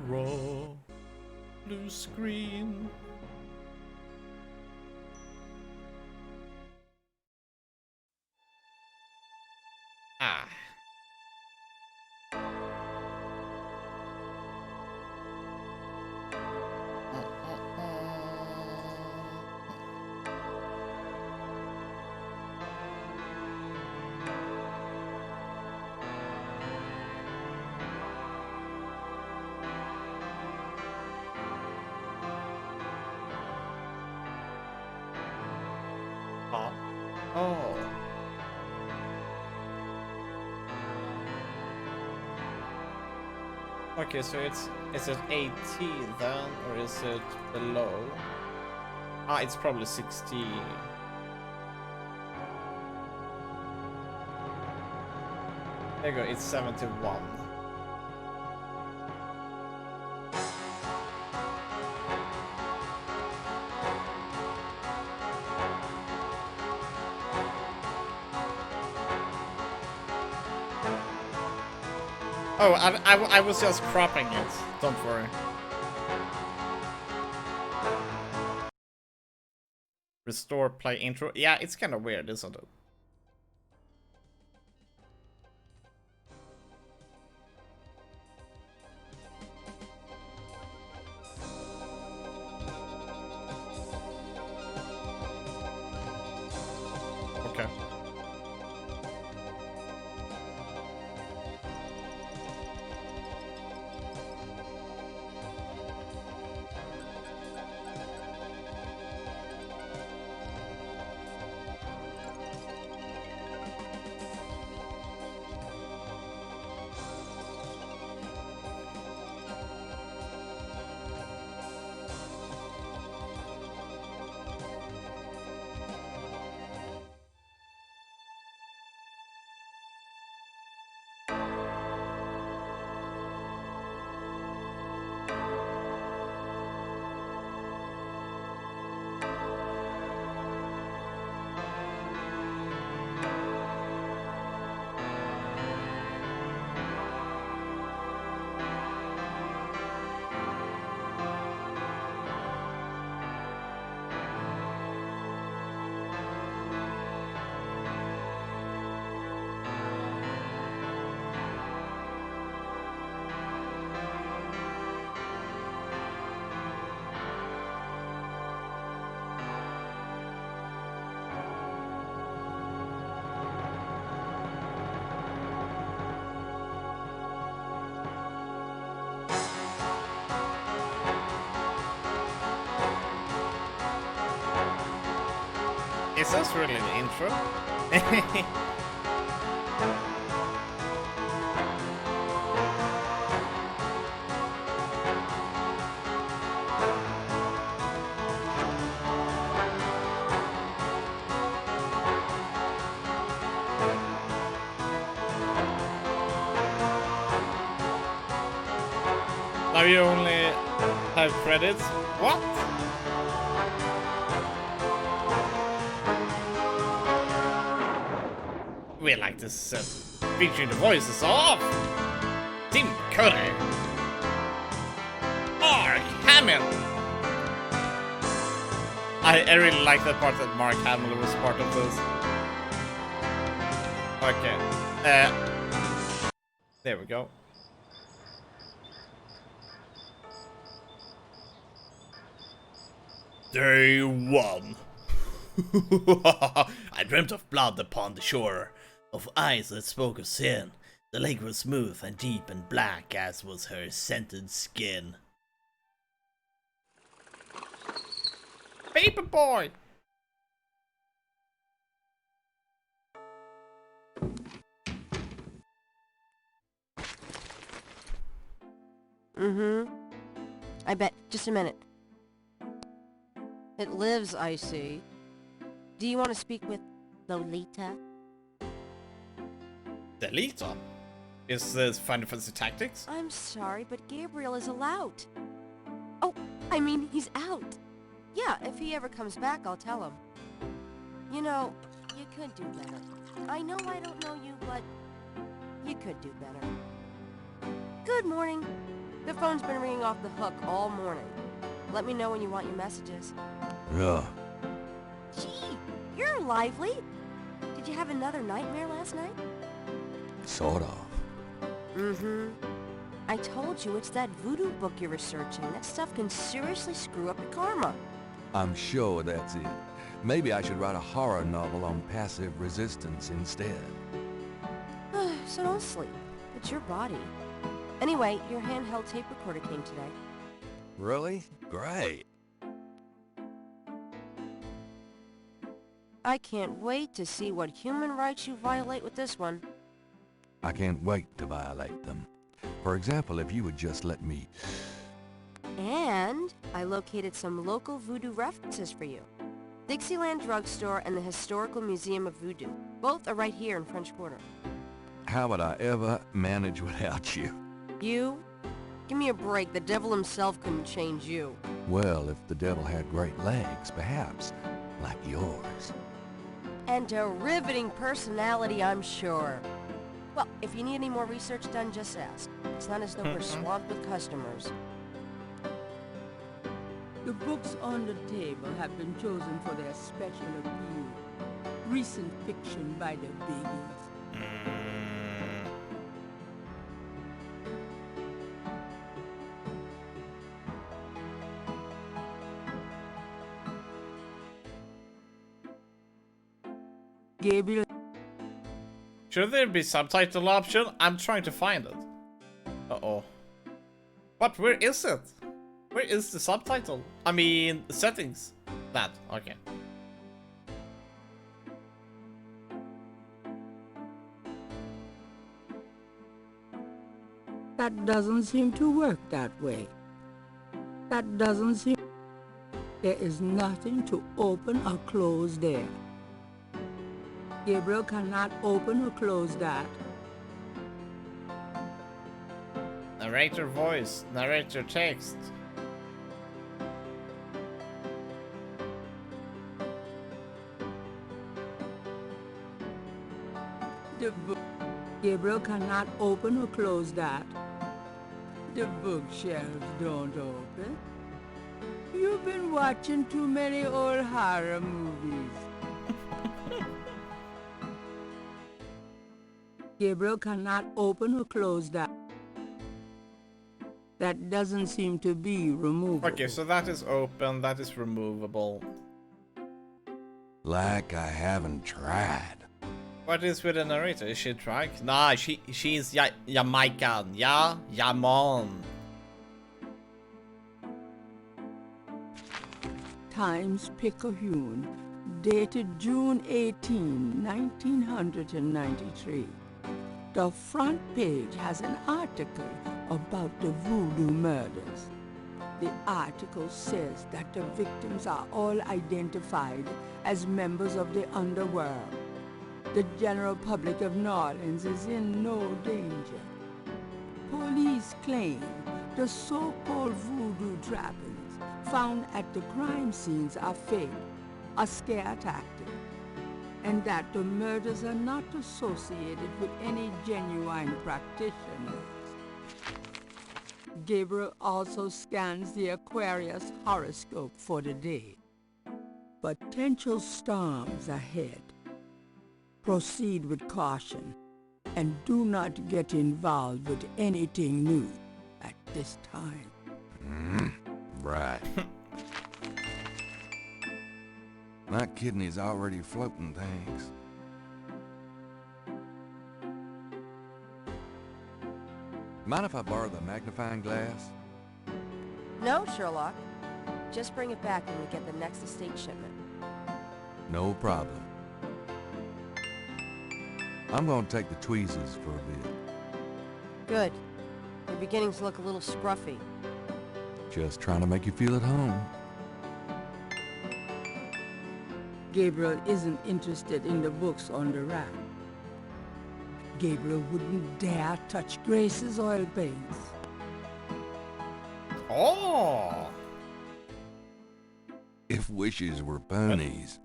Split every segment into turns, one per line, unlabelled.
raw blue screen. Ah. Oh. Okay, so is it 18 then, or is it below? Ah, it's probably 60. There you go, it's 71. Oh, I was just cropping it. Don't worry. Restore play intro. Yeah, it's kind of weird, isn't it? Okay. Is this really the intro? Now you only have credits? What? We like this featuring the voices of Tim Curry, Mark Hamill. I really like that part that Mark Hamill was part of this. Okay. There we go. Day 1. I dreamt of blood upon the shore, of eyes that spoke of sin. The lake was smooth and deep and black, as was her scented skin. Paper boy!
I bet. Just a minute. It lives, I see. Do you want to speak with Lolita?
Delita? Is this Final Fantasy Tactics?
I'm sorry, but Gabriel is allowed. Oh, I mean, he's out. Yeah, if he ever comes back, I'll tell him. You know, you could do better. I know I don't know you, but you could do better. Good morning. The phone's been ringing off the hook all morning. Let me know when you want your messages.
Yeah.
Gee, you're lively. Did you have another nightmare last night?
Sort of.
Mm-hmm. I told you it's that voodoo book you're researching. That stuff can seriously screw up your karma.
I'm sure that's it. Maybe I should write a horror novel on passive resistance instead.
So don't sleep. It's your body. Anyway, your handheld tape recorder came today.
Really? Great.
I can't wait to see what human rights you violate with this one.
I can't wait to violate them. For example, if you would just let me...
And I located some local voodoo references for you. Dixieland Drugstore and the Historical Museum of Voodoo. Both are right here in French Quarter.
How would I ever manage without you?
You? Give me a break. The devil himself couldn't change you.
Well, if the devil had great legs, perhaps, like yours.
And a riveting personality, I'm sure. Well, if you need any more research done, just ask. It's not as though we're swamped with customers.
The books on the table have been chosen for their special appeal. Recent fiction by the biggies. Gabriel.
Should there be subtitle option? I'm trying to find it. Uh-oh. But where is it? Where is the subtitle? I mean, settings. That, okay.
That doesn't seem to work that way. That doesn't seem... There is nothing to open or close there. Gabriel cannot open or close that.
Narrator voice, narrator text.
The book. Gabriel cannot open or close that. The bookshelves don't open. You've been watching too many old horror movies. Gabriel cannot open or close that. That doesn't seem to be removable.
Okay, so that is open, that is removable.
Like I haven't tried.
What is with the narrator? Is she drunk? Nah, she's Jamaican. Yeah? Jamon.
Times Picayune, dated June 18, 1993. The front page has an article about the voodoo murders. The article says that the victims are all identified as members of the underworld. The general public of New Orleans is in no danger. Police claim the so-called voodoo trappings found at the crime scenes are fake, a scare tactic, and that the murders are not associated with any genuine practitioners. Gabriel also scans the Aquarius horoscope for the day. Potential storms ahead. Proceed with caution and do not get involved with anything new at this time.
Right. My kidney's already floating, thanks. Mind if I borrow the magnifying glass?
No, Sherlock. Just bring it back when we get the next estate shipment.
No problem. I'm gonna take the tweezers for a bit.
Good. You're beginning to look a little scruffy.
Just trying to make you feel at home.
Gabriel isn't interested in the books on the rack. Gabriel wouldn't dare touch Grace's oil paints.
Oh!
If wishes were ponies.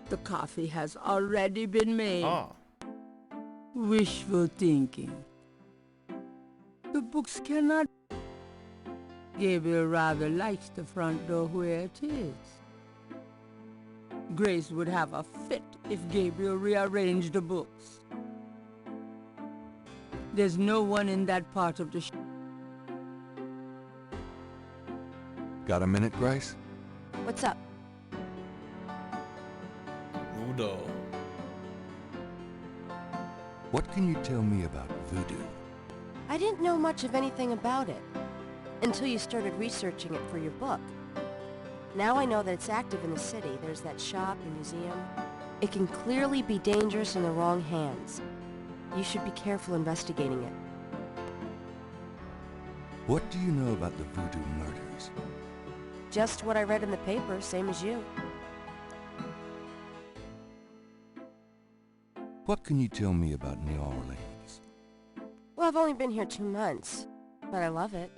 The coffee has already been made.
Oh.
Wishful thinking. The books cannot... Gabriel rather likes the front door where it is. Grace would have a fit if Gabriel rearranged the books. There's no one in that part of the
Got a minute, Grace?
What's up?
Voodoo.
What can you tell me about voodoo?
I didn't know much of anything about it until you started researching it for your book. Now I know that it's active in the city. There's that shop and museum. It can clearly be dangerous in the wrong hands. You should be careful investigating it.
What do you know about the voodoo murders?
Just what I read in the paper, same as you.
What can you tell me about New Orleans?
Well, I've only been here 2 months, but I love it.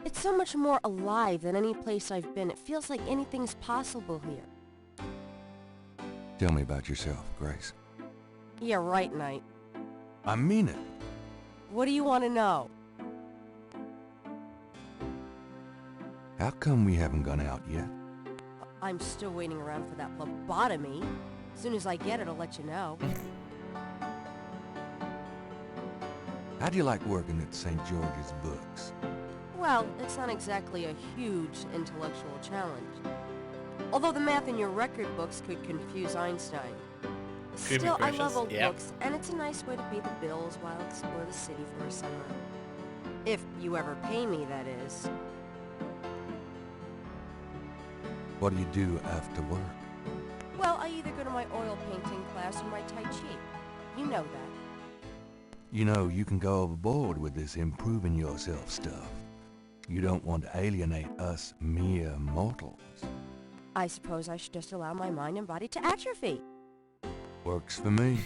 It's so much more alive than any place I've been. It feels like anything's possible here.
Tell me about yourself, Grace.
Yeah, right, Knight.
I mean it.
What do you want to know?
How come we haven't gone out yet?
I'm still waiting around for that lobotomy. As soon as I get it, I'll let you know.
How do you like working at St. George's Books?
Well, it's not exactly a huge intellectual challenge. Although the math in your record books could confuse Einstein. Still, I love old books, and it's a nice way to pay the bills while I explore the city for a summer. If you ever pay me, that is.
What do you do after work?
Well, I either go to my oil painting class or my Tai Chi. You know that.
You know, you can go overboard with this improving yourself stuff. You don't want to alienate us mere mortals.
I suppose I should just allow my mind and body to atrophy.
Works for me.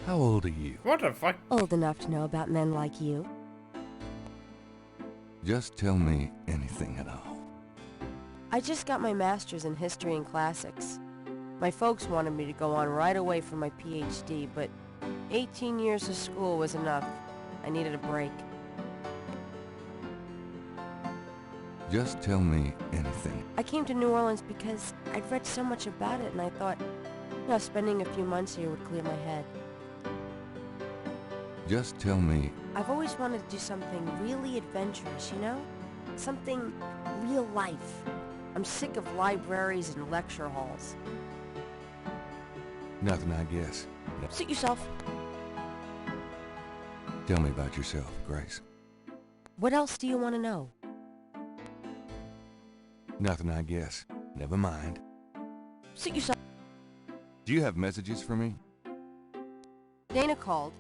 How old are you?
What the fuck?
Old enough to know about men like you.
Just tell me anything at all.
I just got my master's in history and classics. My folks wanted me to go on right away for my PhD, but 18 years of school was enough. I needed a break.
Just tell me anything.
I came to New Orleans because I'd read so much about it, and I thought, spending a few months here would clear my head.
Just tell me.
I've always wanted to do something really adventurous, Something real life. I'm sick of libraries and lecture halls.
Nothing, I guess.
Suit yourself.
Tell me about yourself, Grace.
What else do you want to know?
Nothing, I guess. Never mind.
Suit yourself.
Do you have messages for me?
Dana called,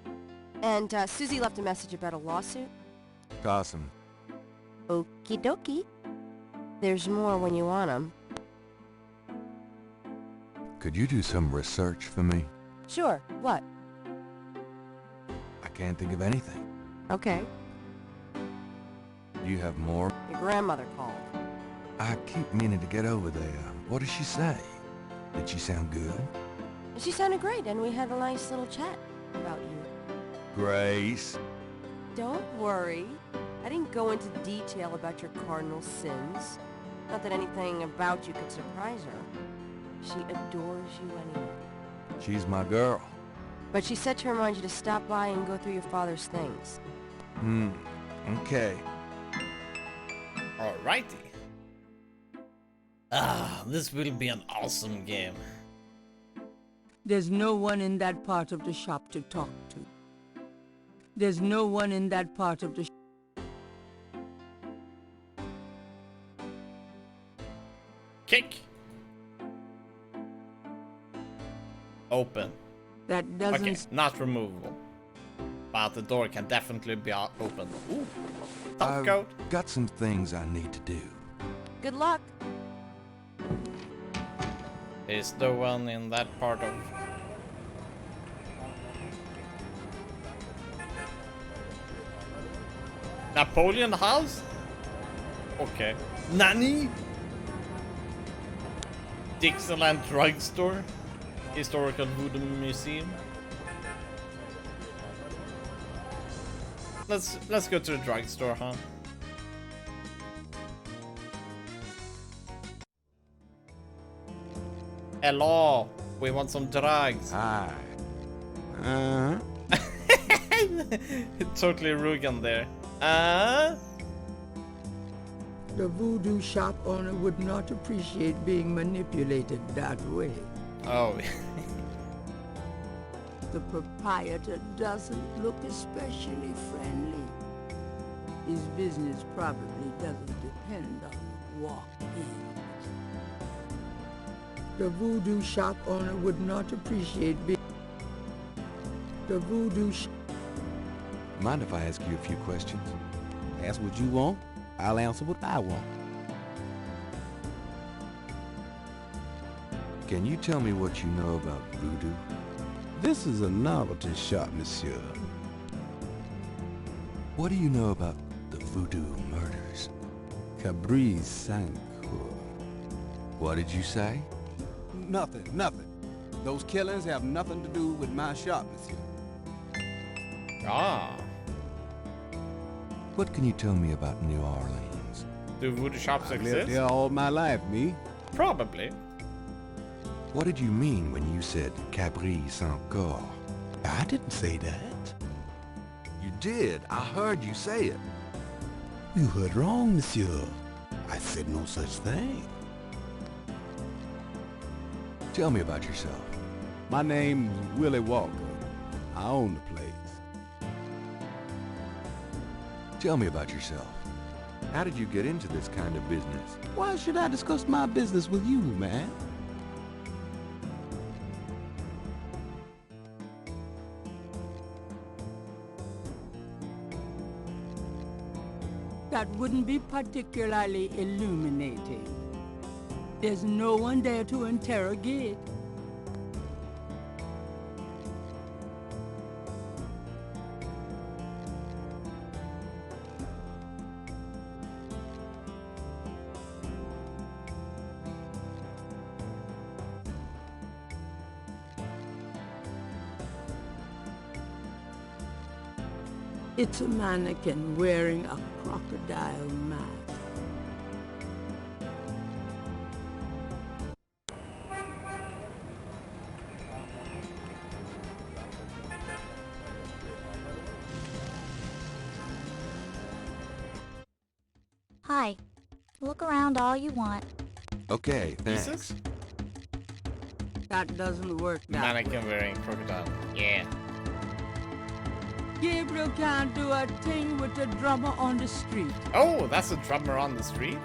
and Susie left a message about a lawsuit.
Awesome.
Okie dokie. There's more when you want 'em.
Could you do some research for me?
Sure. What?
I can't think of anything.
Okay.
Do you have more?
Your grandmother called.
I keep meaning to get over there. What did she say? Did she sound good?
She sounded great, and we had a nice little chat about you.
Grace.
Don't worry. I didn't go into detail about your cardinal sins. Not that anything about you could surprise her. She adores you anyway.
She's my girl.
But she said to remind you to stop by and go through your father's things.
Okay.
Alrighty. This will be an awesome game.
There's no one in that part of the shop to talk to. There's no one in that part of the
Kick. Open.
that doesn't...
Okay, not removable. But the door can definitely be opened. Ooh. Top coat.
I've got some things I need to do.
Good luck.
Is the one in that part of... Napoleon House? Okay. Nani? Dixieland Drugstore? Historical Voodoo Museum? let's go to the drugstore, huh? Hello, we want some drugs.
Hi. Uh-huh.
Totally Rugen there.
The voodoo shop owner would not appreciate being manipulated that way.
Oh.
The proprietor doesn't look especially friendly. His business probably doesn't depend on walk-ins. The voodoo shop owner would not appreciate being... The voodoo
Mind if I ask you a few questions?
Ask what you want. I'll answer what I want.
Can you tell me what you know about voodoo?
This is a novelty shop, monsieur.
What do you know about the voodoo murders?
Cabriz Sancour.
What did you say?
Nothing. Those killings have nothing to do with my shop, monsieur.
Ah.
What can you tell me about New Orleans?
Do voodoo shops
I've
exist?
lived there all my life, me.
Probably.
What did you mean when you said Cabriz Sancour?
I didn't say that.
You did. I heard you say it.
You heard wrong, monsieur. I said no such thing.
Tell me about yourself.
My name's Willie Walker. I own the place.
Tell me about yourself. How did you get into this kind of business?
Why should I discuss my business with you, man?
That wouldn't be particularly illuminating. There's no one there to interrogate. It's a mannequin wearing a crocodile mask.
Hi. Look around all you want.
Okay, thanks.
Jesus?
That doesn't work that
Mannequin
way.
wearing crocodile. Yeah.
Gabriel can't do a thing with a drummer on the street.
Oh, that's a drummer on the street?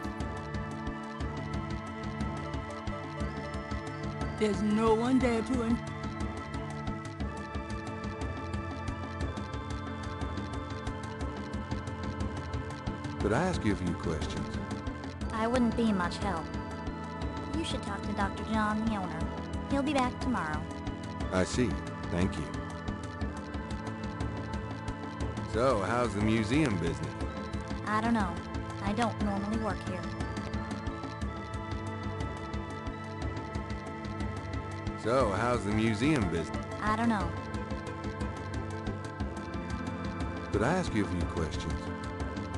There's no one there to
Could I ask you a few questions?
I wouldn't be much help. You should talk to Dr. John, the owner. He'll be back tomorrow.
I see. Thank you. So, how's the museum business?
I don't know. I don't normally work here.
So, how's the museum business?
I don't know.
Could I ask you a few questions?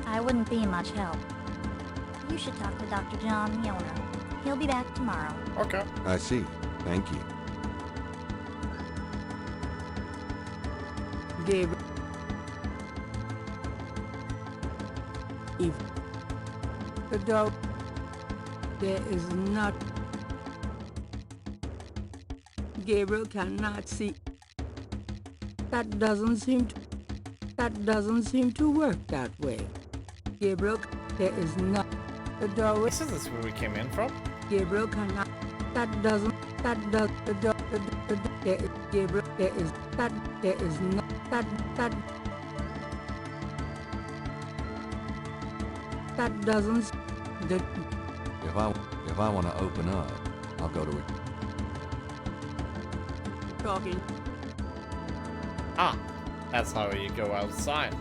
I wouldn't be much help. You should talk to Dr. John, the owner. He'll be back tomorrow.
Okay.
I see. Thank you.
Gabriel. If the dog, there is not. Gabriel cannot see. That doesn't seem to work that way. Gabriel, there is not. The doorway.
Isn't this where we came in from?
Gabriel cannot. That does. The door. There is Gabriel. There is that. There is not. That doesn't. The
If I want to open up, I'll go to it.
talking.
Ah, that's how you go outside.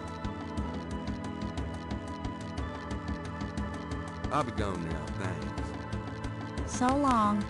I'll be gone now. Thanks.
So long.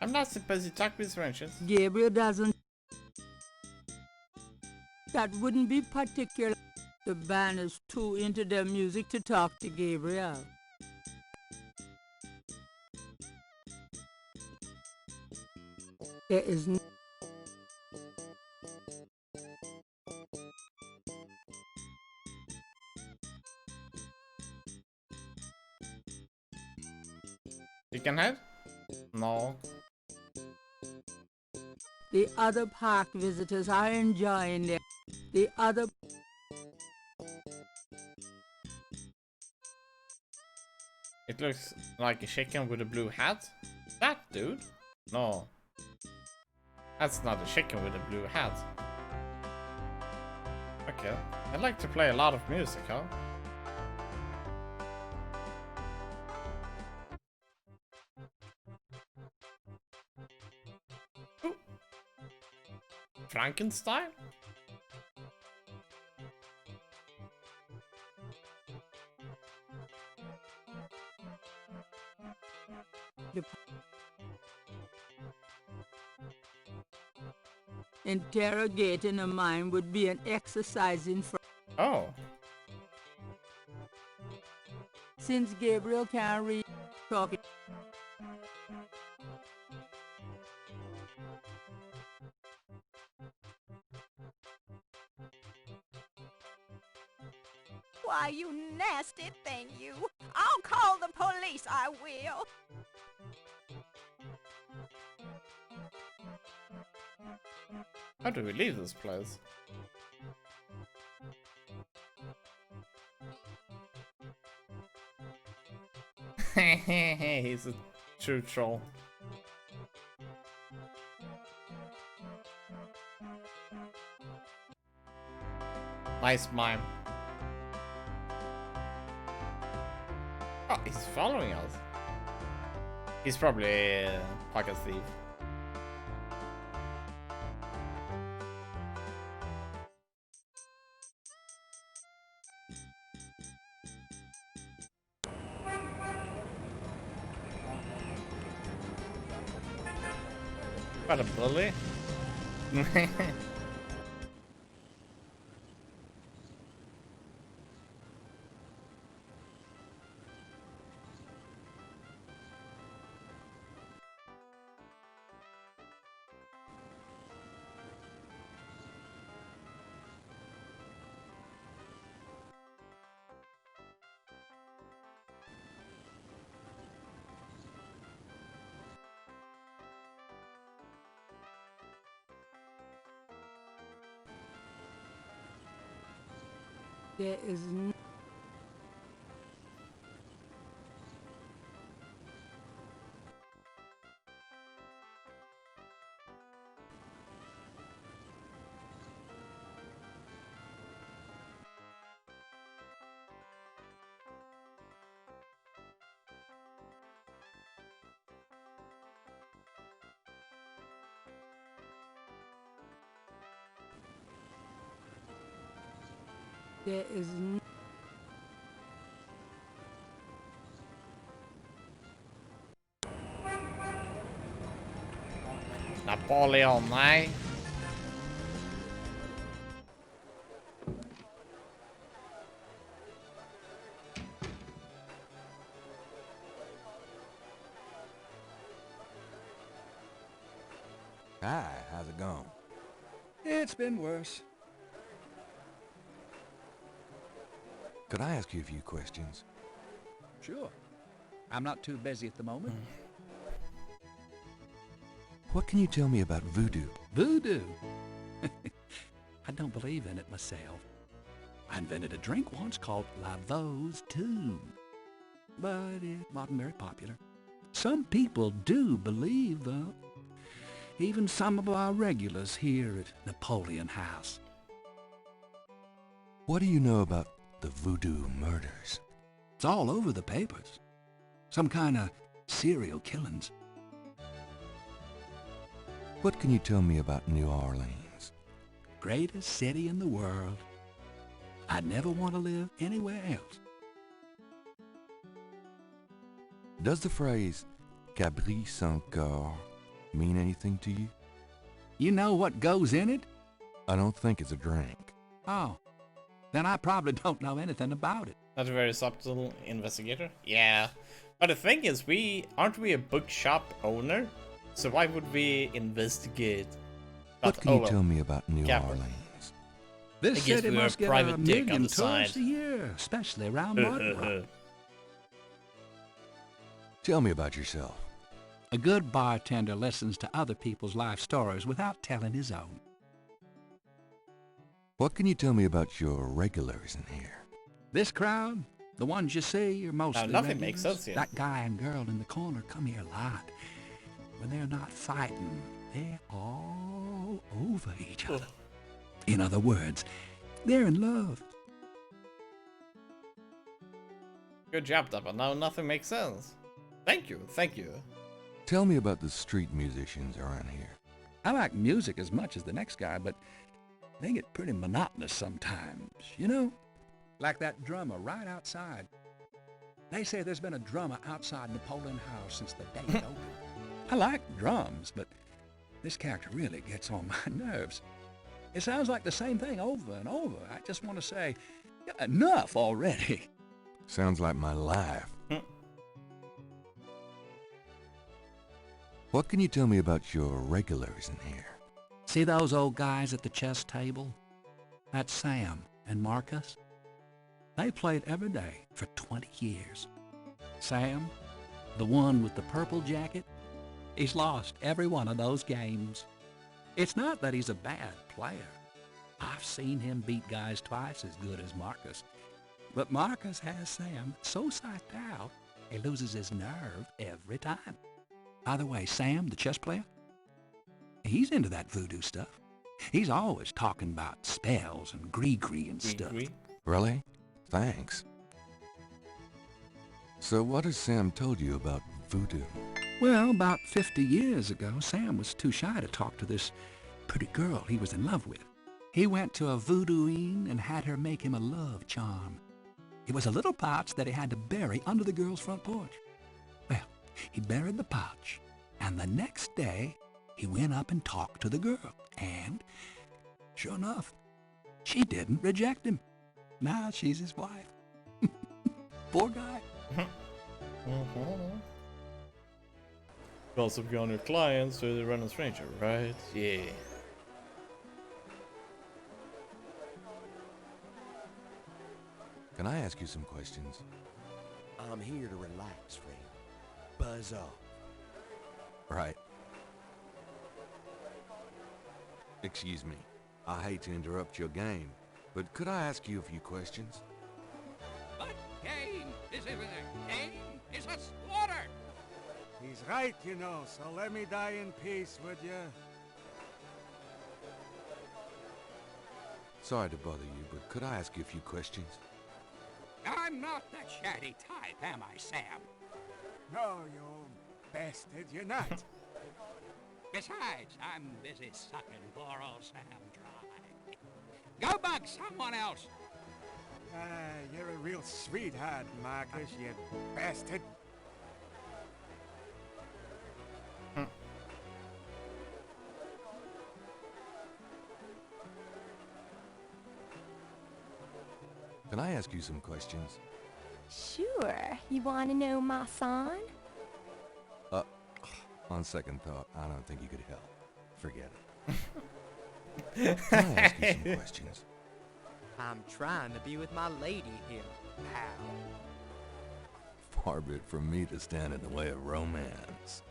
I'm not supposed to talk with strangers.
Gabriel doesn't. That wouldn't be particular. The band is too into their music to talk to Gabriel. There is no.
You can head? No.
The other park visitors are enjoying it. The other.
It looks like a chicken with a blue hat. That dude? No. That's not a chicken with a blue hat. Okay. I'd like to play a lot of music, huh? Ooh. Frankenstein?
Interrogating a mind would be an exercise in.
Oh.
Since Gabriel can't read, talking.
Why, you nasty thing, you! I'll call the police, I will!
How do we leave this place? He's a true troll. Nice mime. Oh, he's following us. He's probably a pocket thief. What a bully.
There is no. There is no.
Napoleon, eh?
Hi, how's it going?
It's been worse.
Could I ask you a few questions?
Sure. I'm not too busy at the moment.
What can you tell me about voodoo?
Voodoo? I don't believe in it myself. I invented a drink once called Lavos too. But it wasn't very popular. Some people do believe, though. Even some of our regulars here at Napoleon House.
What do you know about the voodoo murders?
It's all over the papers. Some kind of serial killings.
What can you tell me about New Orleans?
Greatest city in the world. I'd never want to live anywhere else.
Does the phrase Cabri sans corps mean anything to you?
You know what goes in it?
I don't think it's a drink.
Oh, then I probably don't know anything about it.
Not a very subtle investigator. Yeah. But the thing is, aren't we a bookshop owner? So why would we investigate?
What
But,
can you
well,
tell me about New
Captain.
Orleans?
This
I guess
city
we were
must
a
get
private
a
dick on
million
the
tourists
side.
a year, especially around Mardi Gras.
Tell me about yourself.
A good bartender listens to other people's life stories without telling his own.
What can you tell me about your regulars in here?
This crowd, the ones you see, are mostly
nothing makes
regulars.
sense here.
That guy and girl in the corner come here a lot. When they're not fighting, they're all over each other. In other words, they're in love.
Good job, Dapper. Now nothing makes sense. Thank you, thank you.
Tell me about the street musicians around here.
I like music as much as the next guy, but they get pretty monotonous sometimes, you know? Like that drummer right outside. They say there's been a drummer outside Napoleon House since the day it opened. I like drums, but this character really gets on my nerves. It sounds like the same thing over and over. I just want to say, enough already.
Sounds like my life. What can you tell me about your regulars in here?
See those old guys at the chess table? That's Sam and Marcus. They played every day for 20 years. Sam, the one with the purple jacket, he's lost every one of those games. It's not that he's a bad player. I've seen him beat guys twice as good as Marcus. But Marcus has Sam so psyched out, he loses his nerve every time. By the way, Sam, the chess player, he's into that voodoo stuff. He's always talking about spells and gree-gree and stuff.
Really? Thanks. So what has Sam told you about voodoo?
Well, about 50 years ago, Sam was too shy to talk to this pretty girl he was in love with. He went to a voodooine and had her make him a love charm. It was a little pouch that he had to bury under the girl's front porch. Well, he buried the pouch, and the next day, he went up and talked to the girl, and sure enough, she didn't reject him. Now she's his wife. Poor guy.
Gossip on your clients to the random stranger, right? Yeah.
Can I ask you some questions?
I'm here to relax, friend. Buzz off.
Right. Excuse me. I hate to interrupt your game, but could I ask you a few questions?
What game? This isn't a game. It's a slaughter.
He's right, you know, so let me die in peace, would you?
Sorry to bother you, but could I ask you a few questions?
I'm not the chatty type, am I, Sam?
No, you old bastard, you're not.
Besides, I'm busy sucking poor old Sam dry. Go bug someone else.
You're a real sweetheart, Marcus, you bastard.
Can I ask you some questions?
Sure. You want to know my son?
On second thought, I don't think you could help. Forget it. Can I ask you some questions?
I'm trying to be with my lady here, pal.
Far be it from me to stand in the way of romance.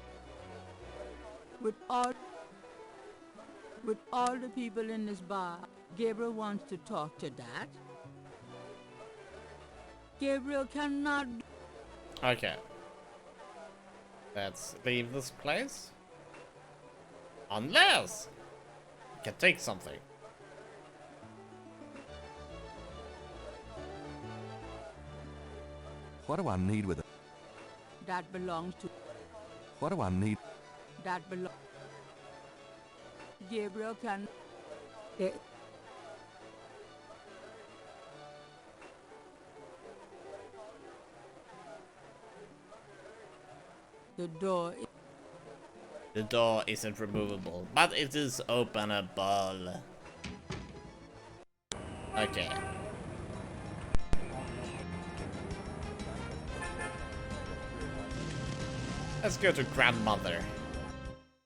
With all the people in this bar, Gabriel wants to talk to that. Gabriel cannot...
Okay. Let's leave this place. Unless we can take something.
What do I need with a...
That belongs to...
What do I need?
That belongs... Gabriel can... The door is...
The door isn't removable, but it is openable. Okay. Let's go to grandmother.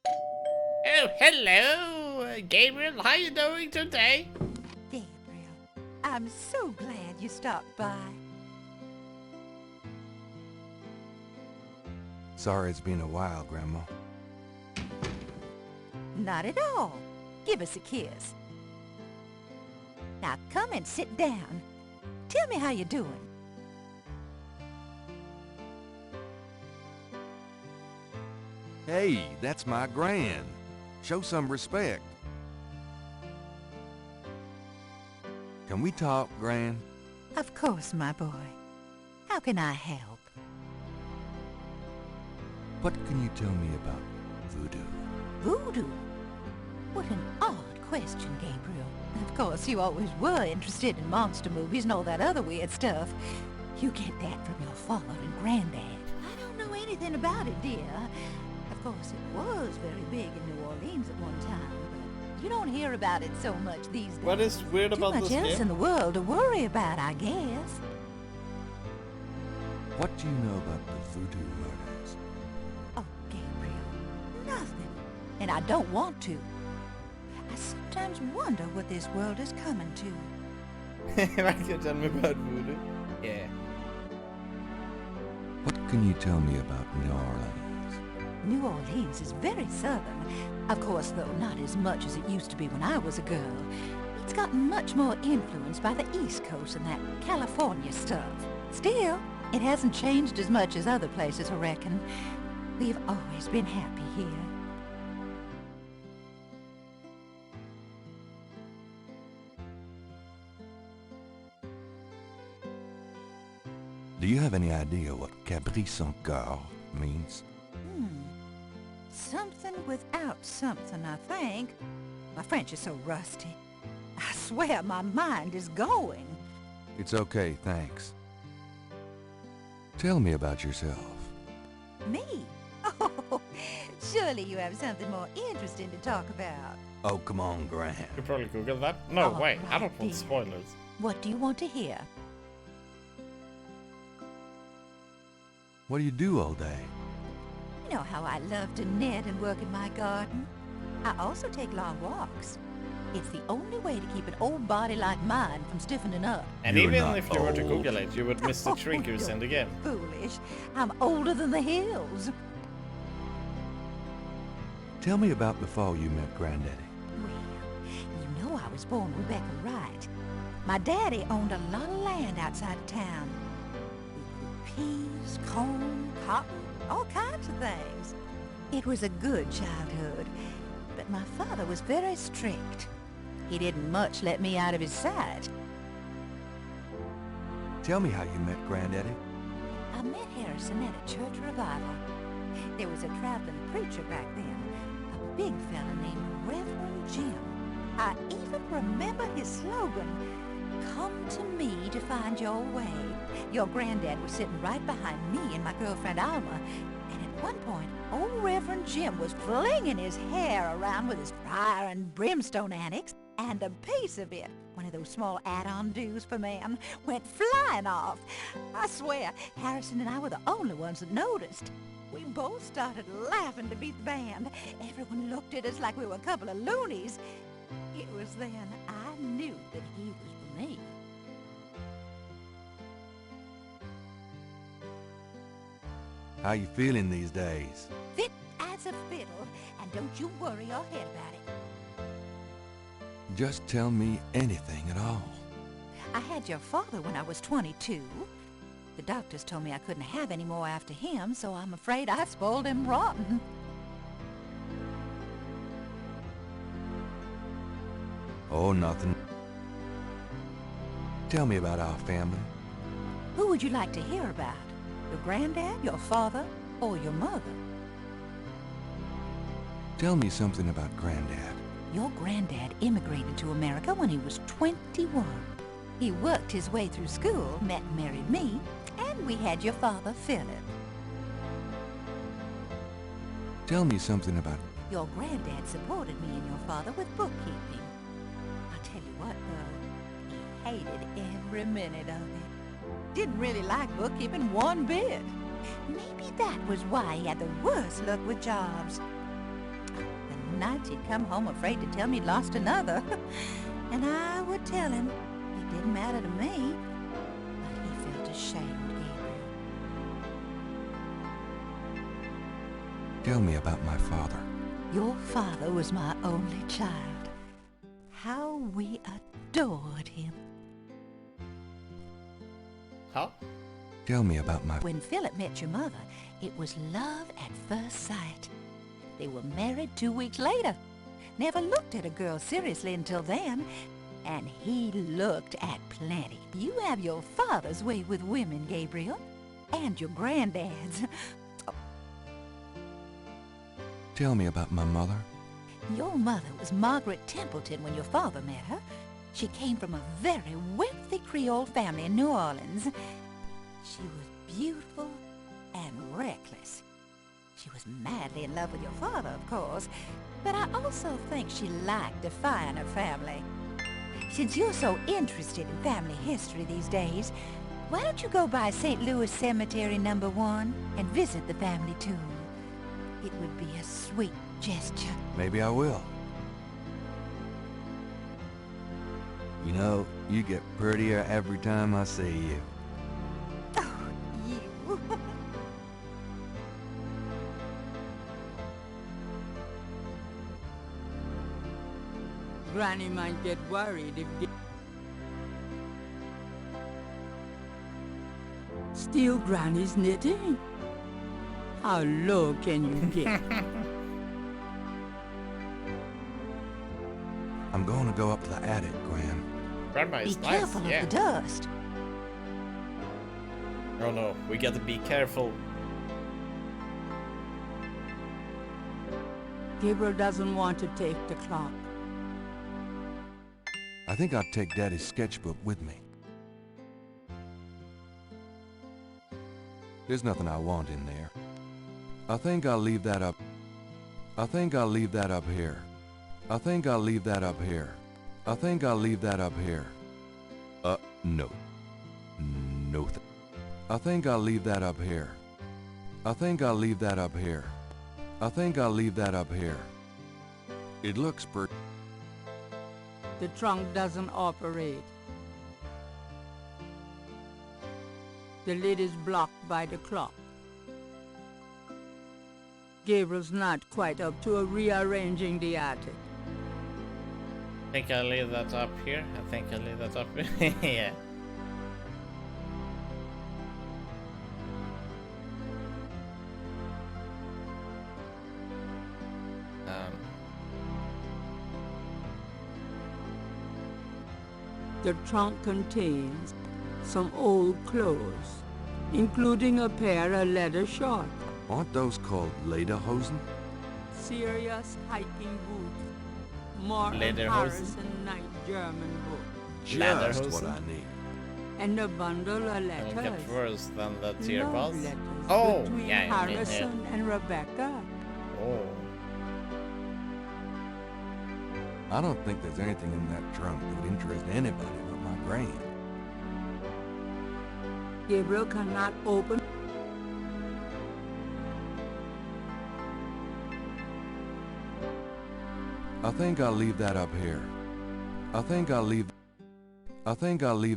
Oh, hello, Gabriel. How you doing today?
Gabriel, I'm so glad you stopped by.
Sorry it's been a while, Grandma.
Not at all. Give us a kiss. Now come and sit down. Tell me how you're doing.
Hey, that's my gran. Show some respect. Can we talk, Gran?
Of course, my boy. How can I help?
What can you tell me about voodoo?
Voodoo? What an odd question, Gabriel. Of course, you always were interested in monster movies and all that other weird stuff. You get that from your father and granddad. I don't know anything about it, dear. Of course, it was very big in New Orleans at one time, but you don't hear about it so much these days.
What is weird about this
Too much else
game?
in the world to worry about, I guess.
What do you know about the voodoo murders?
Oh, Gabriel, nothing. And I don't want to. I sometimes wonder what this world is coming to.
Like you tell me about voodoo? Yeah.
What can you tell me about New Orleans?
New Orleans is very southern. Of course, though, not as much as it used to be when I was a girl. It's gotten much more influenced by the East Coast and that California stuff. Still, it hasn't changed as much as other places, I reckon. We've always been happy here.
Do you have any idea what Cabri sans cœur means?
Something without something, I think. My French is so rusty. I swear my mind is going.
It's okay, thanks. Tell me about yourself.
Me? Oh, surely you have something more interesting to talk about.
Oh, come on, Gran.
You could probably Google that. No,
Oh,
wait. I don't
right,
want
dear.
spoilers.
What do you want to hear?
What do you do all day?
You know how I love to knit and work in my garden. I also take long walks. It's the only way to keep an old body like mine from stiffening up.
And
You're
even
not
if you were to
old.
Google it, you would miss the
Oh,
triggers in the game.
Foolish. I'm older than the hills.
Tell me about before you met Granddaddy.
Well, you know I was born Rebecca Wright. My daddy owned a lot of land outside of town. We grew peas, corn, cotton, all kinds of things. It was a good childhood, but my father was very strict. He didn't much let me out of his sight.
Tell me how you met Granddaddy.
I met Harrison at a church revival. There was a traveling preacher back then, a big fella named Reverend Jim. I even remember his slogan, "Come to me to find your way." Your granddad was sitting right behind me and my girlfriend Alma, and at one point, old Reverend Jim was flinging his hair around with his fire and brimstone annex, and a piece of it, one of those small add-on-dos for men, went flying off. I swear, Harrison and I were the only ones that noticed. We both started laughing to beat the band. Everyone looked at us like we were a couple of loonies. It was then I knew that he was for me.
How you feeling these days?
Fit as a fiddle, and don't you worry your head about it.
Just tell me anything at all.
I had your father when I was 22. The doctors told me I couldn't have any more after him, so I'm afraid I spoiled him rotten.
Oh, nothing. Tell me about our family.
Who would you like to hear about? Your granddad, your father, or your mother?
Tell me something about Granddad.
Your granddad immigrated to America when he was 21. He worked his way through school, met and married me, and we had your father, Philip.
Tell me something about...
Your granddad supported me and your father with bookkeeping. I'll tell you what, though, he hated every minute of it. Didn't really like bookkeeping one bit. Maybe that was why he had the worst luck with jobs. The nights he'd come home afraid to tell me he'd lost another. And I would tell him it didn't matter to me. But he felt ashamed, Gabriel.
Tell me about my father.
Your father was my only child. How we adored him.
Huh?
Tell me about my...
When Philip met your mother, it was love at first sight. They were married 2 weeks later. Never looked at a girl seriously until then. And he looked at plenty. You have your father's way with women, Gabriel. And your granddad's.
Tell me about my mother.
Your mother was Margaret Templeton when your father met her. She came from a very wealthy Creole family in New Orleans. She was beautiful and reckless. She was madly in love with your father, of course, but I also think she liked defying her family. Since you're so interested in family history these days, why don't you go by St. Louis Cemetery No. 1 and visit the family tomb? It would be a sweet gesture.
Maybe I will. You know, you get prettier every time I see you.
Oh, you.
Granny might get worried if they... Steal Granny's knitting? How low can you get?
I'm going to go up to the attic, Gran.
Grandma is
Be
nice,
careful
yeah.
of the dust.
Oh no, we gotta be careful.
Gabriel doesn't want to take the clock.
I think I'll take Daddy's sketchbook with me. There's nothing I want in there. I think I'll leave that up. I think I'll leave that up here. I think I'll leave that up here. I think I'll leave that up here. No. No. I think I'll leave that up here. I think I'll leave that up here. I think I'll leave that up here. It looks pretty.
The trunk doesn't operate. The lid is blocked by the clock. Gabriel's not quite up to rearranging the attic.
I think I'll leave that up here. I think I'll leave that up here. Yeah.
The trunk contains some old clothes, including a pair of leather shorts.
Aren't those called lederhosen?
Serious hiking boots. More
Lederhosen?
Harrison Knight German book.
Just
Lederhosen?
what I need.
And a bundle of
It'll
letters.
get worse than the tear
Love
bus.
letters
Oh,
between
yeah, yeah, yeah.
Harrison and Rebecca.
Oh.
I don't think there's anything in that trunk that would interest anybody but my gran.
Gabriel cannot open.
I think I'll leave that up here. I think I'll leave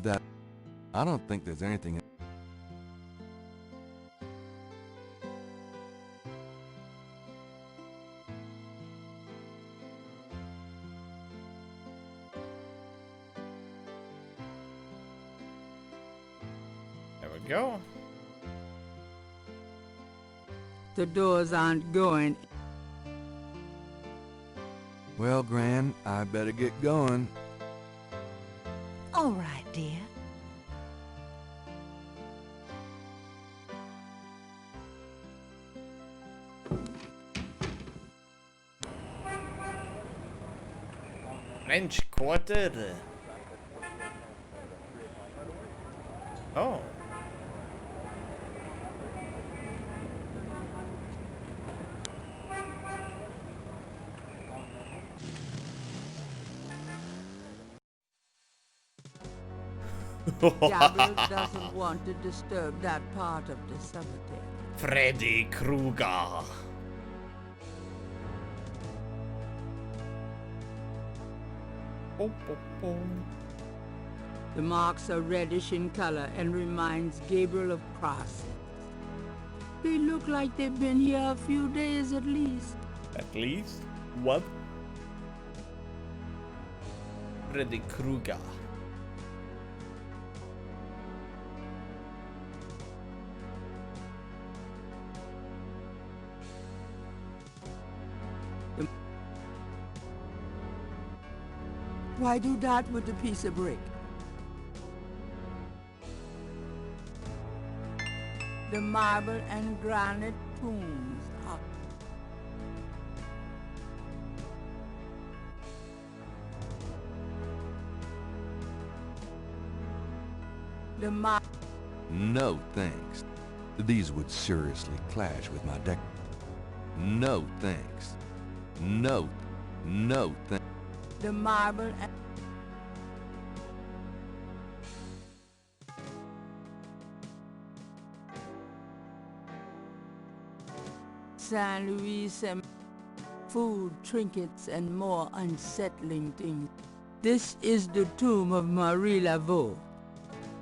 that. I don't think there's anything.
There we go.
The doors aren't going.
Well, Gran, I better get going.
All right, dear.
French Quarter. Oh.
Gabriel doesn't want to disturb that part of the cemetery.
Freddy Krueger. Boom, boom, boom.
The marks are reddish in color and reminds Gabriel of crossings. They look like they've been here a few days at least.
At least? What? Freddy Krueger.
Why do that with a piece of brick? The marble and granite tombs are... The
No thanks. These would seriously clash with my deck. No thanks. No thanks.
The marble and... San Luis and food, trinkets, and more unsettling things. This is the tomb of Marie Laveau,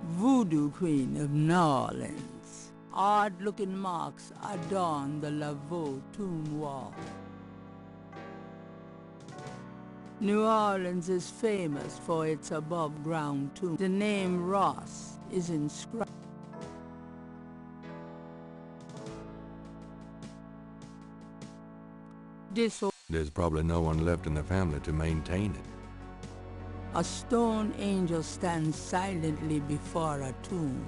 voodoo queen of New Orleans. Odd-looking marks adorn the Laveau tomb wall. New Orleans is famous for its above-ground tomb. The name Ross is inscribed.
There's probably no one left in the family to maintain it.
A stone angel stands silently before a tomb.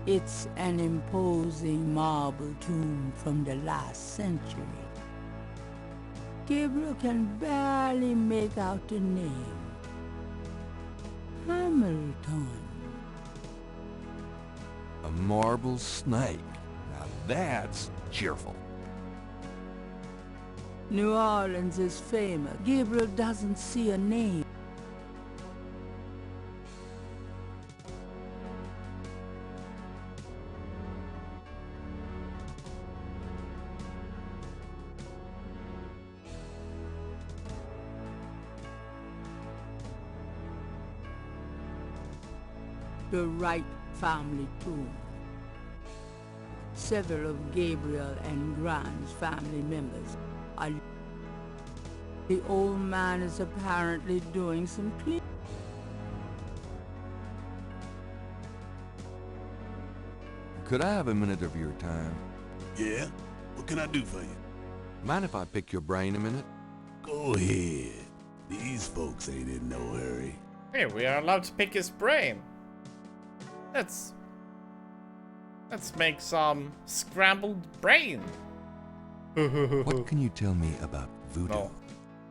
It's an imposing marble tomb from the last century. Gabriel can barely make out the name. Hamilton.
A marble snake. Now that's cheerful.
New Orleans is famous. Gabriel doesn't see a name. The Wright family tomb. Several of Gabriel and Grant's family members are... The old man is apparently doing some cleaning.
Could I have a minute of your time?
Yeah? What can I do for you?
Mind if I pick your brain a minute?
Go ahead. These folks ain't in no hurry.
Hey, we are allowed to pick his brain. Let's make some scrambled brain.
What can you tell me about voodoo?
No.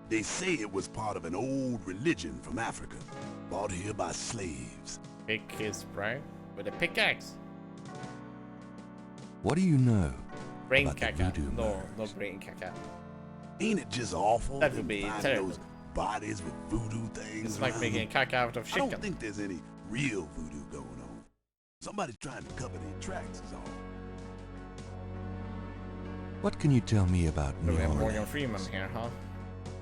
They say it was part of an old religion from Africa, brought here by slaves.
Pick his brain with a pickaxe.
What do you know
Brain
about the
caca.
voodoo
No,
murders?
no brain caca.
Ain't it just awful?
That would be
find
terrible.
those bodies with voodoo things.
It's like
around
making
them?
caca out of
I
chicken.
don't think there's any real voodoo going on. Somebody's trying to cover their tracks is all.
What can you tell me about
So
New
we have Morgan
Orleans?
Freeman here, huh?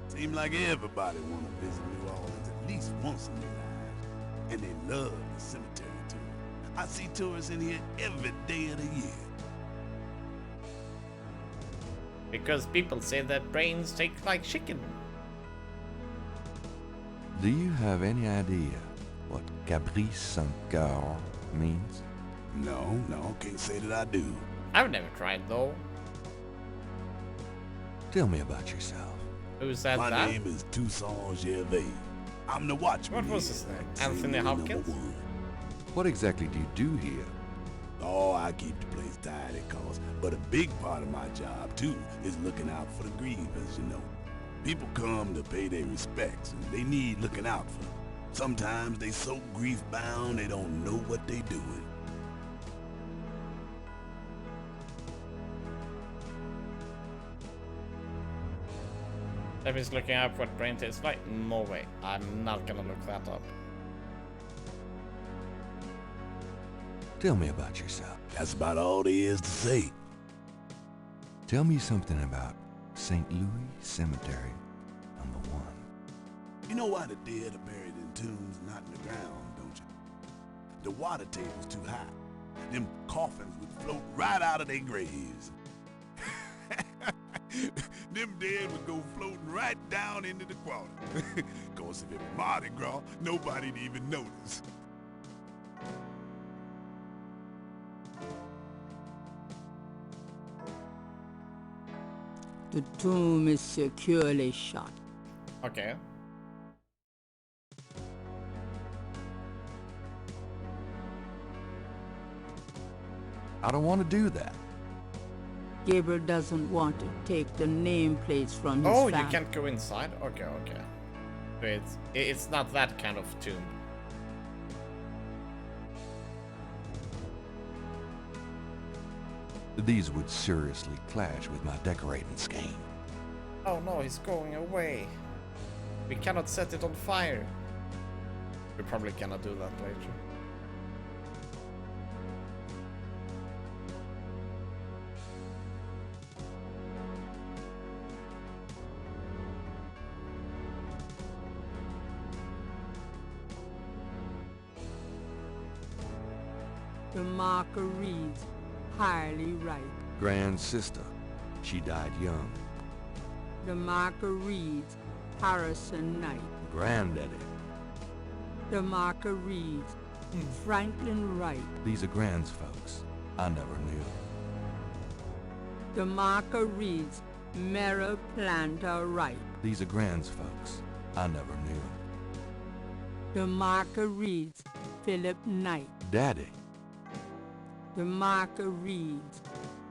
Seems like everybody want to visit New Orleans at least once in their lives. And they love the cemetery too. I see tourists in here every day of the year.
Because people say that brains take like chicken.
Do you have any idea what Cabri Saint-Car means?
No, can't say that I do.
I've never tried though.
Tell me about yourself.
Who said
My
that?
name is Toussaint Gervais. I'm the watchman.
What was
here
his name?
at St.
Anthony
Louis
Hopkins?
#1.
What exactly do you do here?
Oh, I keep the place tidy, cause, but a big part of my job, too, is looking out for the grievers, you know. People come to pay their respects, and they need looking out for. Sometimes they so grief-bound they don't know what they doing.
If he's looking up what brain tastes like, no way. I'm not gonna look that up.
Tell me about yourself.
That's about all there is to say.
Tell me something about St. Louis Cemetery, #1.
You know why the dead are buried in tombs, not in the ground, don't you? The water table's too high. Them coffins would float right out of their graves. Them dead would go floating right down into the water. Cause if it was Mardi Gras, nobody'd even notice.
The tomb is securely shut.
Okay.
I don't want to do that.
Gabriel doesn't want to take the nameplates from his
Oh,
family.
you can't go inside? Okay, okay. So it's not that kind of tomb.
These would seriously clash with my decorating scheme.
Oh no, he's going away. We cannot set it on fire. We probably cannot do that later.
The marker reads, highly right.
Grand sister. She died young.
The marker reads, Harrison Knight.
Granddaddy.
The marker reads, Franklin Wright.
These are Grand's folks. I never knew.
The marker reads, Mary Planter Wright.
These are Grand's folks. I never knew.
The marker reads, Philip Knight.
Daddy.
The marker reads,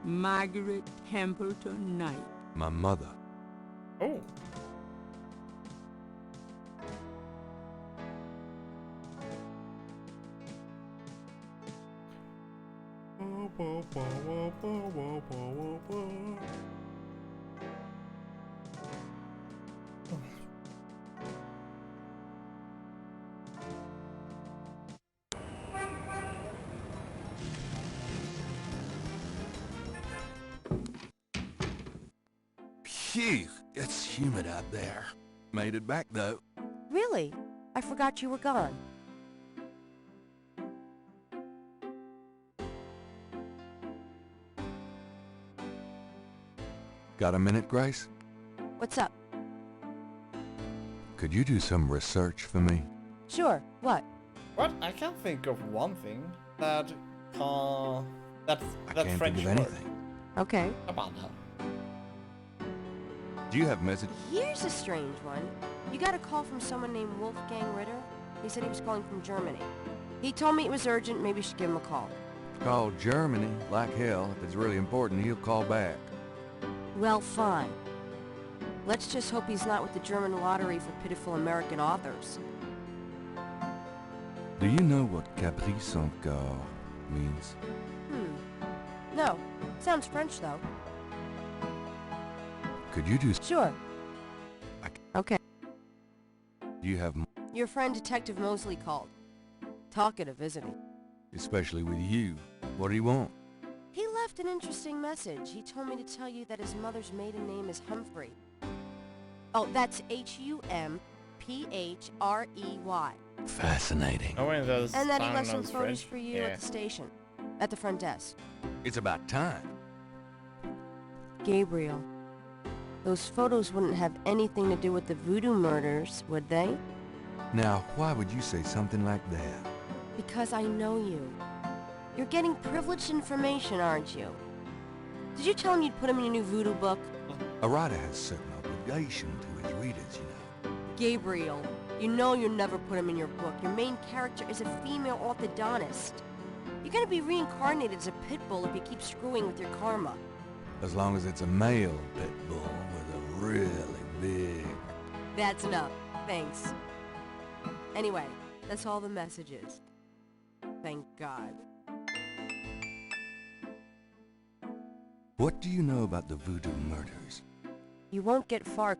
Margaret Templeton Knight.
My mother.
Oh.
Phew, it's humid out there. Made it back though.
Really? I forgot you were gone.
Got a minute, Grace?
What's up?
Could you do some research for me?
Sure. What?
What? I can't think of one thing that that
Can't
French
think of
word.
anything.
Okay.
Come on now.
Do you have message?
Here's a strange one. You got a call from someone named Wolfgang Ritter? He said he was calling from Germany. He told me it was urgent, maybe you should give him a call.
Call Germany. Like hell. If it's really important, he'll call back.
Well, fine. Let's just hope he's not with the German lottery for pitiful American authors.
Do you know what caprice encore means?
No. Sounds French, though.
Could you do...
Sure. Okay.
Do you have...
Your friend Detective Mosley called. Talkative, isn't he?
Especially with you. What do you want?
He left an interesting message. He told me to tell you that his mother's maiden name is Humphrey. Oh, that's Humphry.
Fascinating.
Oh, and those
And that he left some
sounds
photos
French.
for you at the station. At the front desk.
It's about time.
Gabriel. Those photos wouldn't have anything to do with the voodoo murders, would they?
Now, why would you say something like that?
Because I know you. You're getting privileged information, aren't you? Did you tell him you'd put him in your new voodoo book?
A writer has certain obligation to his readers, you know.
Gabriel, you know you'll never put him in your book. Your main character is a female orthodontist. You're gonna be reincarnated as a pit bull if you keep screwing with your karma.
As long as it's a male pit bull with a really big...
That's enough. Thanks. Anyway, that's all the messages. Thank God.
What do you know about the voodoo murders?
You won't get far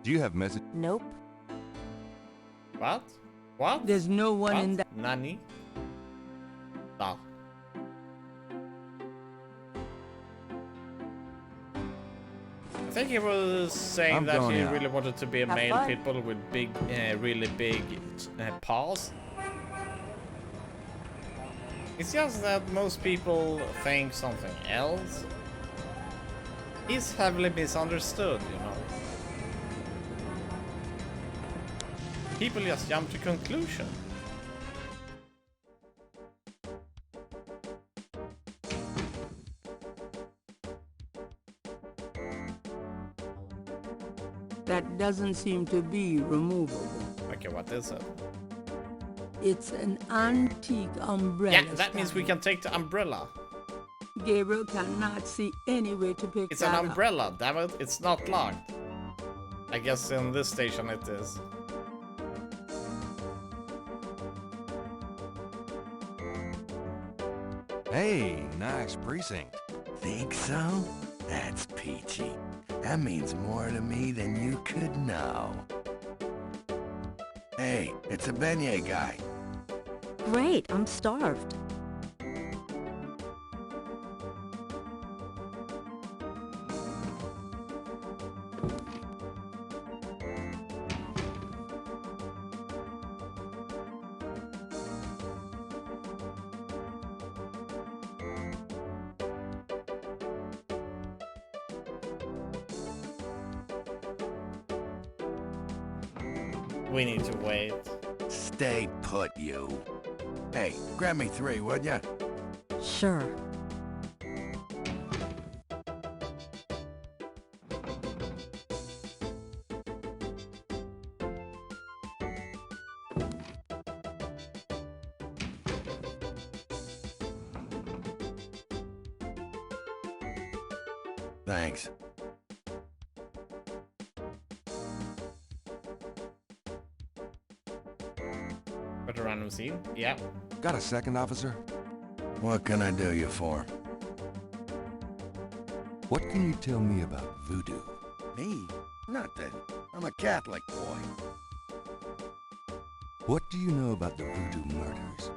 Do you have message?
Nope.
What? What?
There's no one in that.
Nani? No. I think he was saying that he really wanted to be a male pitbull with big, really big paws. It's just that most people think something else. He's heavily misunderstood, you know. People just jump to conclusion.
That doesn't seem to be removable.
Okay, what is it?
It's an antique umbrella.
Yeah, that means we can take the umbrella.
Gabriel cannot see any way to pick
It's
that
an
up.
umbrella, damn it. It's not locked. I guess in this station it is.
Hey, nice precinct.
Think so? That's peachy. That means more to me than you could know. Hey, it's a beignet guy.
Great, I'm starved.
We need to wait.
Stay put, you. Hey, grab me 3, would ya?
Sure.
Thanks.
But a random scene? Yeah.
Got a second, officer?
What can I do you for?
What can you tell me about voodoo?
Me? Nothing. I'm a Catholic boy.
What do you know about the voodoo murders?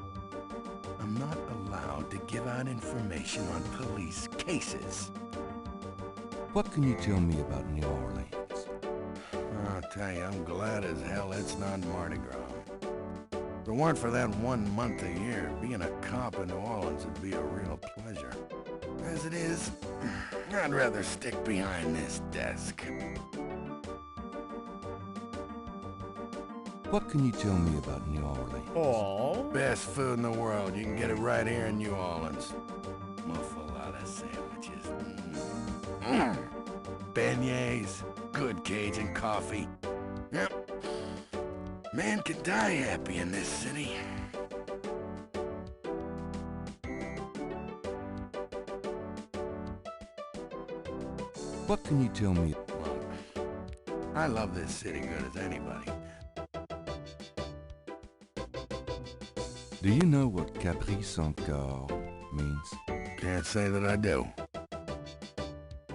I'm not allowed to give out information on police cases.
What can you tell me about New Orleans?
I'll tell you, I'm glad as hell it's not Mardi Gras. If it weren't for that 1 month a year, being a cop in New Orleans would be a real pleasure. As it is, I'd rather stick behind this desk.
What can you tell me about New Orleans?
Oh.
Best food in the world. You can get it right here in New Orleans. Muffaletta sandwiches. Beignets. Good Cajun coffee. Yep. Man could die happy in this city.
What can you tell me?
Well, I love this city good as anybody.
Do you know what caprice encore means?
Can't say that I do.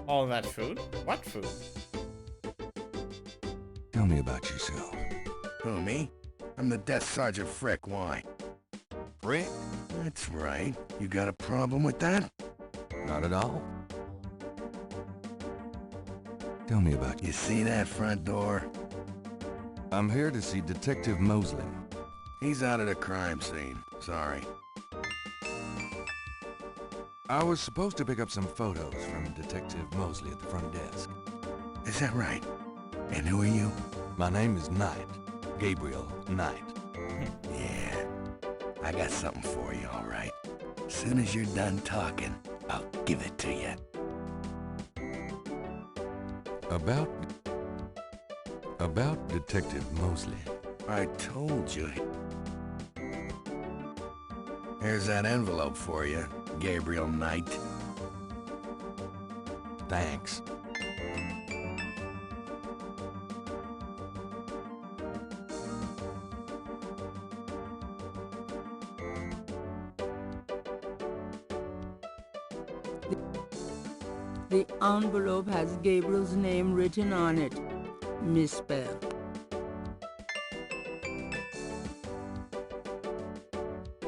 All that food? What food?
Tell me about yourself.
Who, me? I'm the Death Sergeant Frick. Why?
Frick?
That's right. You got a problem with that?
Not at all. Tell me about
you. See that front door?
I'm here to see Detective Mosley.
He's out of the crime scene. Sorry.
I was supposed to pick up some photos from Detective Mosley at the front desk.
Is that right? And who are you?
My name is Knight. Gabriel Knight.
Yeah. I got something for you, all right. As soon as you're done talking, I'll give it to you.
About Detective Mosley.
I told you. Here's that envelope for you, Gabriel Knight.
Thanks.
The envelope has Gabriel's name written on it. misspell.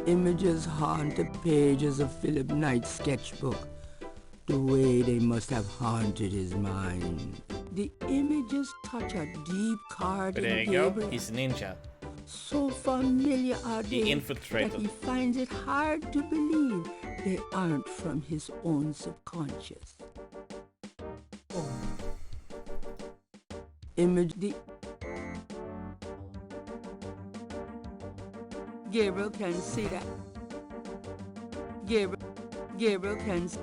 Images haunt the pages of Philip Knight's sketchbook, the way they must have haunted his mind. The images touch a deep chord
But there
in
you go.
Gabriel.
He's a ninja.
So familiar are
He
they
infiltrated.
that he finds it hard to believe they aren't from his own subconscious. Image the Gabriel can see that. Gabriel can see.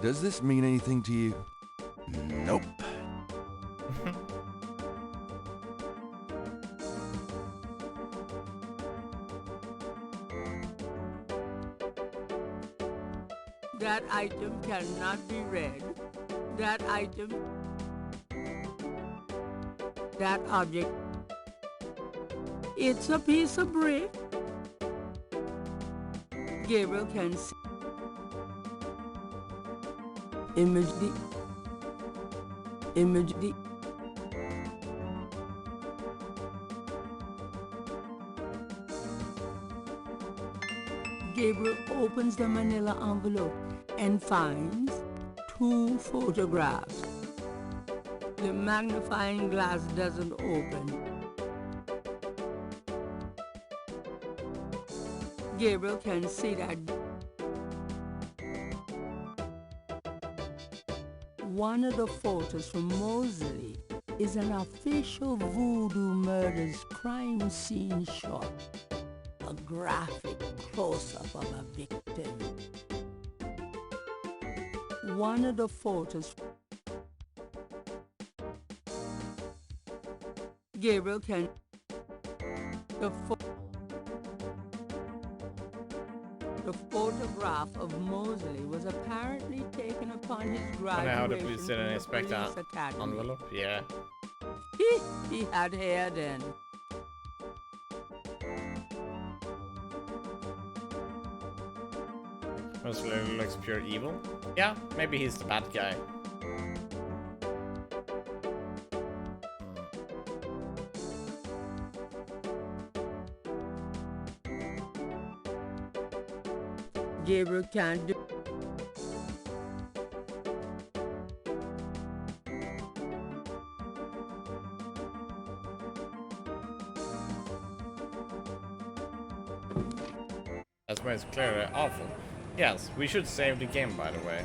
Does this mean anything to you?
Nope.
That item cannot be read. That item. That object. It's a piece of brick. Gabriel can see. Image the Gabriel opens the manila envelope and finds 2 photographs. The magnifying glass doesn't open. Gabriel can see that one of the photos from Mosley is an official Voodoo Murders crime scene shot, a graphic close-up of a victim. One of the photos Gabriel can the photograph of Mosley was apparently taken upon his
I know how the
graduation
police
from
didn't
the
expect that
police academy.
envelope. Yeah.
He had hair then.
Mostly looks pure evil. Yeah, maybe he's the bad guy.
Gabriel can't do.
That's why it's clearly awful. Yes, we should save the game, by the way.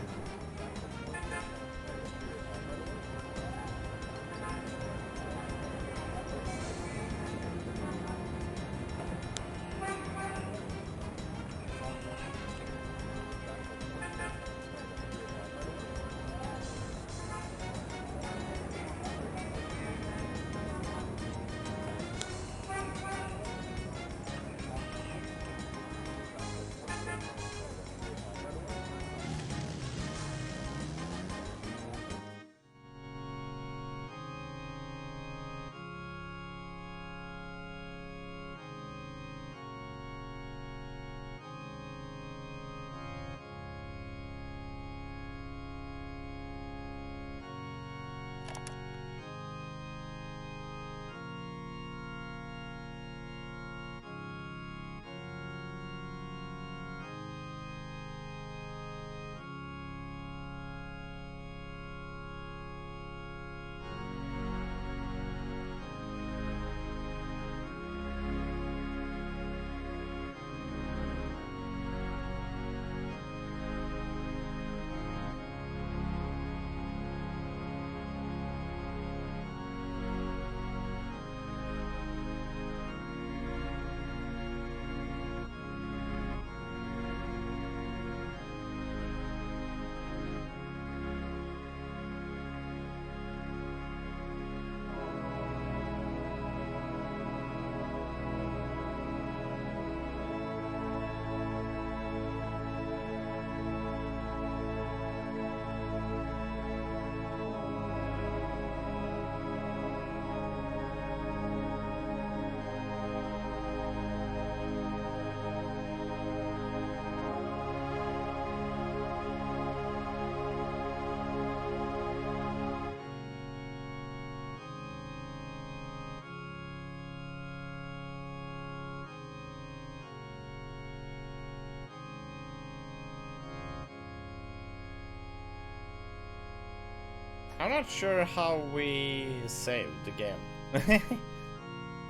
I'm not sure how we saved the game.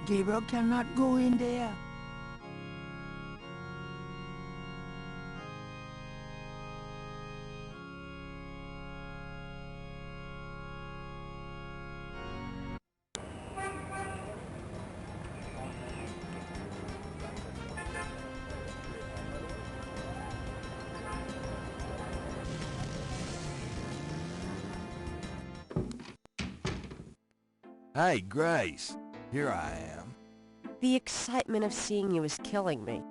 Gabriel cannot go in there.
Hey, Grace. Here I am.
The excitement of seeing you is killing me.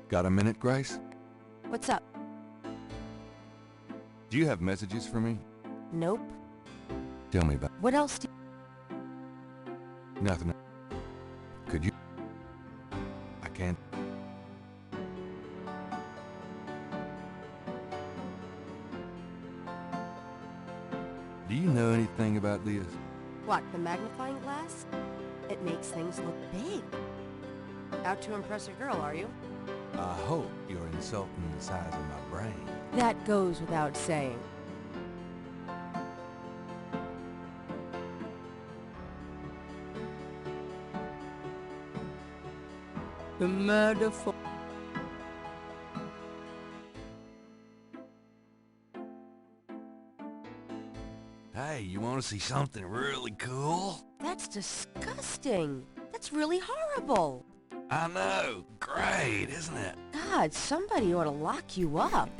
Got a minute, Grace?
What's up?
Do you have messages for me?
Nope.
Tell me about
What else do
nothing. Could you? I can't. Do you know anything about this?
What, the magnifying glass? It makes things look big. Out to impress a girl, are you?
I hope you're insulting the size of my brain.
That goes without saying.
The murder for...
Hey, you want to see something really cool?
That's disgusting. That's really horrible.
I know. Great, isn't it?
God, somebody ought to lock you up.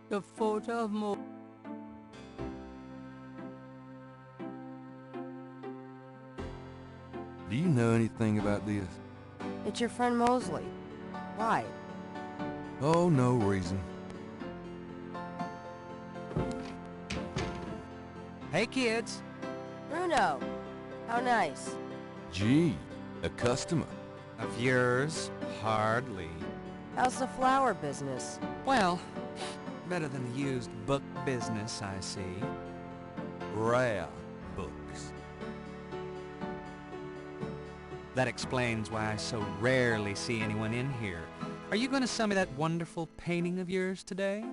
The photo of Mo...
Do you know anything about this?
It's your friend Mosley. Why?
Oh, no reason.
Hey, kids.
Bruno, how nice.
Gee, a customer.
Of yours? Hardly.
How's the flower business?
Well, better than the used book business, I see.
Rare books.
That explains why I so rarely see anyone in here. Are you going to sell me that wonderful painting of yours today?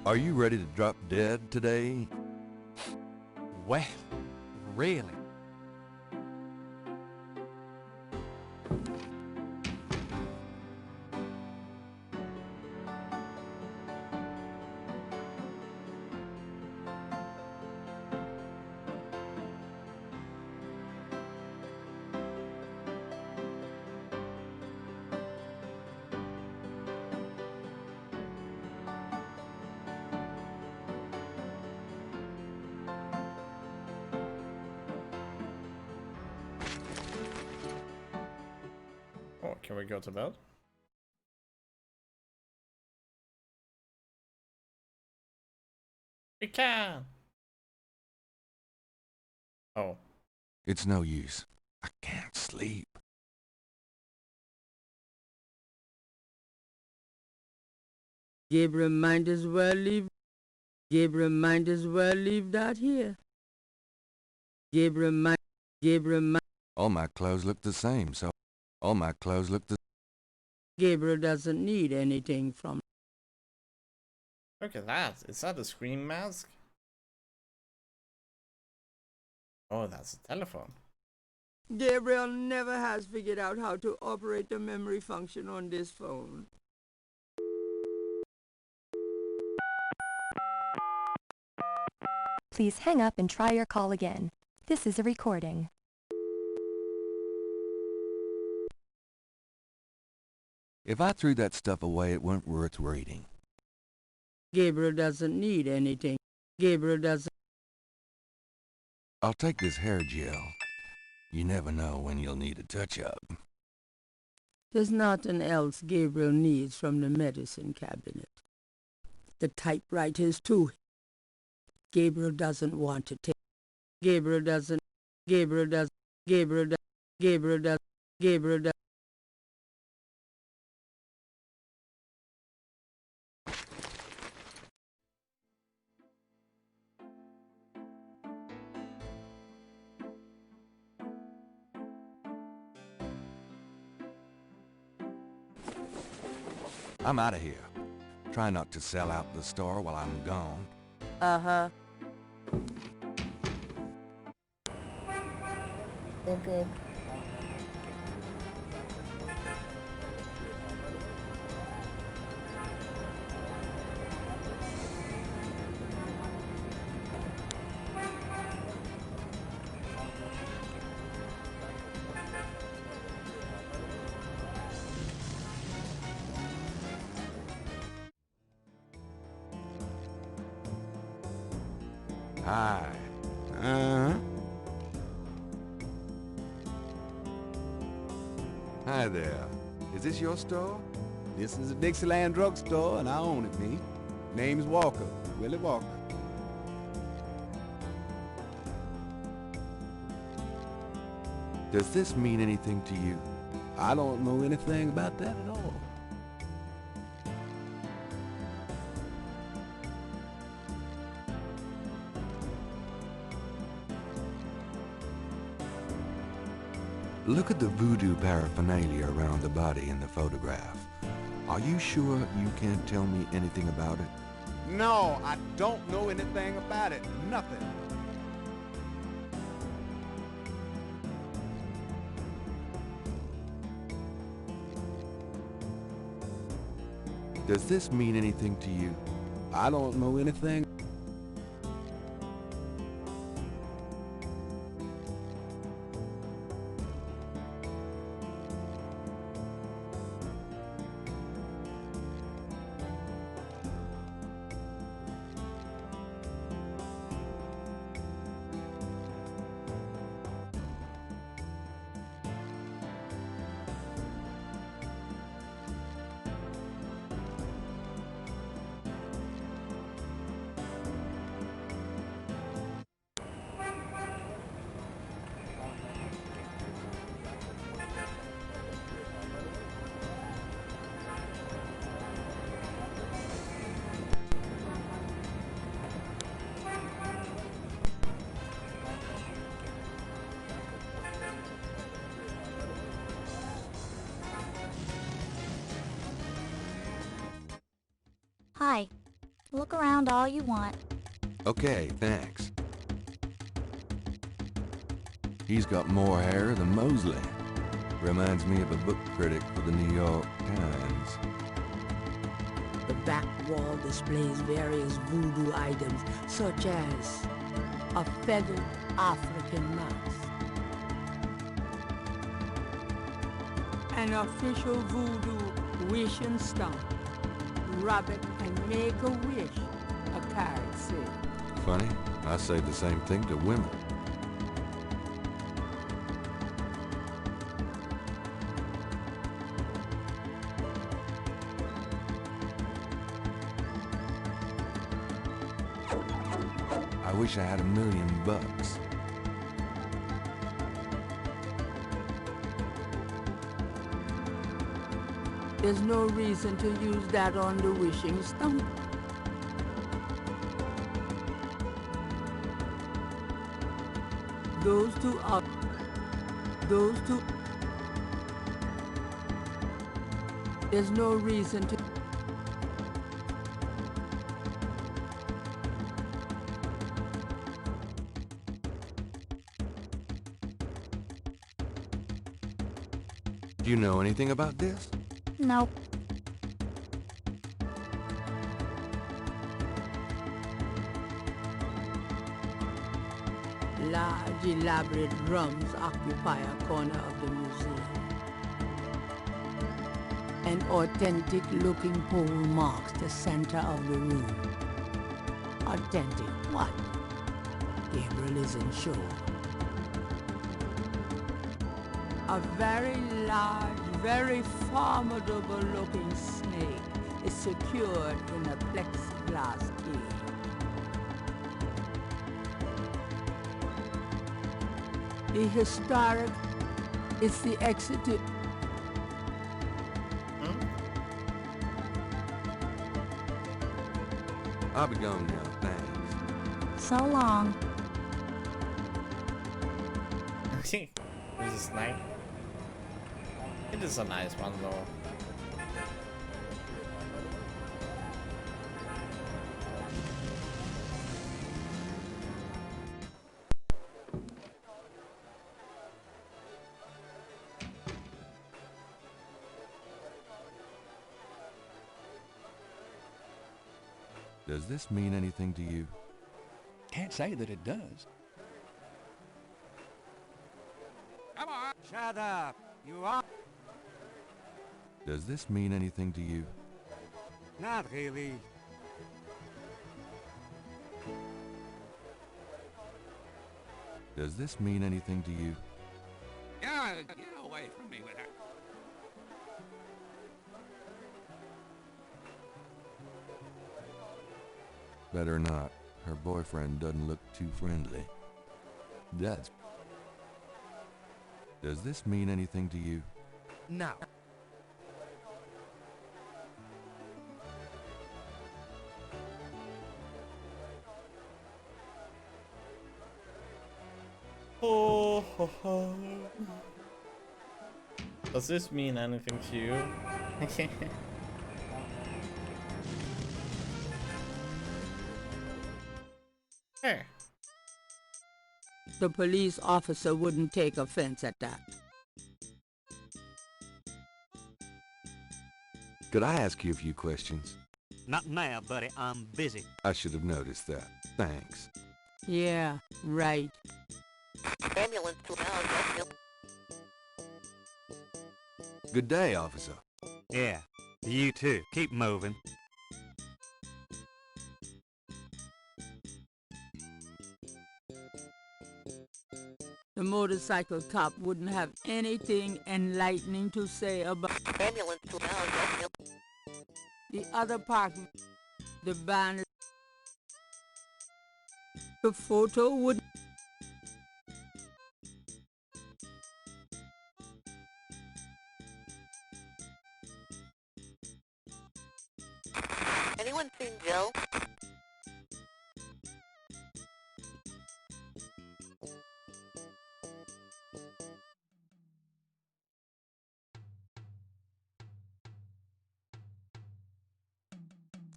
Are you ready to drop dead today?
Well, really?
Oh, can we go to bed? We can! Oh.
It's no use. I can't sleep.
Gabriel might as well leave... Gabriel might as well leave that here. Gabriel might...
All my clothes look the same, so... All my clothes look the...
Gabriel doesn't need anything from...
Look at that. Is that a scream mask? Oh, that's a telephone.
Gabriel never has figured out how to operate the memory function on this phone.
Please hang up and try your call again. This is a recording.
If I threw that stuff away, it weren't worth reading.
Gabriel doesn't need anything. Gabriel doesn't...
I'll take this hair gel. You never know when you'll need a touch-up.
There's nothing else Gabriel needs from the medicine cabinet. The typewriter's too... Gabriel doesn't want to take. Gabriel doesn't. Gabriel does. Gabriel does. Gabriel does. Gabriel does.
I'm out of here. Try not to sell out the store while I'm gone.
Uh-huh.
Good, good.
Hi.
Uh-huh.
Hi there. Is this your store?
This is a Dixieland drugstore, and I own it, me. Name's Walker, Willie Walker.
Does this mean anything to you?
I don't know anything about that at all.
Look at the voodoo paraphernalia around the body in the photograph. Are you sure you can't tell me anything about it?
No, I don't know anything about it. Nothing.
Does this mean anything to you?
I don't know anything.
Hi. Look around all you want.
Okay, thanks. He's got more hair than Mosley. Reminds me of a book critic for the New York Times.
The back wall displays various voodoo items, such as a feathered African mouse, an official voodoo wishing stump, rabbit and make a wish, a card said.
Funny, I say the same thing to women. I wish I had $1 million.
There's no reason to use that on the wishing stump. Those two. There's no reason to.
Do you know anything about this?
Nope.
Large, elaborate drums occupy a corner of the museum. An authentic-looking pole marks the center of the room. Authentic what? Gabriel isn't sure. A very large, very formidable-looking snake is secured in a plexiglass cage. The historic, it's the exit to...
I'll be gone now, thanks.
So long.
This is nice. It is a nice one though.
Does this mean anything to you?
Can't say that it does.
Come on! Shut up! You are...
Does this mean anything to you?
Not really.
Does this mean anything to you?
Get away from me with her.
Better not. Her boyfriend doesn't look too friendly. Does this mean anything to you?
No.
Oh, ho, ho. Does this mean anything to you? Hey.
The police officer wouldn't take offense at that.
Could I ask you a few questions?
Not now, buddy. I'm busy.
I should have noticed that. Thanks.
Yeah, right.
Ambulance to town.
Good day, officer.
Yeah, you too. Keep moving.
The motorcycle cop wouldn't have anything enlightening to say about
Ambulance to town.
the other park. The band. The photo would...
Anyone seen Joe?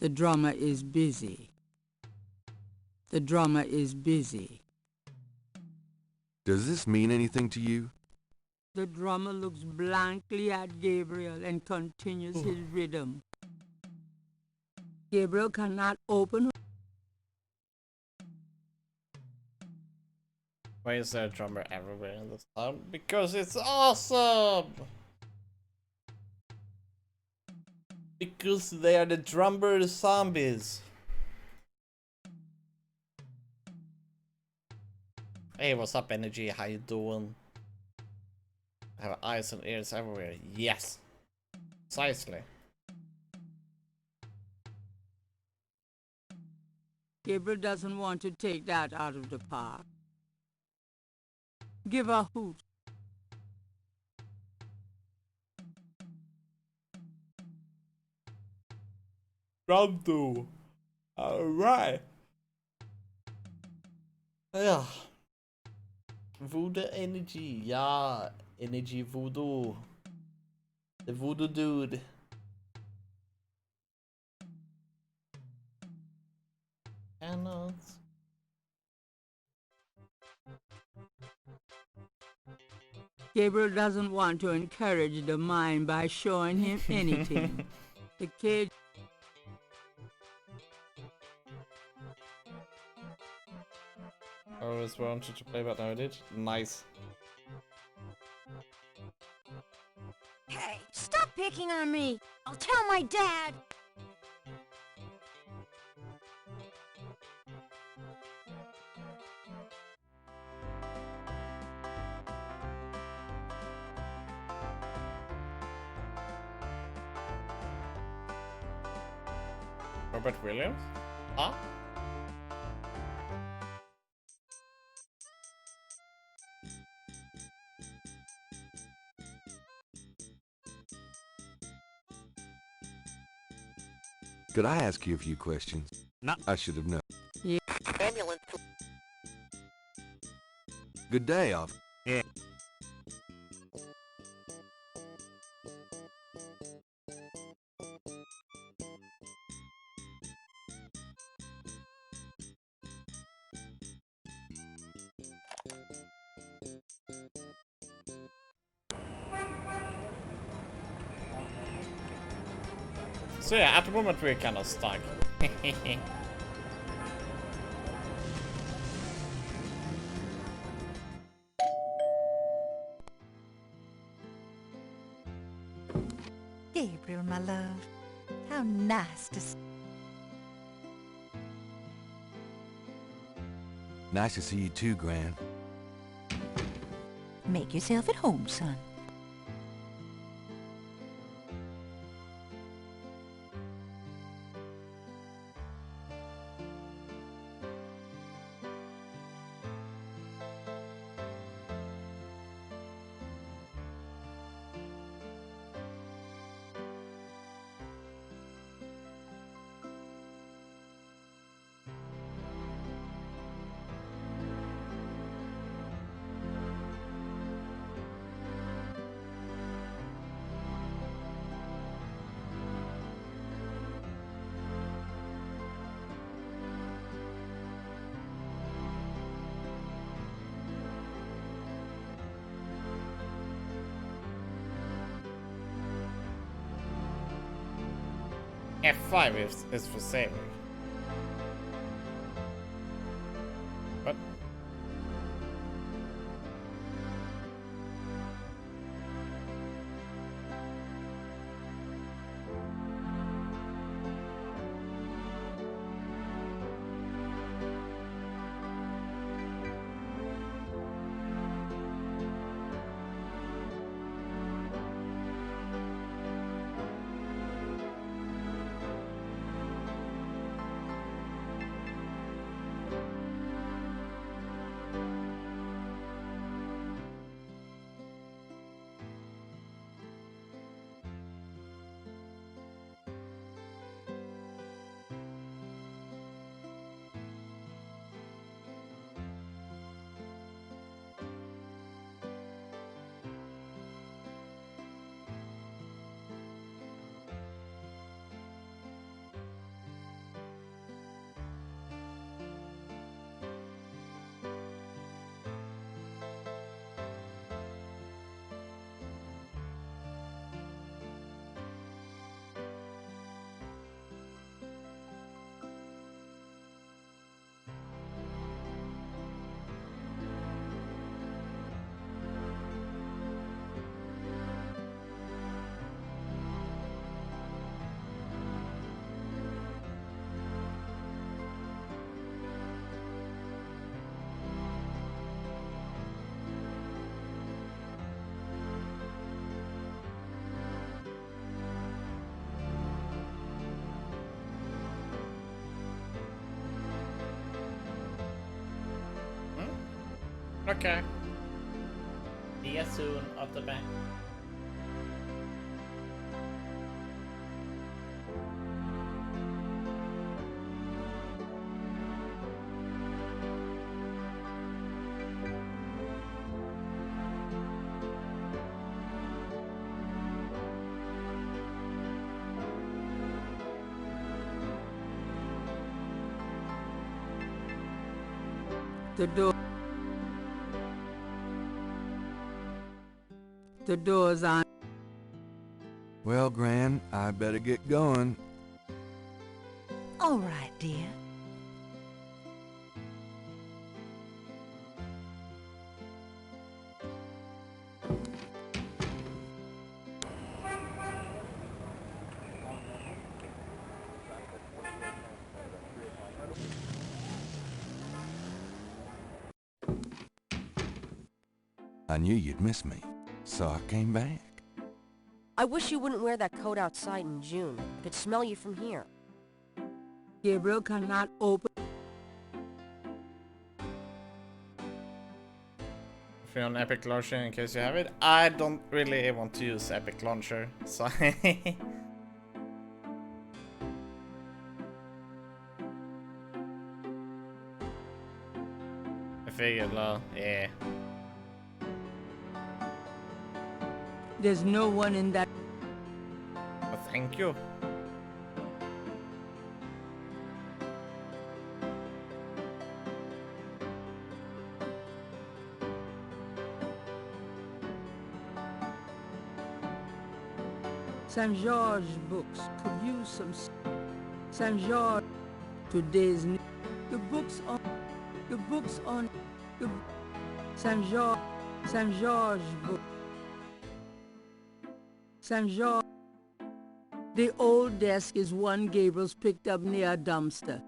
The drummer is busy. The drummer is busy.
Does this mean anything to you?
The drummer looks blankly at Gabriel and continues his rhythm. Gabriel cannot open...
Why is there a drummer everywhere in this town? Because it's awesome! Because they are the drummer zombies. Hey, what's up, Energy? How you doing? I have eyes and ears everywhere. Yes! Precisely.
Gabriel doesn't want to take that out of the park. Give a hoot.
Pronto. Alright. Ja. Voodoo Energy. Ja. Energy Voodoo. The Voodoo Dude. Cannons.
Gabriel doesn't want to encourage the mind by showing him anything. The kid...
I always wanted to play, but now I did. Nice.
Hey, stop picking on me! I'll tell my dad!
Robert Williams? Huh?
Could I ask you a few questions?
No.
I should have known.
Yeah.
Ambulance.
Good day, off.
Yeah.
So yeah, at the moment we're kind of stuck.
Gabriel, my love. How nice to see.
Nice to see you too, Gran.
Make yourself at home, son.
F5 is for saving. What? Okay. See you soon at the bank.
The door. The door's on.
Well, Gran, I better get going.
All right, dear.
I knew you'd miss me, so I came back.
I wish you wouldn't wear that coat outside in June. I could smell you from here.
Gabriel cannot open.
Free on Epic Launcher in case you have it. I don't really want to use Epic Launcher, so figured, well, yeah.
There's no one in that.
Well, thank you.
St. George books could use some. St. George, today's new. The books on. The books on. The St. George. St. George book. St. George. The old desk is one Gabriel's picked up near a dumpster.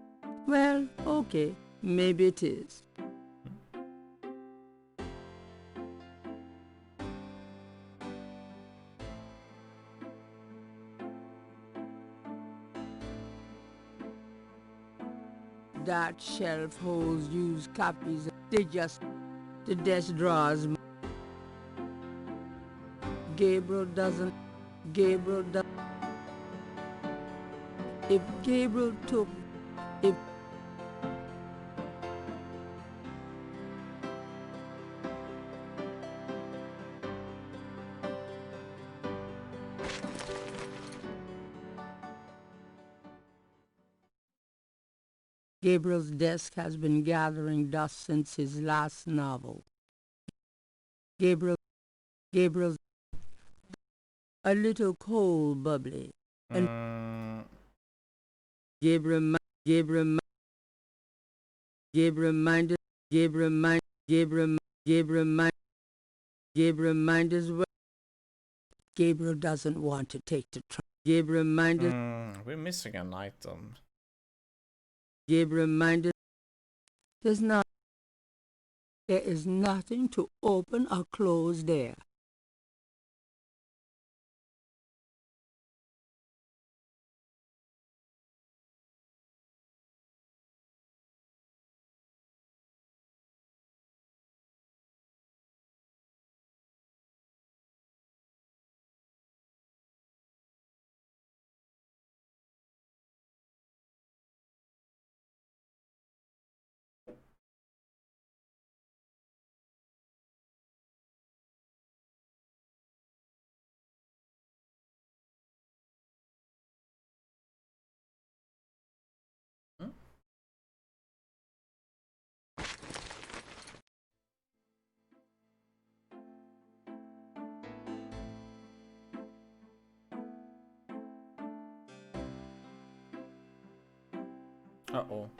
Well, okay, maybe it is. That shelf holds used copies. The desk drawers. Gabriel does. If Gabriel took. If. Gabriel's desk has been gathering dust since his last novel. Gabriel's a little cold, bubbly, and Gabriel minded Gabriel doesn't want to take the trouble. Gabriel minded.
We're missing an item.
Gabriel minded. There is nothing to open or close there.
Uh-oh.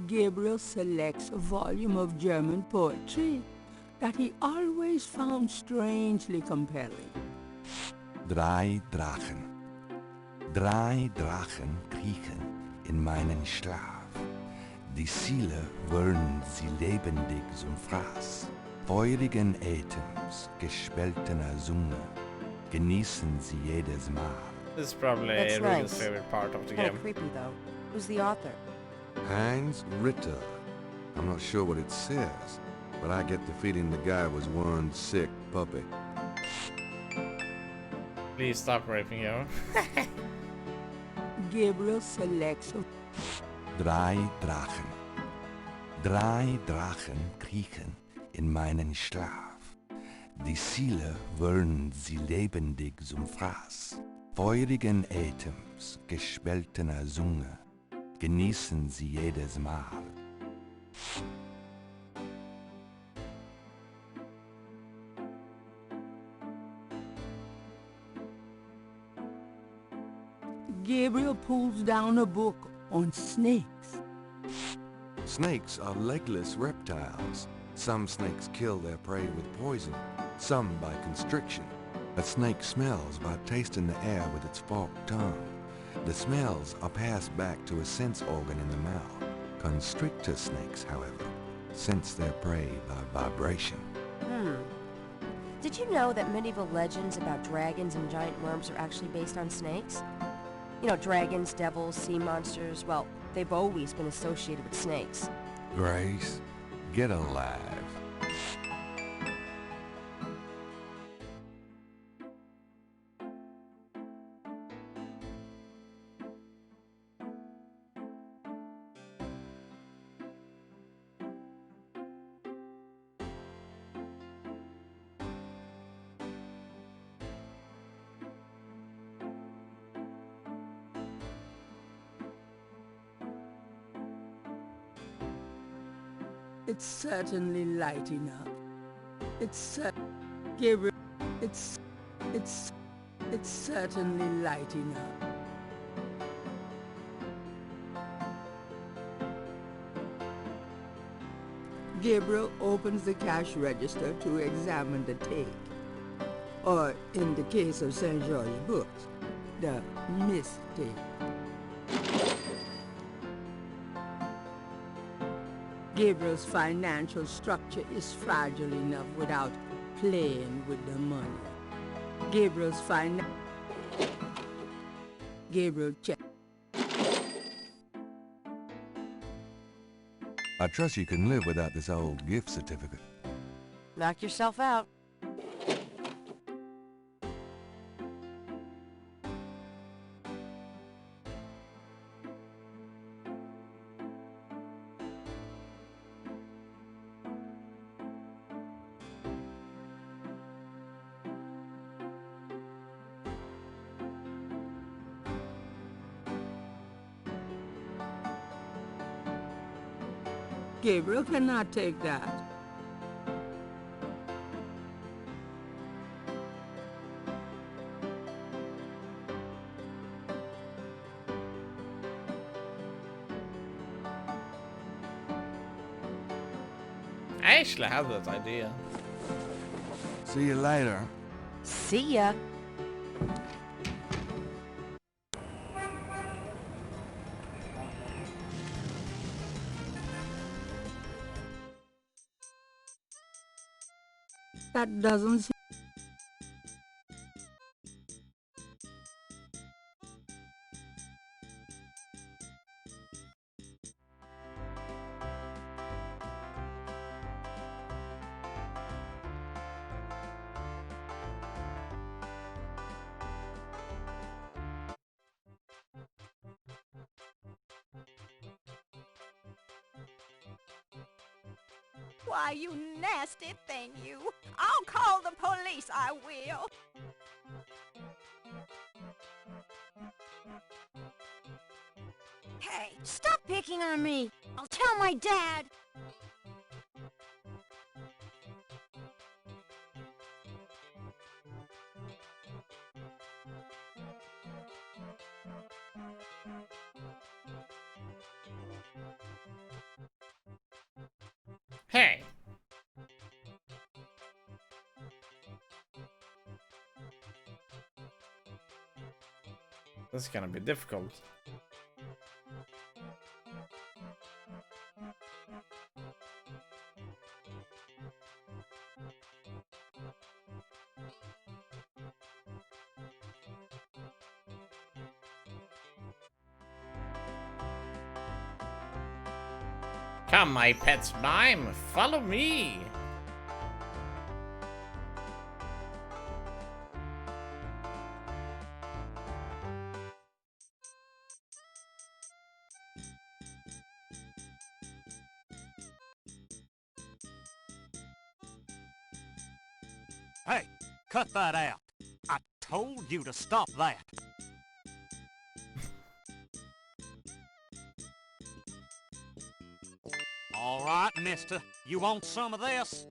Gabriel selects a volume of German poetry that he always found strangely compelling.
Drei Drachen kriechen in meinen Schlaf. Die Ziele wollen sie lebendig zum Fraß. Feurigen Atems, gespaltener Zunge, genießen sie jedes Mal.
This is probably
That's
Rudy's
nice.
favorite part of the
Kinda
game.
creepy though. Who's the author?
Heinz Ritter. I'm not sure what it says, but I get the feeling the guy was one sick puppy.
Please stop raping you.
Gabriel selects a
Drei Drachen kriechen in meinen Schlaf. Die Ziele wollen sie lebendig zum Fraß. Feurigen Atems, gespaltener Zunge, genießen sie jedes Mal.
Gabriel pulls down a book on snakes.
Snakes are legless reptiles. Some snakes kill their prey with poison, some by constriction. A snake smells by tasting the air with its forked tongue. The smells are passed back to a sense organ in the mouth. Constrictor snakes, however, sense their prey by vibration.
Did you know that medieval legends about dragons and giant worms are actually based on snakes? You know, dragons, devils, sea monsters, well, they've always been associated with snakes.
Grace, get alive.
It's certainly light enough. Gabriel, it's certainly light enough. Gabriel opens the cash register to examine the take. Or, in the case of St. George's books, the mistake. Gabriel's financial structure is fragile enough without playing with the money. Gabriel check.
I trust you can live without this old gift certificate.
Knock yourself out.
Gabriel cannot take that.
I actually have that idea.
See you later.
See ya.
That doesn't seem...
Why, you nasty thing, you. I'll call the police, I will.
Hey, stop picking on me. I'll tell my dad.
Hey. This is gonna be difficult. Come, my pets mime, follow me.
Hey, cut that out. I told you to stop that. All right, mister. You want some of this?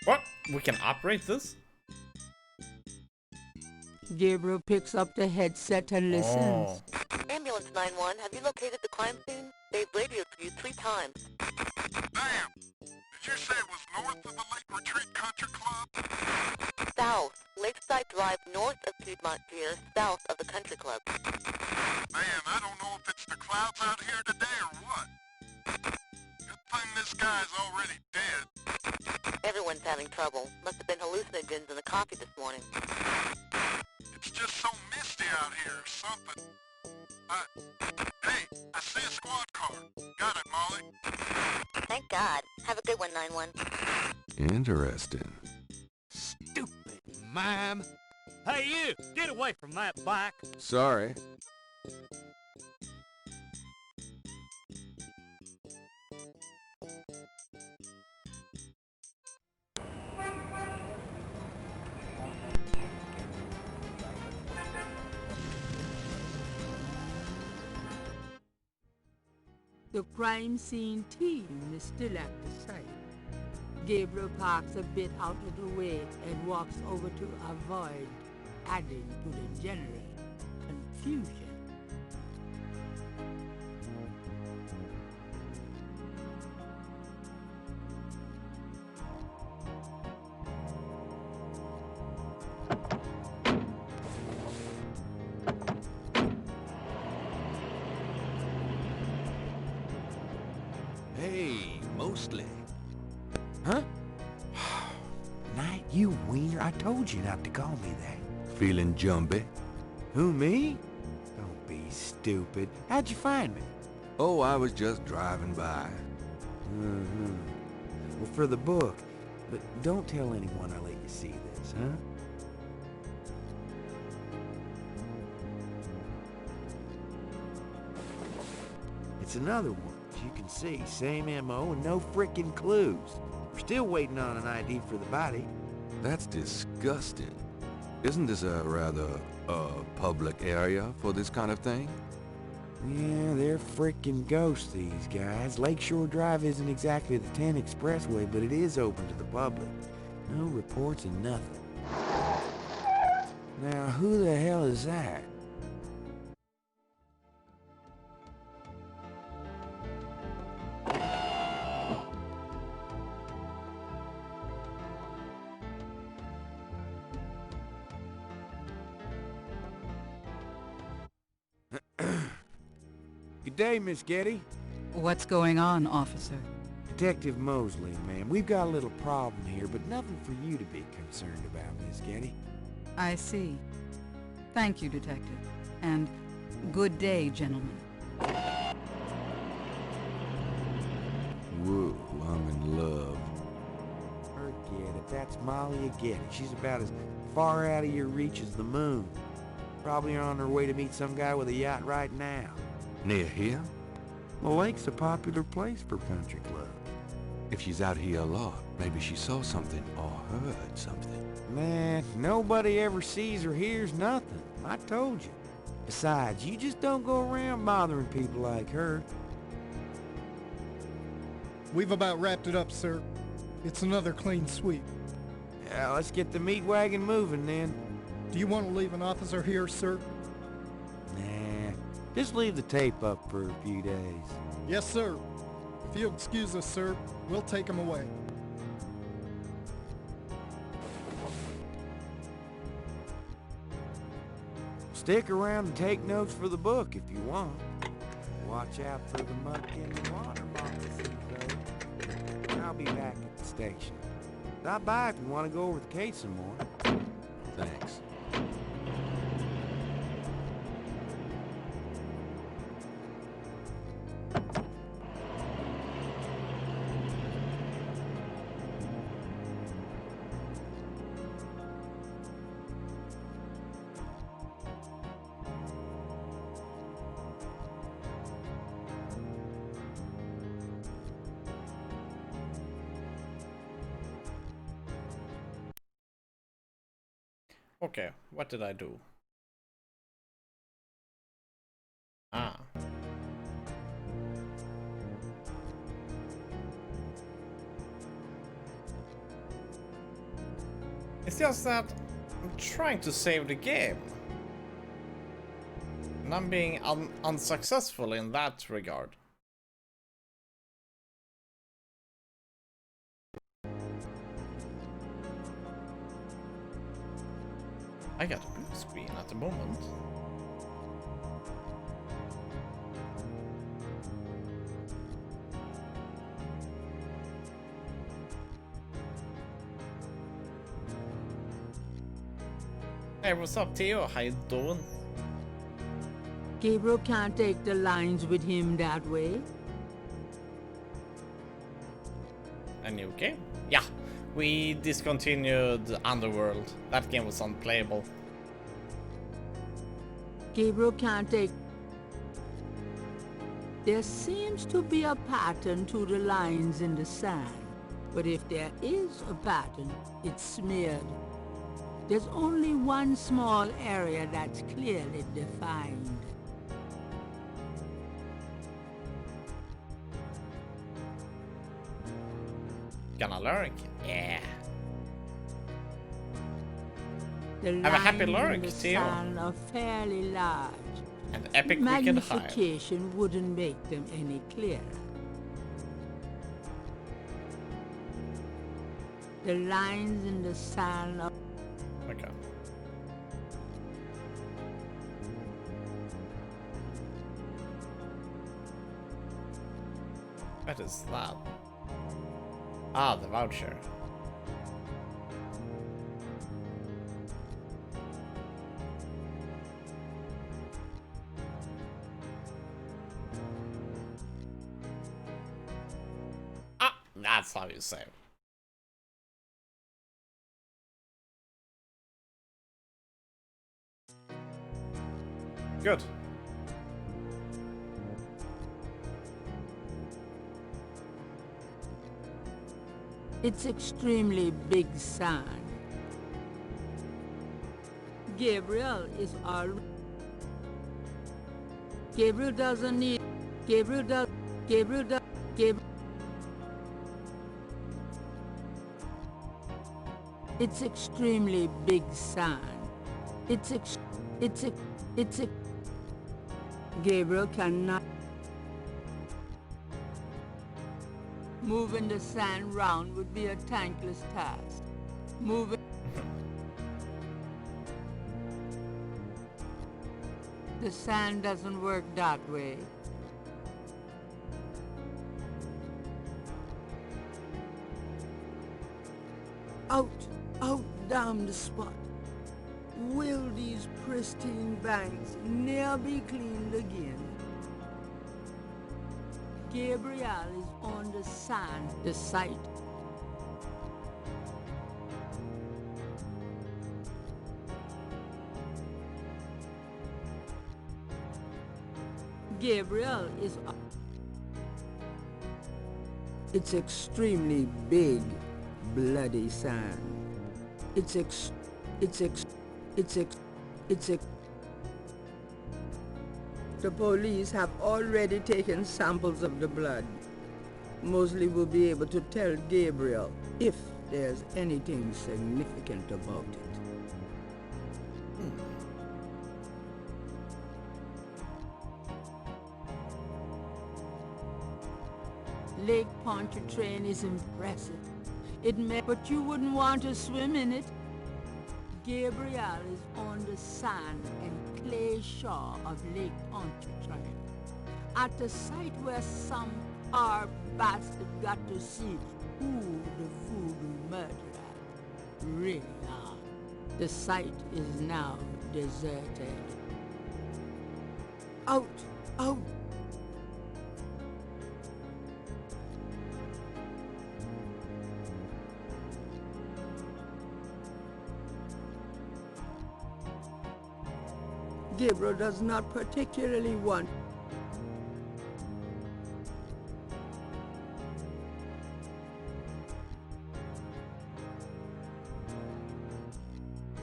What? We can operate this?
Gabriel picks up the headset and listens.
Ambulance 911, have you located the crime scene? They've radioed for you 3 times.
Damn! Did you say it was north of the Lake Retreat Country Club?
South. Lakeside Drive north of Piedmont Pier, south of the country club.
Man, I don't know if it's the clouds out here today or what. Good thing this guy's already dead.
Everyone's having trouble. Must have been hallucinogens in the coffee this morning.
It's just so misty out here or something. Hey, I see a squad car. Got it, Molly.
Thank God. Have a good one, 911.
Interesting.
Stupid mime. Hey, you! Get away from that bike.
Sorry.
The crime scene team is still at the site. Gabriel parks a bit out of the way and walks over to avoid adding to the general confusion.
Hey, mostly.
Huh? Knight, you wiener, I told you not to call me that.
Feeling jumpy?
Who, me? Don't be stupid. How'd you find me?
Oh, I was just driving by.
Mm-hmm. Well, for the book. But don't tell anyone I let you see this, huh? It's another one. As you can see, same MO and no frickin' clues. We're still waiting on an ID for the body.
That's disgusting. Isn't this a rather, public area for this kind of thing?
Yeah, they're frickin' ghosts, these guys. Lakeshore Drive isn't exactly the 10 expressway, but it is open to the public. No reports and nothing. Now, who the hell is that? Good day, Miss Getty.
What's going on, officer?
Detective Mosley, ma'am. We've got a little problem here, but nothing for you to be concerned about, Miss Getty.
I see. Thank you, detective. And good day, gentlemen.
Whoa, I'm in love.
Forget it. That's Molly Getty. She's about as far out of your reach as the moon. Probably on her way to meet some guy with a yacht right now.
Near here?
The lake's a popular place for country clubs.
If she's out here a lot, maybe she saw something or heard something.
Man, nobody ever sees or hears nothing. I told you. Besides, you just don't go around bothering people like her.
We've about wrapped it up, sir. It's another clean sweep.
Yeah, let's get the meat wagon moving then.
Do you want to leave an officer here, sir?
Nah, just leave the tape up for a few days.
Yes, sir. If you'll excuse us, sir, we'll take him away.
Stick around and take notes for the book if you want. Watch out for the muck in the water moccasins, though. I'll be back at the station. Stop by if you want to go over with Kate some more.
Thanks.
Okay, what did I do? Ah. It's just that I'm trying to save the game. And I'm being unsuccessful in that regard. I got a blue screen at the moment. Hey, what's up, Theo? How you doing?
Gabriel can't take the lines with him that way.
A new game? Yeah. We discontinued Underworld. That game was unplayable.
Gabriel can't take... There seems to be a pattern to the lines in the sand. But if there is a pattern, it's smeared. There's only one small area that's clearly defined.
Gonna lurk? Yeah.
The
Have a happy
lines
lurk,
in the
Theo.
sand are fairly large.
An epic wicked high.
Magnification wouldn't make them any clearer. The lines in the sand are...
Okay. What is that? Ah, the voucher. Ah, that's how you say. Good.
It's extremely big sign. Gabriel is all... Gabriel doesn't need... Gabriel does... Gabriel does... Gabriel... It's extremely big sign. It's Gabriel cannot... Moving the sand round would be a thankless task. Moving... The sand doesn't work that way. Out damn the spot. Will these pristine banks ne'er be cleaned again? Gabriel is on the sand, the site. Gabriel is... It's extremely big, bloody sand. The police have already taken samples of the blood. Mosley will be able to tell Gabriel if there's anything significant about it. Lake Pontchartrain is impressive. But you wouldn't want to swim in it. Gabriel is on the sand and clay shore of Lake Pontchartrain, at the site where some poor bastard got to see who the voodoo murderer really are. The site is now deserted. Out! Gabriel does not particularly want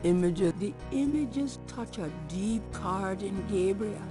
images. The images touch a deep chord in Gabriel.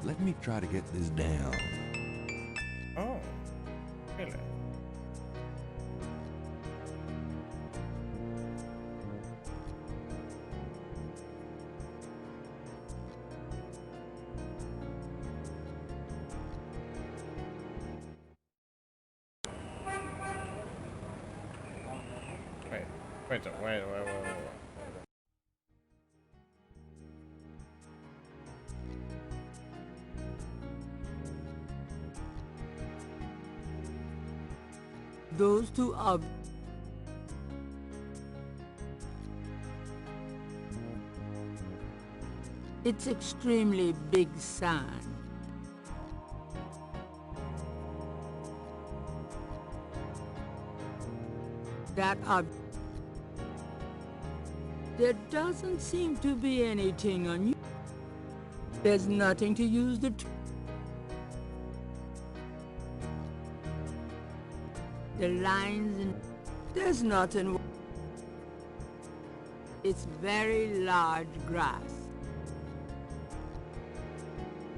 Let me try to get this down.
Oh, really? Wait.
Those two are... It's extremely big sand. that ob... There doesn't seem to be anything on you. There's nothing to use the lines and... There's nothing... It's very large grass.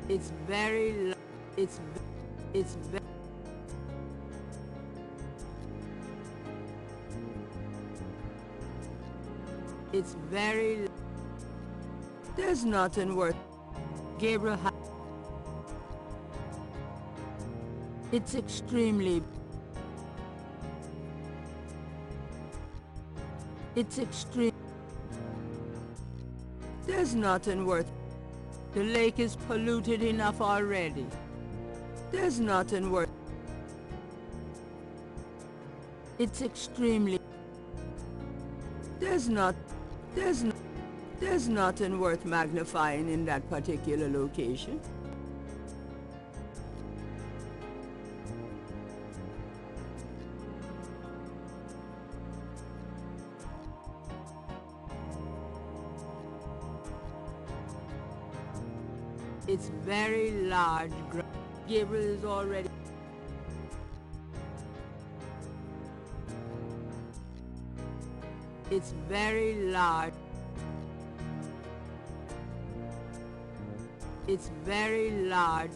It's very... It's very... It's very... There's nothing worth... Gabriel It's extremely... It's extreme... There's nothing worth... The lake is polluted enough already. There's nothing worth... It's extremely... There's nothing worth magnifying in that particular location. It's very large. Gabriel is already... It's very large. It's very large.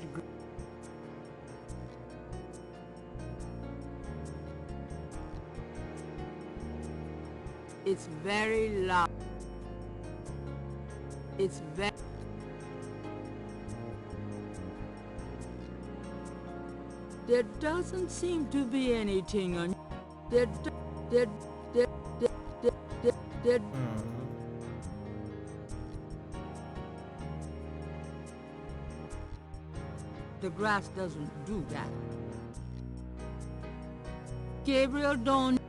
It's very large. It's very... There doesn't seem to be anything on... There... The grass doesn't do that. Gabriel, don't...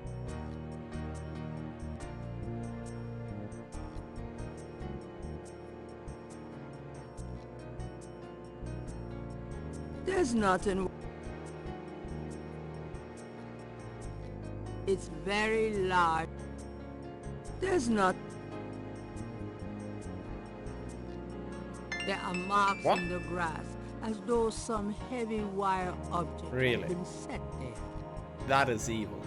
There's nothing... It's very large. There's not... There are marks in the grass, as though some heavy wire object had been set there.
That is evil.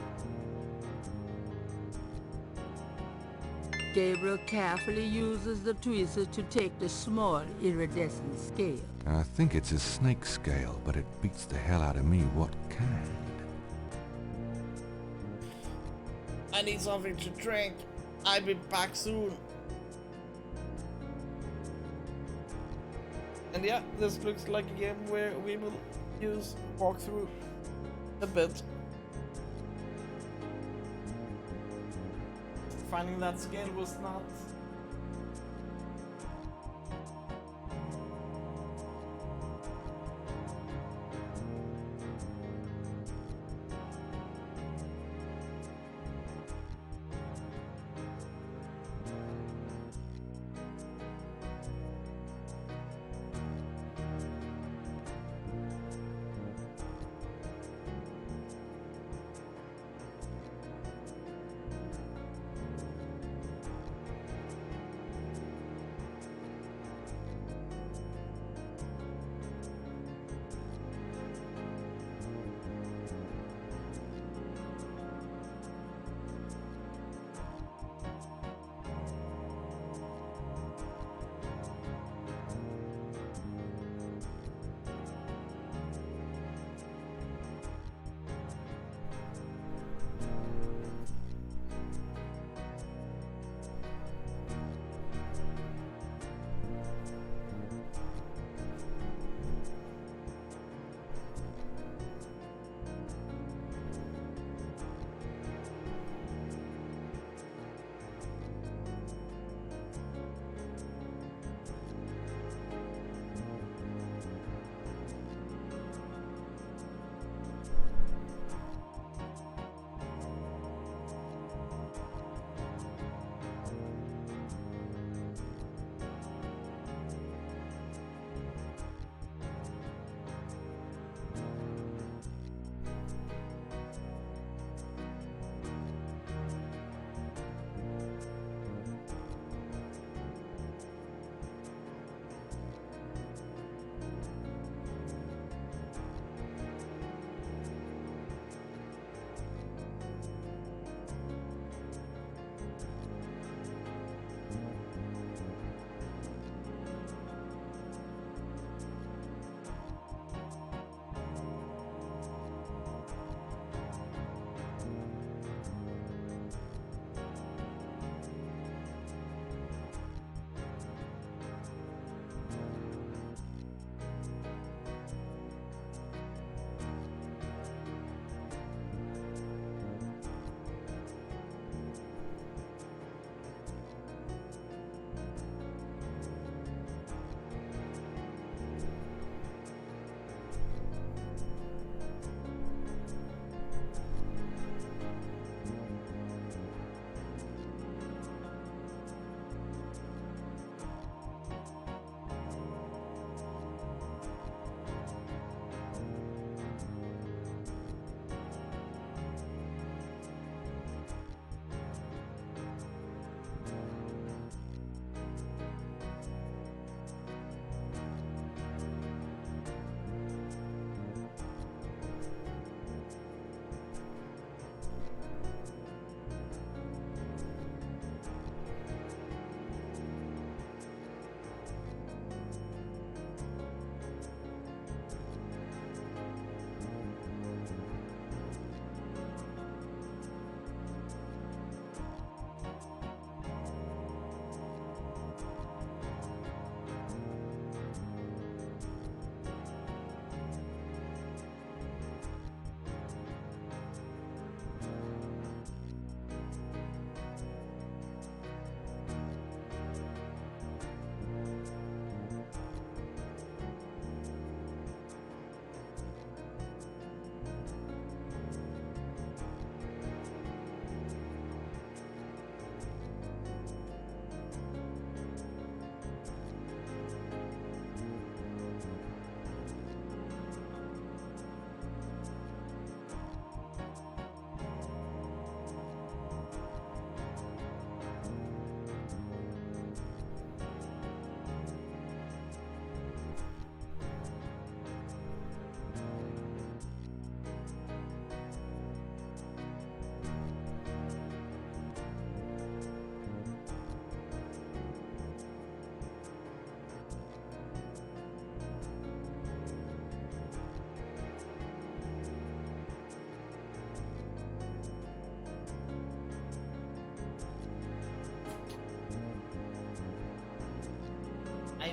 Gabriel carefully uses the tweezers to take the small iridescent scale.
I think it's a snake scale, but it beats the hell out of me what kind.
I need something to drink. I'll be back soon. And yeah, this looks like a game where we will walk through a bit. Finding that scale was not...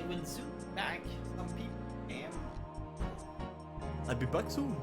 will soon be back. Some people can. I'll be back soon.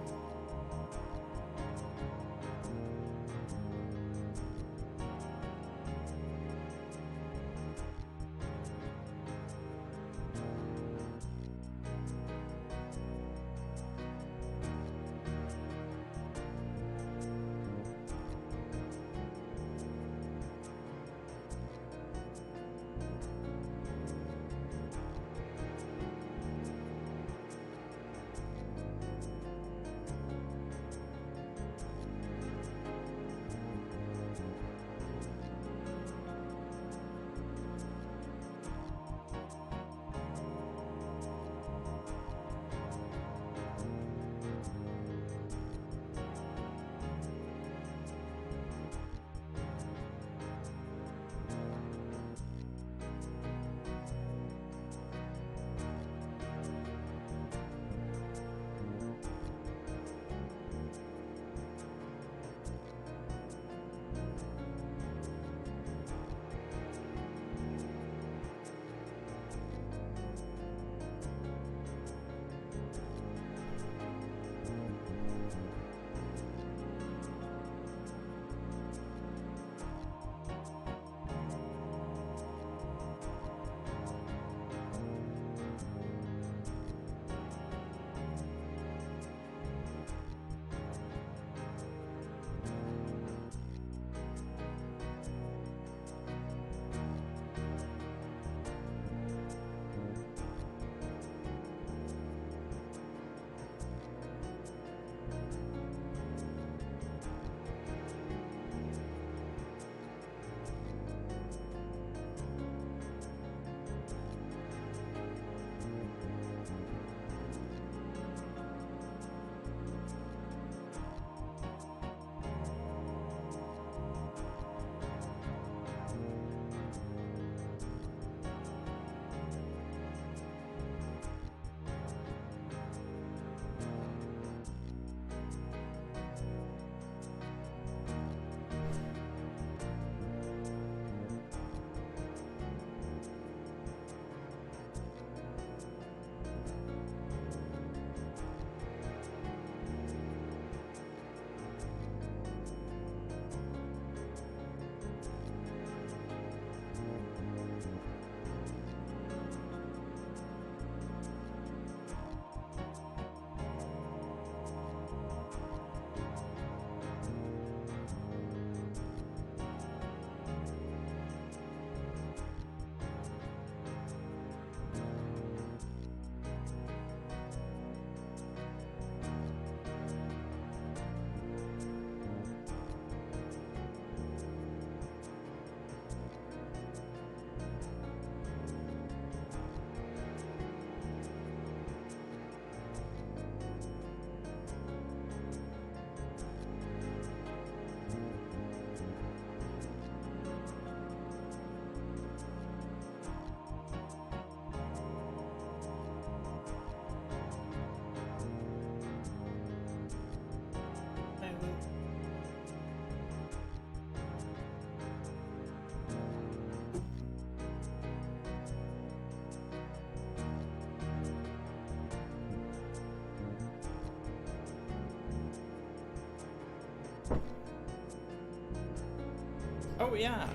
Oh yeah,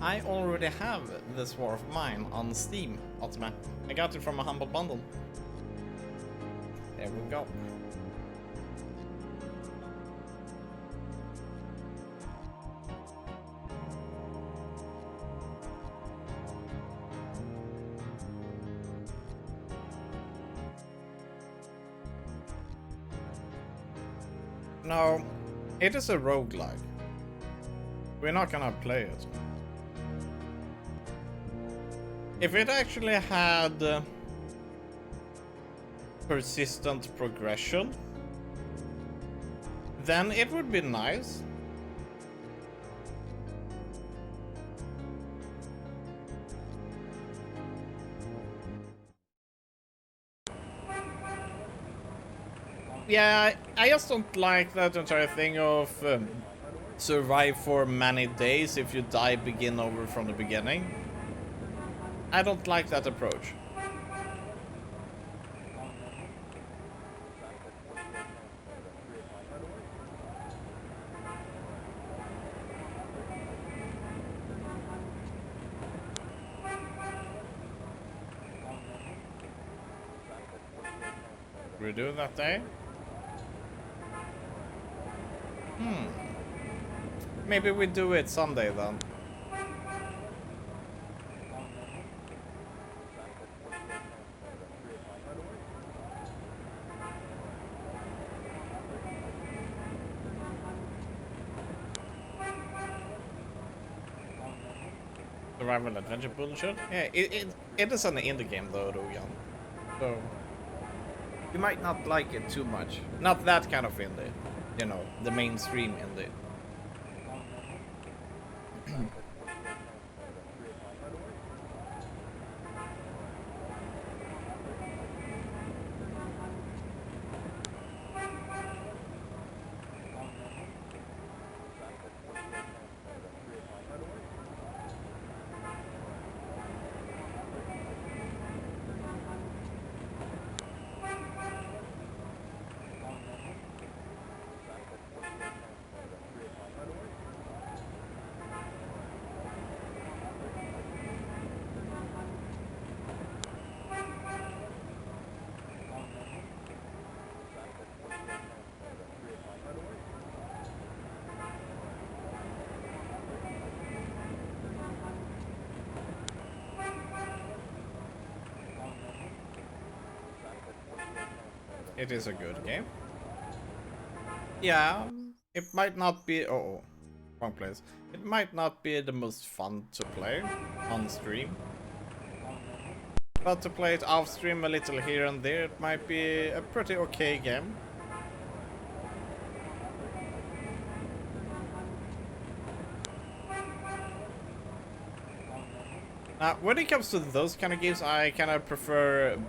I already have this war of mine on Steam, Ultima. I got it from a humble bundle. There we go. No, it is a roguelike. We're not gonna play it. If it actually had persistent progression, then it would be nice. Yeah, I just don't like that entire thing of survive for many days. If you die, begin over from the beginning. I don't like that approach. We do that day? Maybe we do it someday then. Survival adventure bullshit? Yeah, it is an indie game though, Rogan. So you might not like it too much. Not that kind of indie. You know, the mainstream indie. It is a good game. Yeah, it might not be. Oh, wrong place. It might not be the most fun to play on stream, but to play it off stream a little here and there, it might be a pretty okay game. When it comes to those kind of games, I kind of prefer.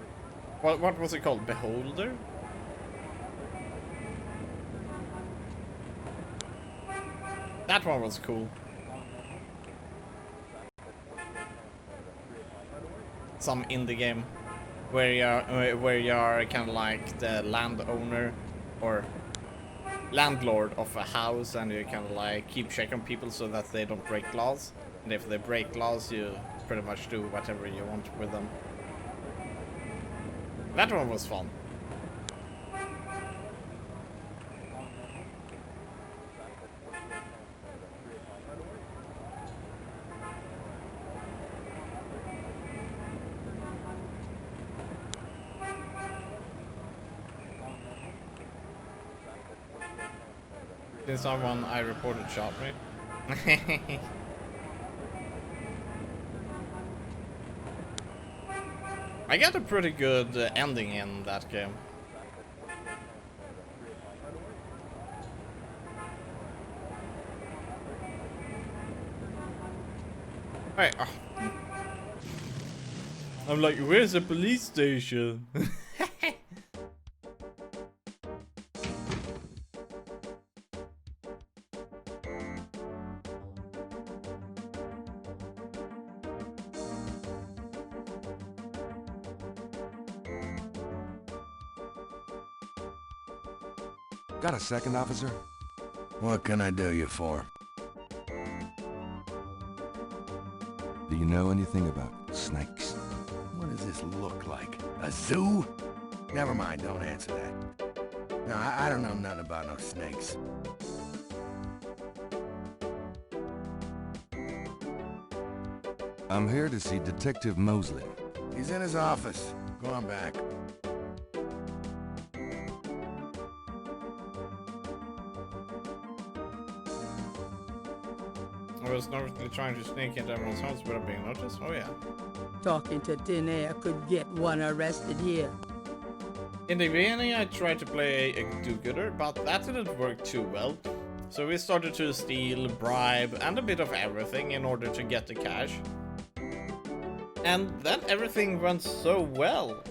What was it called? Beholder? That one was cool. Some indie game where you are kind of like the landowner or landlord of a house, and you kind of like keep checking people so that they don't break laws. And if they break laws, you pretty much do whatever you want with them. That one was fun. Did someone I reported shot me? I got a pretty good ending in that game. Hey, I'm like, where's the police station?
Got a second, officer?
What can I do you for?
Do you know anything about snakes?
What does this look like? A zoo? Never mind, don't answer that. No, I don't know nothing about no snakes.
I'm here to see Detective Mosley.
He's in his office. Go on back.
I was normally trying to sneak into everyone's house without being noticed. Oh yeah.
Talking to thin air could get one arrested here.
In the beginning, I tried to play a do-gooder, but that didn't work too well. So we started to steal, bribe, and a bit of everything in order to get the cash. And then everything went so well.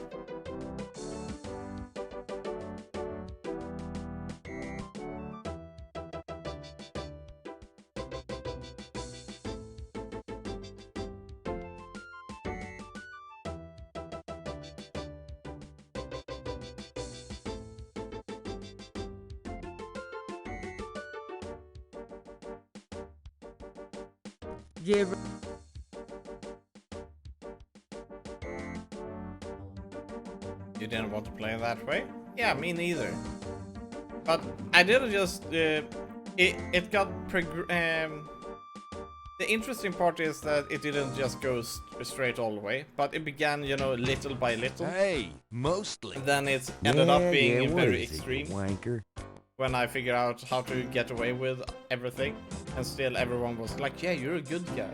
Gabriel.
You didn't want to play that way? Yeah, me neither. But I didn't just... it got... the interesting part is that it didn't just go straight all the way, but it began, you know, little by little.
Hey, mostly.
Then it ended up being
what
very
is he,
extreme.
wanker?
When I figured out how to get away with everything, and still everyone was like, yeah, you're a good guy.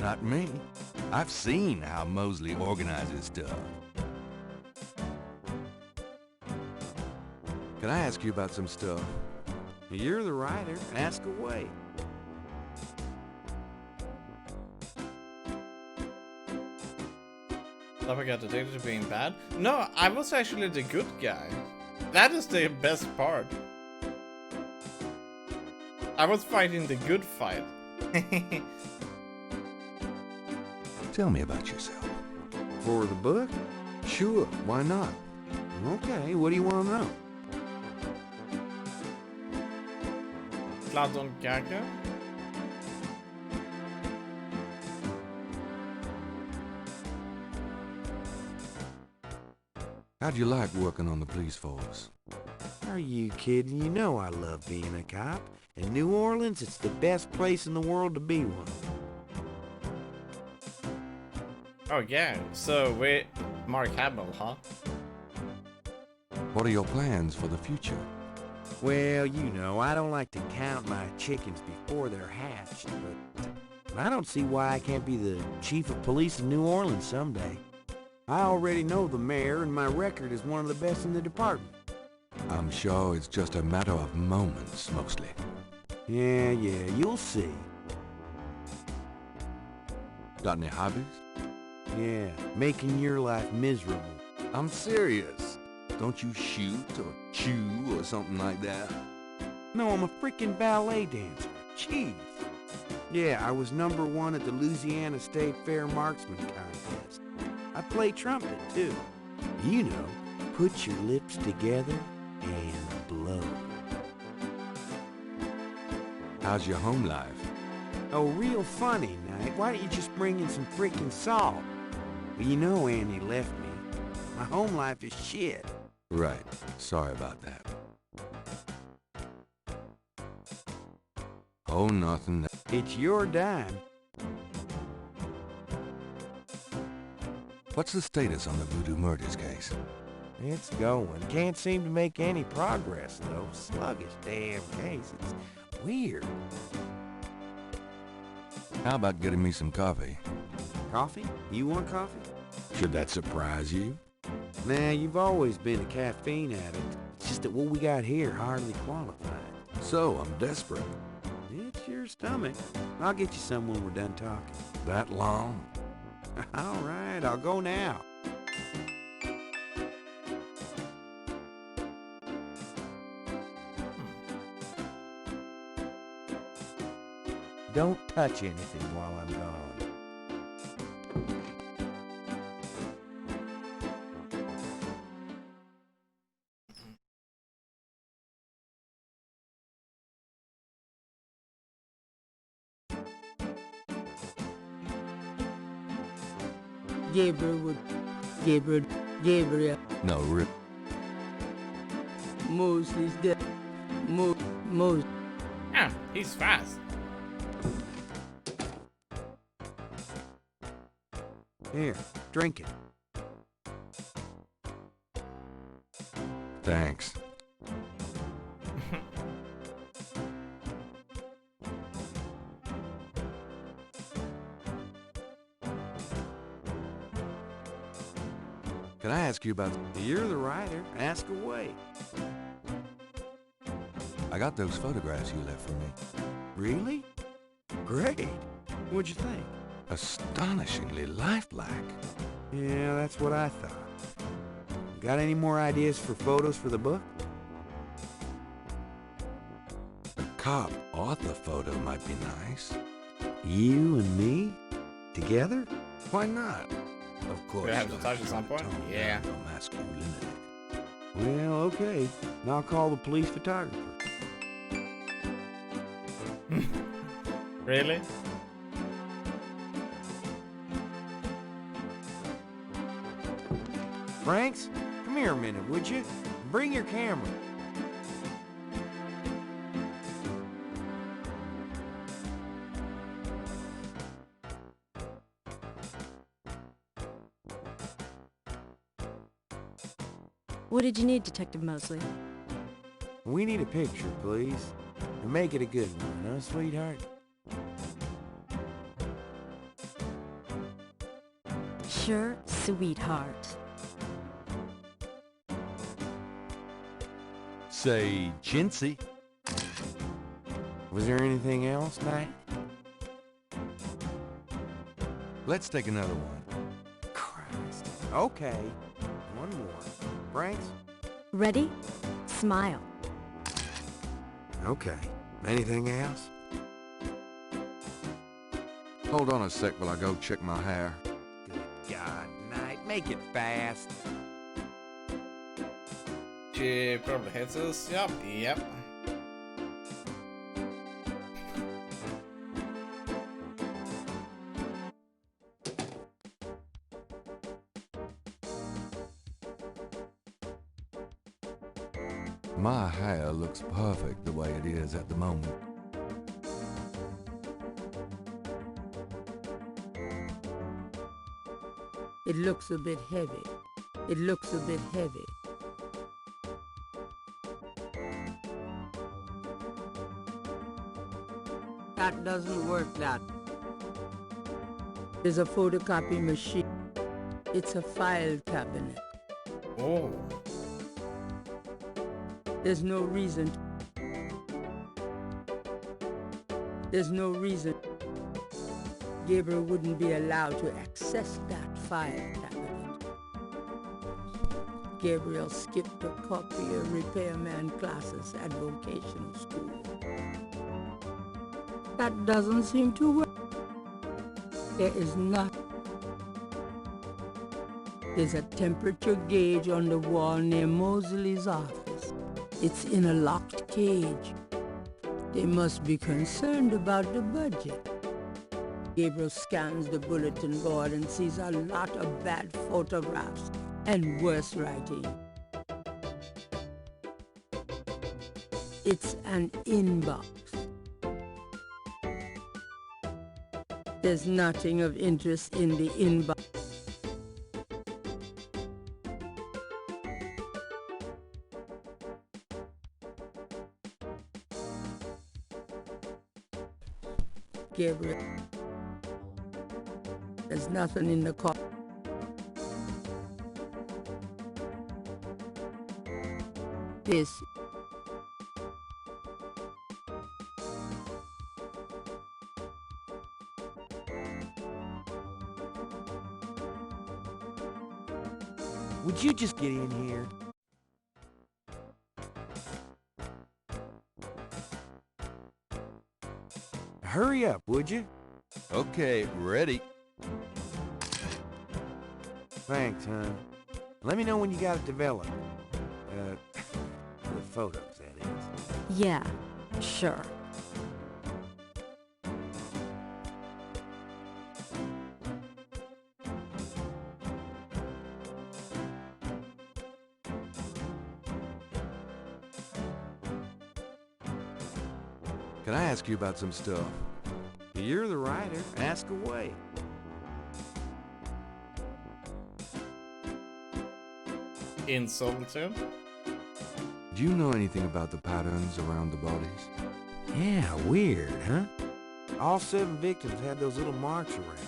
Not me. I've seen how Mosley organizes stuff.
Can I ask you about some stuff?
You're the writer. Ask away.
Stuff I got addicted to being bad? No, I was actually the good guy. That is the best part. I was fighting the good fight.
Tell me about yourself.
For the book?
Sure, why not?
Okay, what do you want to know?
Cloud Gaga?
How'd you like working on the police force?
Are you kidding? You know I love being a cop. In New Orleans, it's the best place in the world to be one.
Oh yeah, so we're Mark Hamill, huh?
What are your plans for the future?
Well, you know, I don't like to count my chickens before they're hatched, but I don't see why I can't be the chief of police in New Orleans someday. I already know the mayor, and my record is one of the best in the department.
I'm sure it's just a matter of moments, mostly.
Yeah, you'll see.
Got any hobbies?
Yeah, making your life miserable.
I'm serious. Don't you shoot or chew or something like that?
No, I'm a freaking ballet dancer. Jeez. Yeah, I was #1 at the Louisiana State Fair Marksman Contest. I play trumpet, too. You know, put your lips together and blow.
How's your home life?
Oh, real funny, Knight. Why don't you just bring in some freaking salt? Well, you know Annie left me. My home life is shit.
Right. Sorry about that. Oh, nothing.
It's your dime.
What's the status on the Voodoo Murders case?
It's going. Can't seem to make any progress, though. Sluggish damn case. It's weird.
How about getting me some coffee?
Coffee? You want coffee?
Should that surprise you?
Nah, you've always been a caffeine addict. It's just that what we got here hardly qualified.
So, I'm desperate.
It's your stomach. I'll get you some when we're done talking.
That long?
All right, I'll go now. Don't touch anything while I'm gone.
Gabriel.
No, Rip.
Mosley's dead.
Yeah, he's fast.
Here, drink it.
Thanks. Can I ask you about...
You're the writer. Ask away.
I got those photographs you left for me.
Really? Great. What'd you think?
Astonishingly lifelike.
Yeah, that's what I thought. Got any more ideas for photos for the book?
A cop author photo might be nice.
You and me? Together?
Why not?
Of course.
Do I have to touch at some point? Yeah.
Masculinity. Well, okay. Now I'll call the police photographer.
Really?
Franks, come here a minute, would you? Bring your camera.
What did you need, Detective Mosley?
We need a picture, please. And make it a good one, huh, sweetheart?
Sure, sweetheart.
Say, chintzy.
Was there anything else, Knight?
Let's take another one.
Christ. Okay. One more. Franks?
Ready? Smile.
Okay. Anything else?
Hold on a sec while I go check my hair.
Good God, Knight, make it fast.
She probably hits us. Yep. Yep.
My hair looks perfect the way it is at the moment.
It looks a bit heavy. It looks a bit heavy. That doesn't work, that. There's a photocopy machine. It's a file cabinet.
Oh.
There's no reason. There's no reason Gabriel wouldn't be allowed to access that file cabinet. Gabriel skipped the copier repairman classes at vocational school. That doesn't seem to work. There is not. There's a temperature gauge on the wall near Mosley's office. It's in a locked cage. They must be concerned about the budget. Gabriel scans the bulletin board and sees a lot of bad photographs and worse writing. It's an inbox. There's nothing of interest in the inbox. Gabriel, there's nothing in the car. This.
Would you just get in here? Hurry up, would you?
Okay, ready.
Thanks, hon. Let me know when you got it developed. The photos, that is.
Yeah, sure.
Can I ask you about some stuff?
You're the writer. Ask away.
In solitude?
Do you know anything about the patterns around the bodies?
Yeah, weird, huh? All 7 victims had those little marks around.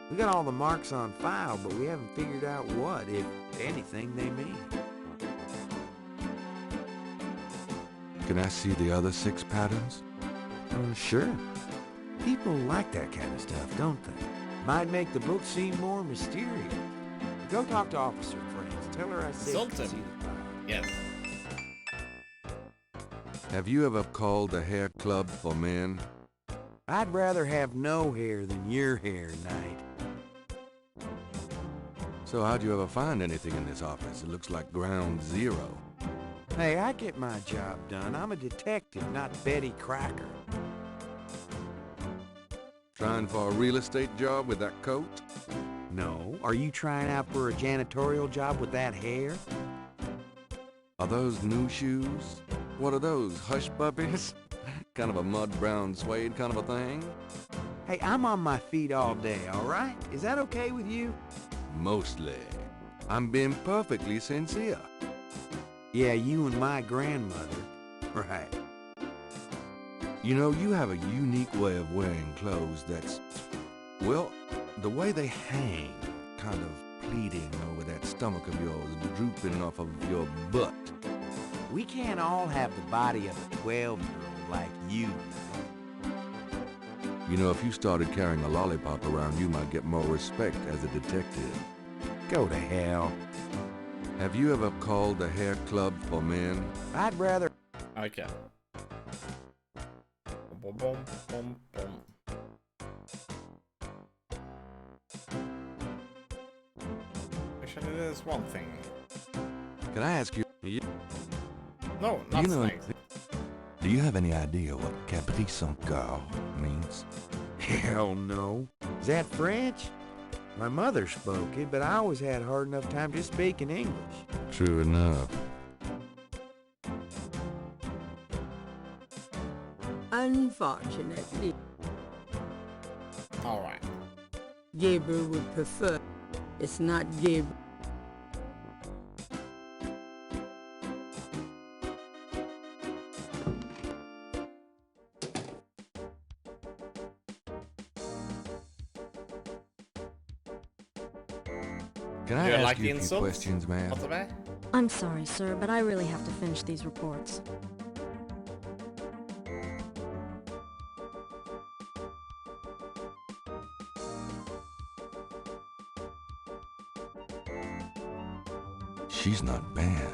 We got all the marks on file, but we haven't figured out what, if anything, they mean.
Can I see the other 6 patterns?
Sure. People like that kind of stuff, don't they? Might make the book seem more mysterious. Go talk to Officer Franks. Tell her I said you can see the file.
Yes.
Have you ever called a hair club for men?
I'd rather have no hair than your hair, Knight.
So how'd you ever find anything in this office? It looks like ground zero.
Hey, I get my job done. I'm a detective, not Betty Crocker.
Trying for a real estate job with that coat?
No. Are you trying out for a janitorial job with that hair?
Are those new shoes? What are those, hush puppies? Kind of a mud brown suede kind of a thing?
Hey, I'm on my feet all day, all right? Is that okay with you?
Mostly. I'm being perfectly sincere.
Yeah, you and my grandmother. Right.
You know, you have a unique way of wearing clothes that's, well, the way they hang, kind of pleating over that stomach of yours, drooping off of your butt.
We can't all have the body of a 12-year-old like you.
You know, if you started carrying a lollipop around, you might get more respect as a detective.
Go to hell.
Have you ever called the hair club for men?
I'd rather...
Okay. Boom, boom, boom, boom. Actually, there's one thing.
Can I ask you?
No, not snake.
Do you have any idea what Caprice Girl means?
Hell no. Is that French? My mother spoke it, but I always had a hard enough time just speaking English.
True enough.
Unfortunately,
Alright.
Gabriel would prefer. It's not Gabriel.
Can I
You
ask
like
you a few
insults?
questions, ma'am?
What's the matter?
I'm sorry, sir, but I really have to finish these reports.
She's not bad.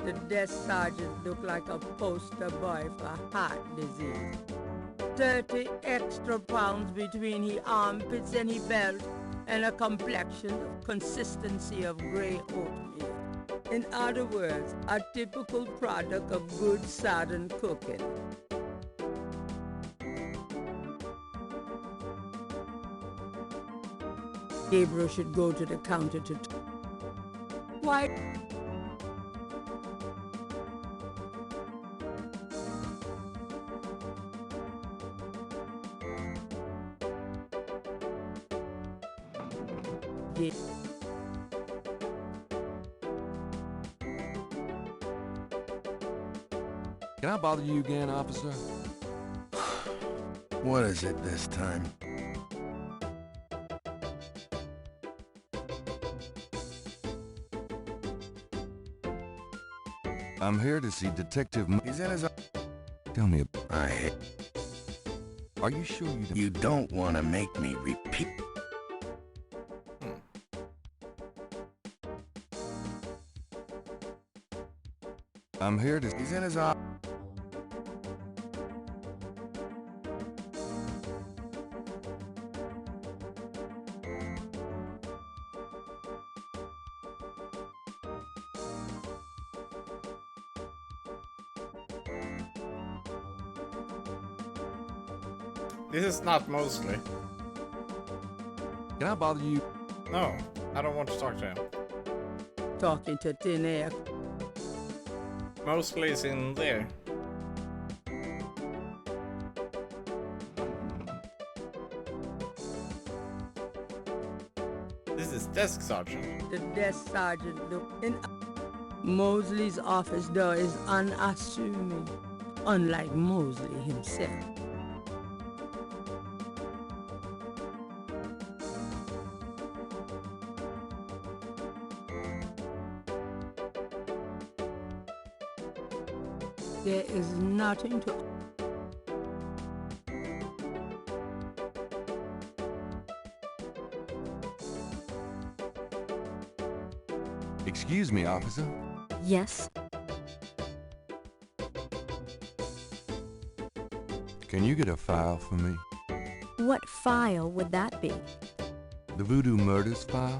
The desk sergeant looked like a poster boy for heart disease. 30 extra pounds between his armpits and his belt, and a complexion of consistency of gray oatmeal. In other words, a typical product of good southern cooking. Gabriel should go to the counter to... Why?
Can I bother you again, officer?
What is it this time?
I'm here to see Detective...
He's in his...
Tell me...
I hate...
Are you sure you don't...
You don't want to make me repeat...
I'm here to...
He's in his office.
This is not Mosley.
Can I bother you?
No, I don't want to talk to him.
Talking to thin air.
Mosley is in there. This is desk sergeant.
The desk sergeant looked in. Mosley's office door is unassuming, unlike Mosley himself. There is nothing to...
Excuse me, officer.
Yes?
Can you get a file for me?
What file would that be?
The Voodoo Murders file?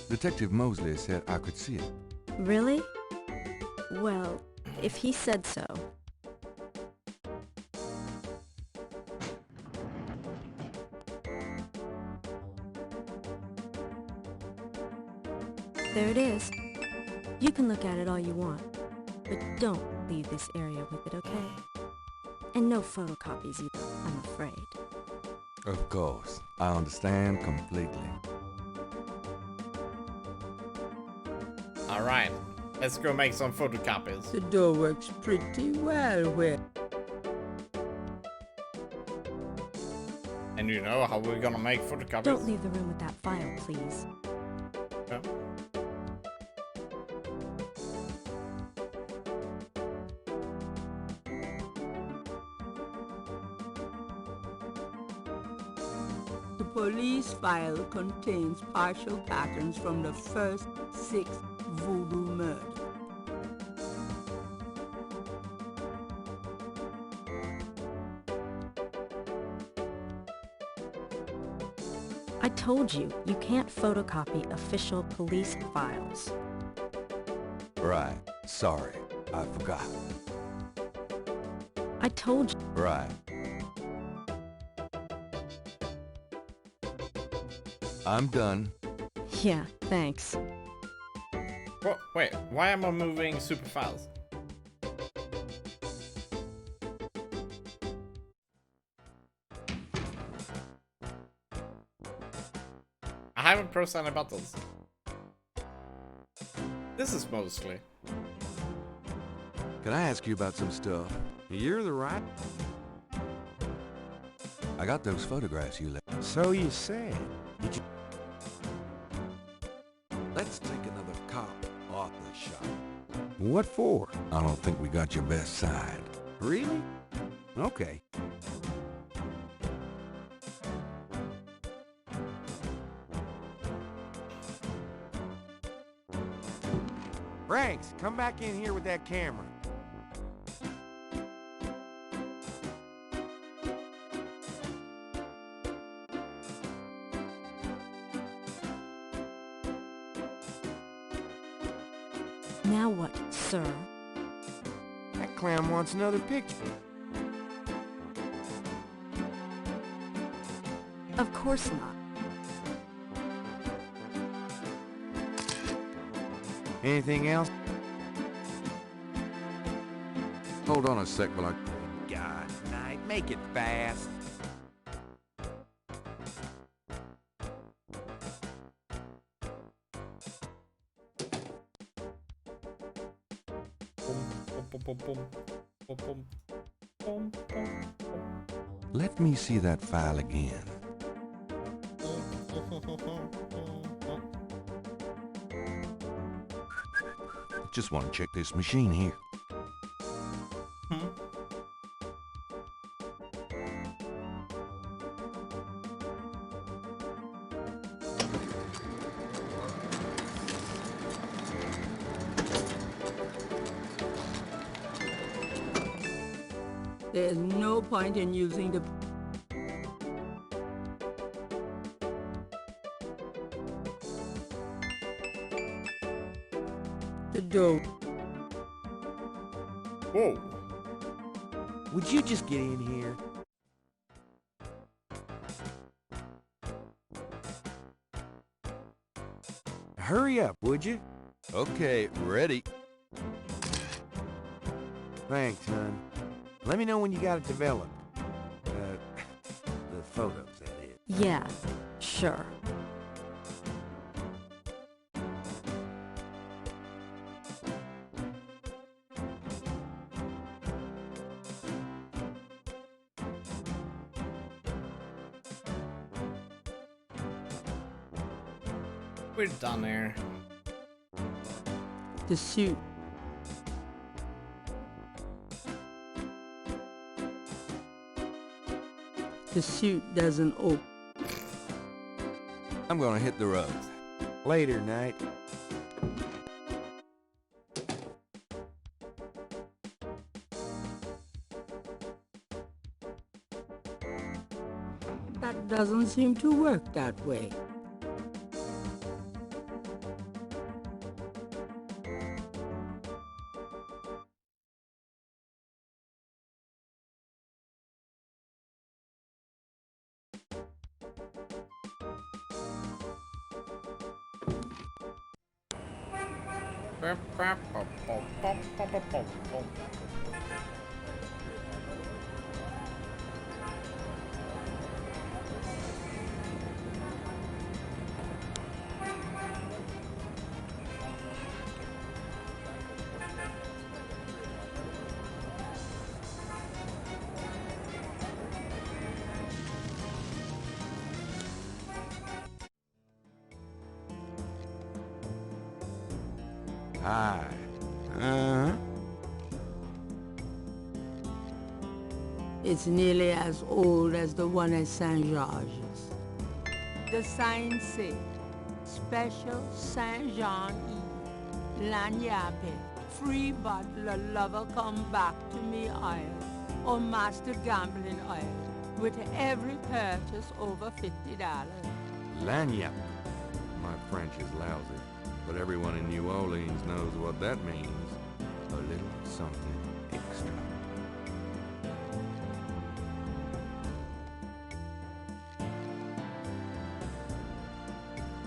Detective Mosley said I could see it.
Really? Well, if he said so. There it is. You can look at it all you want, but don't leave this area with it, okay? And no photocopies either, I'm afraid.
Of course. I understand completely.
Alright, let's go make some photocopies.
The door works pretty well where...
And you know how we're gonna make photocopies?
Don't leave the room with that file, please.
Yeah.
The police file contains partial patterns from the first 6 voodoo murders.
I told you, you can't photocopy official police files.
Right. Sorry. I forgot.
I told you.
Right. I'm done.
Yeah, thanks.
What? Wait, why am I moving super fast? I haven't pressed any buttons. This is mostly.
Can I ask you about some stuff?
You're the right...
I got those photographs you left.
So you said. Did you...
Let's take another cop off the shot.
What for?
I don't think we got your best side.
Really? Okay. Franks, come back in here with that camera.
Now what, sir?
That clown wants another picture.
Of course not.
Anything else?
Hold on a sec while I...
God, Knight, make it fast.
Let me see that file again. Just want to check this machine here.
There's no point in using the... The door.
Whoa.
Would you just get in here? Hurry up, would you?
Okay, ready.
Thanks, hon. Let me know when you got it developed. The photos, that is.
Yeah, sure.
We're done here.
The suit. The suit doesn't open.
I'm gonna hit the road.
Later, Knight.
That doesn't seem to work that way.
Hi.
It's nearly as old as the one at Saint George's. The signs say, Special Saint Jean Eve, Lagnappe, free bottle lover come back to me oil, or master gambling oil, with every purchase over $50.
Lagniappe. My French is lousy, but everyone in New Orleans knows what that means. A little something extra.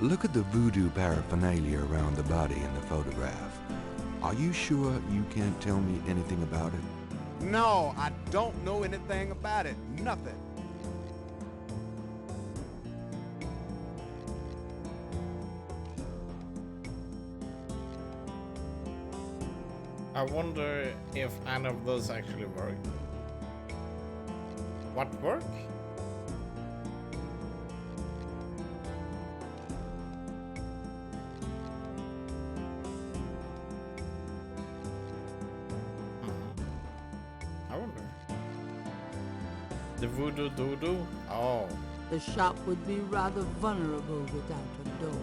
Look at the voodoo paraphernalia around the body in the photograph. Are you sure you can't tell me anything about it?
No, I don't know anything about it. Nothing.
I wonder if any of those actually work. What work? I wonder. The voodoo doodoo? Oh.
The shop would be rather vulnerable without a door.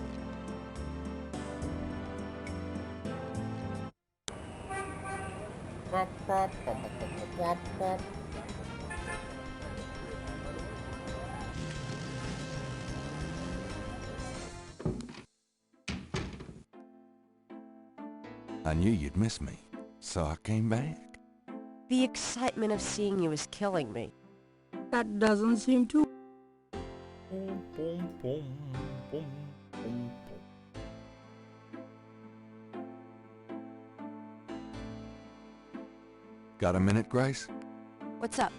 Pop, pop, pop, pop, pop, pop.
I knew you'd miss me, so I came back.
The excitement of seeing you is killing me.
That doesn't seem to...
Boom, boom, boom, boom, boom.
Got a minute, Grace?
What's up?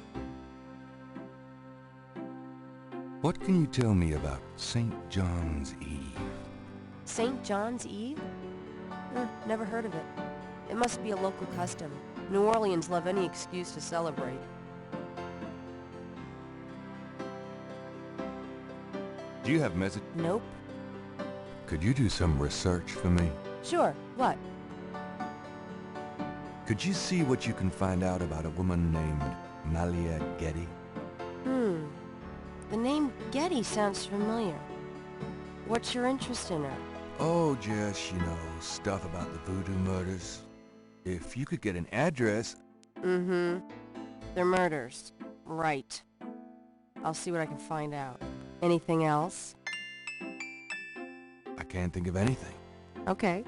What can you tell me about St. John's Eve?
St. John's Eve? Never heard of it. It must be a local custom. New Orleans love any excuse to celebrate.
Do you have message?
Nope.
Could you do some research for me?
Sure. What?
Could you see what you can find out about a woman named Malia Getty?
The name Getty sounds familiar. What's your interest in her?
Oh, just, stuff about the voodoo murders. If you could get an address...
They're murders. Right. I'll see what I can find out. Anything else?
I can't think of anything.
Okay.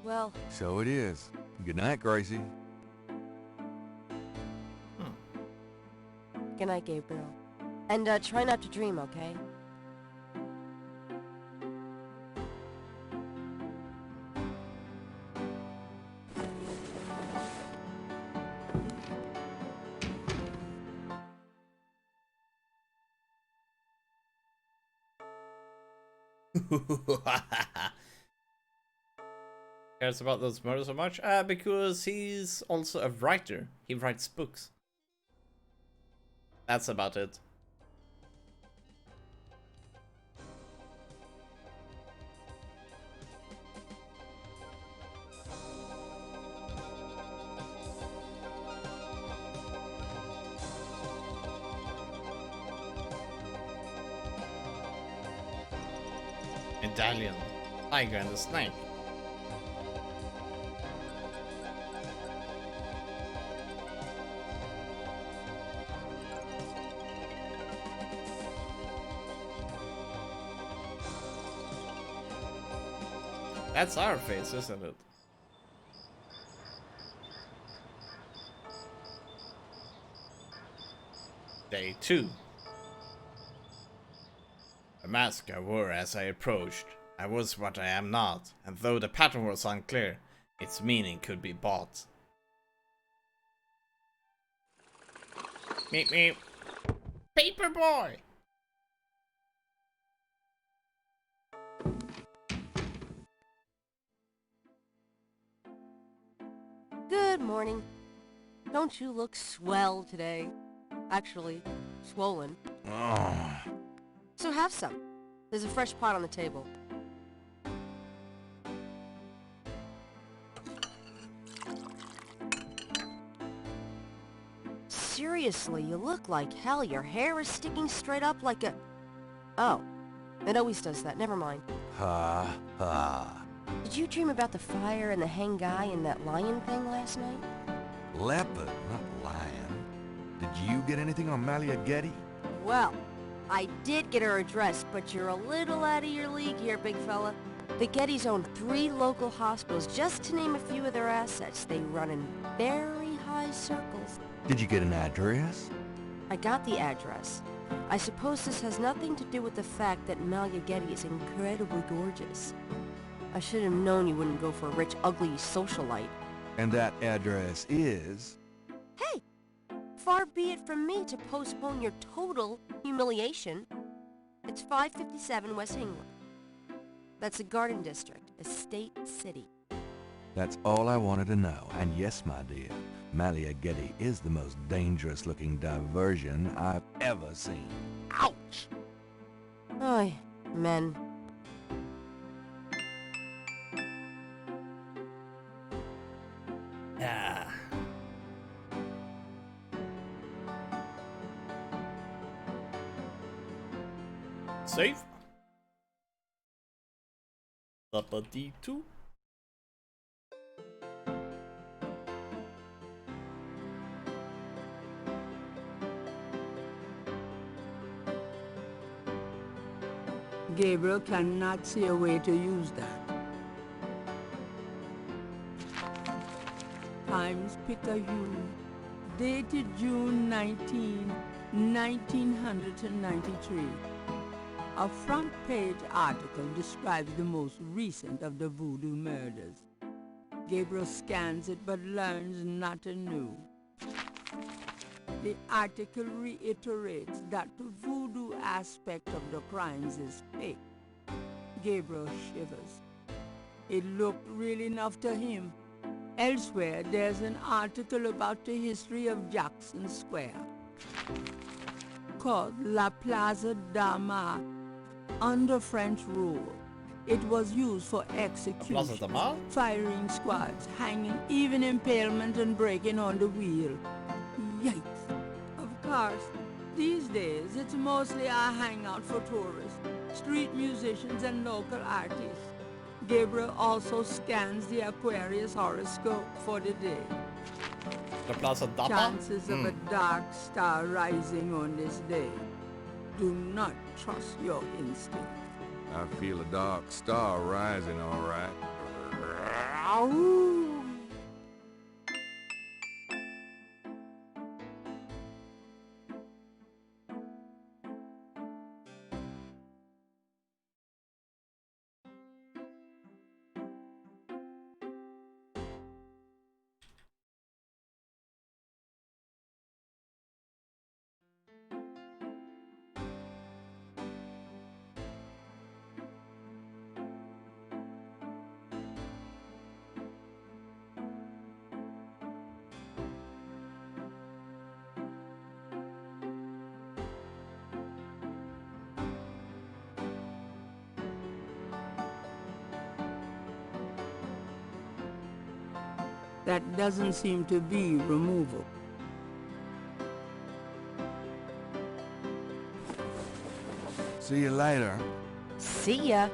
Well...
So it is. Good night, Gracie.
Good night, Gabriel. And try not to dream, okay?
Cares about those murders so much? Because he's also a writer. He writes books. That's about it. Medallion. Tiger and the Snake. That's our face, isn't it? Day 2. A mask I wore as I approached, I was what I am not, and though the pattern was unclear, its meaning could be bought. Meep meep. Paperboy!
Good morning. Don't you look swell today? Actually, swollen.
Oh.
So have some. There's a fresh pot on the table. Seriously, you look like hell. Your hair is sticking straight up like a... Oh, it always does that. Never mind.
Ha ha.
Did you dream about the fire and the hang guy and that lion thing last night?
Leopard, not lion. Did you get anything on Malia Getty?
Well, I did get her address, but you're a little out of your league here, big fella. The Gettys own 3 local hospitals, just to name a few of their assets. They run in very high circles.
Did you get an address?
I got the address. I suppose this has nothing to do with the fact that Malia Getty is incredibly gorgeous. I should have known you wouldn't go for a rich, ugly socialite.
And that address is...
Hey! Far be it from me to postpone your total humiliation. It's 557 West England. That's the Garden District, Estate City.
That's all I wanted to know. And yes, my dear, Malia Getty is the most dangerous-looking diversion I've ever seen. Ouch!
Oy, men.
Ah. Save. Upper D2.
Gabriel cannot see a way to use that. Times Picayune, dated June 19, 1993. A front-page article describes the most recent of the voodoo murders. Gabriel scans it but learns nothing new. The article reiterates that the voodoo aspect of the crimes is fake. Gabriel shivers. It looked real enough to him. Elsewhere, there's an article about the history of Jackson Square, called La Plaza d'Armas. Under French rule, it was used for execution, firing squads, hanging, even impalement and breaking on the wheel. Yikes! Of course, these days it's mostly a hangout for tourists, street musicians and local artists. Gabriel also scans the Aquarius horoscope for the day.
The Plaza d'Armas?
Chances of a dark star rising on this day. Do not trust your instinct.
I feel a dark star rising, all right.
That doesn't seem to be removal.
See you later.
See ya.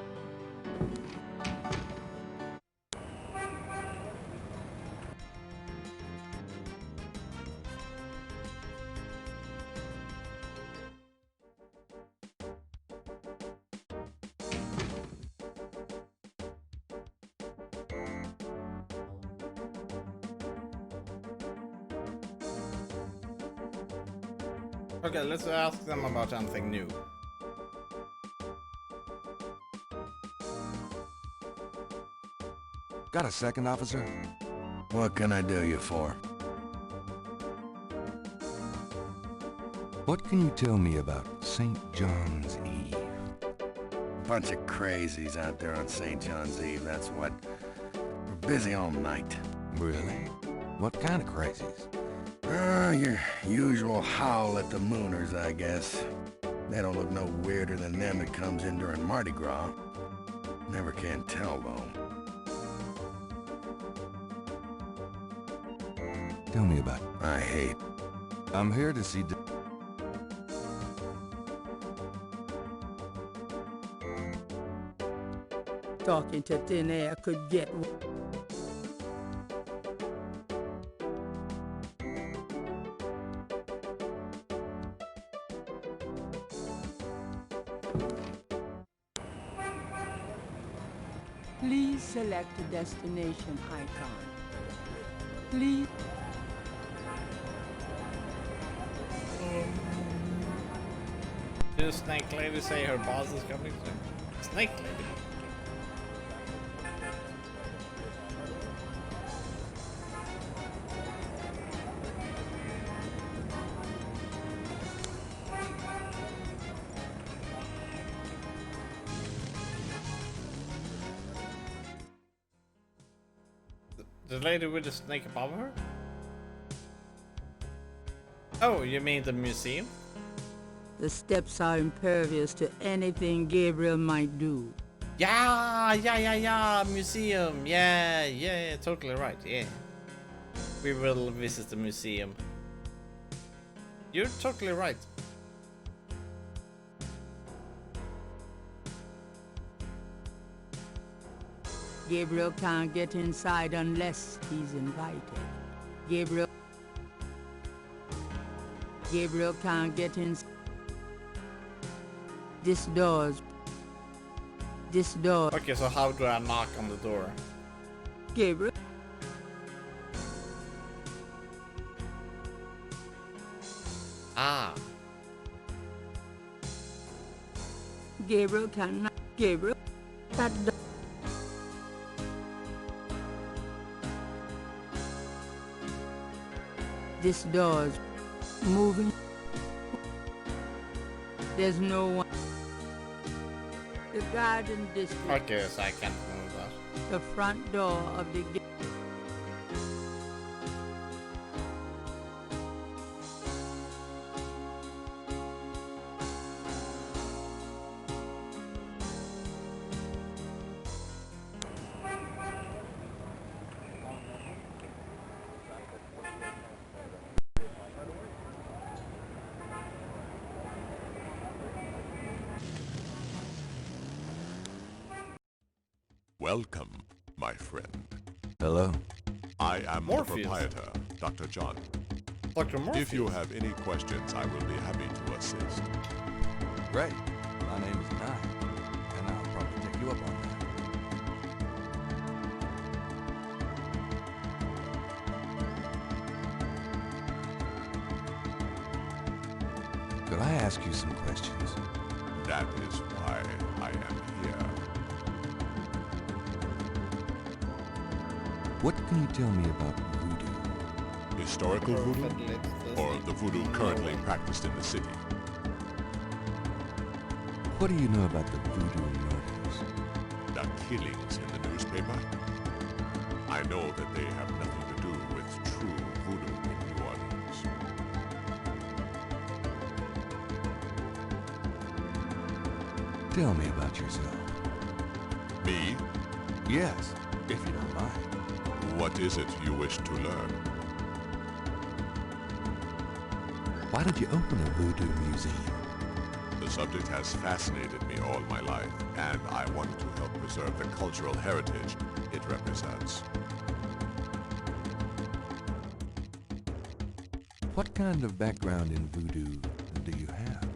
Okay, let's ask them about something new.
Got a second, officer?
What can I do you for?
What can you tell me about St. John's Eve?
Bunch of crazies out there on St. John's Eve, that's what. We're busy all night.
Really? What kind of crazies?
Your usual howl at the mooners, I guess. They don't look no weirder than them that comes in during Mardi Gras. Never can tell, though.
Tell me about it.
I hate.
I'm here to see...
Talking to thin air could get... Please select a destination icon. Please...
Did Snake Lady say her boss is coming soon? Snake Lady? The lady with the snake above her? Oh, you mean the museum?
The steps are impervious to anything Gabriel might do.
Yeah, museum. Yeah, totally right, yeah. We will visit the museum. You're totally right.
Gabriel can't get inside unless he's invited. Gabriel can't get in. This door.
Okay, so how do I knock on the door?
Gabriel.
Ah.
Gabriel cannot. Gabriel. That door. This door's moving. There's no one. The garden district.
Okay, so I can't move that.
The front door of the gate.
Welcome, my friend.
Hello.
I am
Morpheus.
the proprietor, Dr. John.
Dr. Morpheus.
If you have any questions, I will be happy to assist.
Great. My name is Nye, and I'll probably take you up on that. Could I ask you some questions?
That is why I am here.
What can you tell me about voodoo?
Historical voodoo? Or the voodoo currently practiced in the city?
What do you know about the voodoo murders?
The killings in the newspaper? I know that they have nothing to do with true voodoo in New Orleans.
Tell me about yourself.
Me?
Yes, if you don't mind.
What is it you wish to learn?
Why did you open a voodoo museum?
The subject has fascinated me all my life, and I want to help preserve the cultural heritage it represents.
What kind of background in voodoo do you have?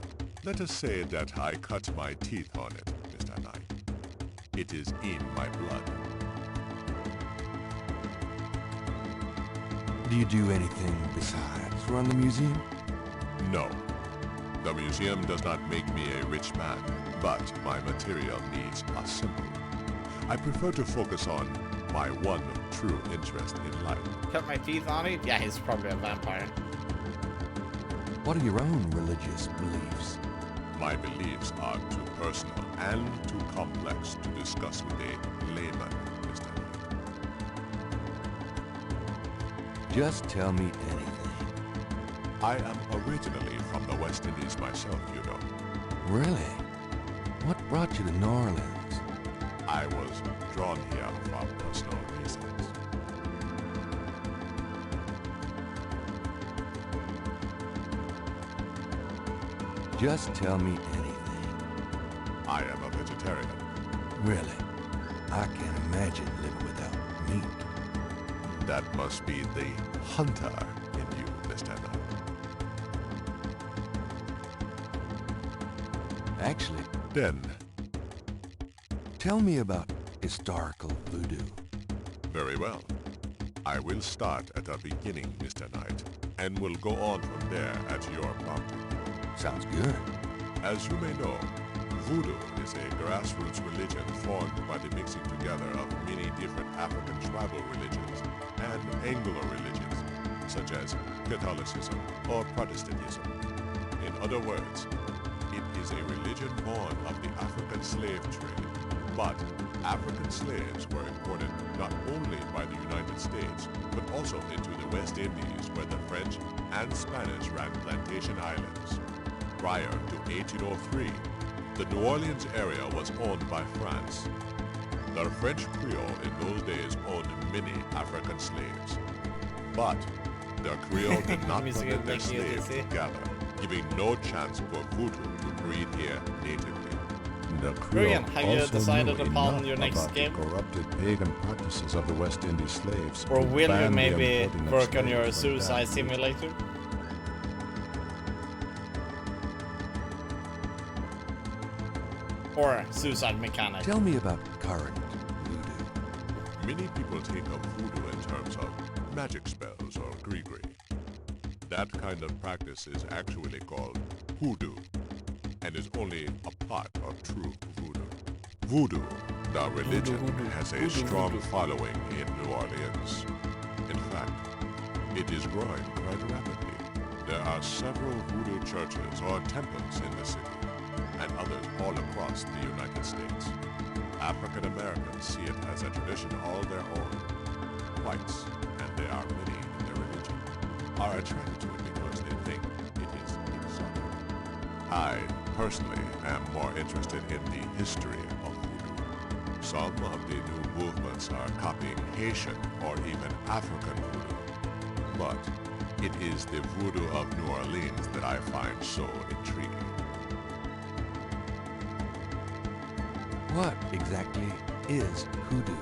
Let us say that I cut my teeth on it, Mr. Knight. It is in my blood.
Do you do anything besides run the museum?
No. The museum does not make me a rich man, but my material needs are simple. I prefer to focus on my one true interest in life.
Cut my teeth on it? Yeah, he's probably a vampire.
What are your own religious beliefs?
My beliefs are too personal and too complex to discuss with a layman, Mr. Knight.
Just tell me anything.
I am originally from the West Indies myself, you know.
Really? What brought you to New Orleans?
I was drawn here for personal reasons.
Just tell me anything.
I am a vegetarian.
Really? I can't imagine living without meat.
That must be the hunter in you, Mr. Knight.
Actually,
Then,
tell me about historical voodoo.
very well. I will start at the beginning, Mr. Knight, and will go on from there at your prompting.
Sounds good.
As you may know, voodoo is a grassroots religion formed by the mixing together of many different African tribal religions and Anglo religions, such as Catholicism or Protestantism. In other words, it is a religion born of the African slave trade, but African slaves were imported not only by the United States, but also into the West Indies, where the French and Spanish ran plantation islands. Prior to 1803, the New Orleans area was owned by France. The French Creole in those days owned many African slaves. But the Creole did not permit their slaves to gather, giving no chance for voodoo to breed here natively.
The Creole have you decided upon your next game?
Corrupted pagan practices of the West Indies slaves.
Or will you maybe work on your suicide simulator? Or suicide mechanic?
Tell me about current voodoo.
Many people think of voodoo in terms of magic spells or gree-gree. That kind of practice is actually called hoodoo, and is only a part of true voodoo. Voodoo, the religion, has a strong following in New Orleans. In fact, it is growing quite rapidly. There are several voodoo churches or temples in the city, and others all across the United States. African Americans see it as a tradition all their own. Whites, and there are many in their religion, are attracted to it because they think it is exotic. I, personally, am more interested in the history of voodoo. Some of the new movements are copying Haitian or even African voodoo. But it is the voodoo of New Orleans that I find so intriguing.
What exactly is hoodoo?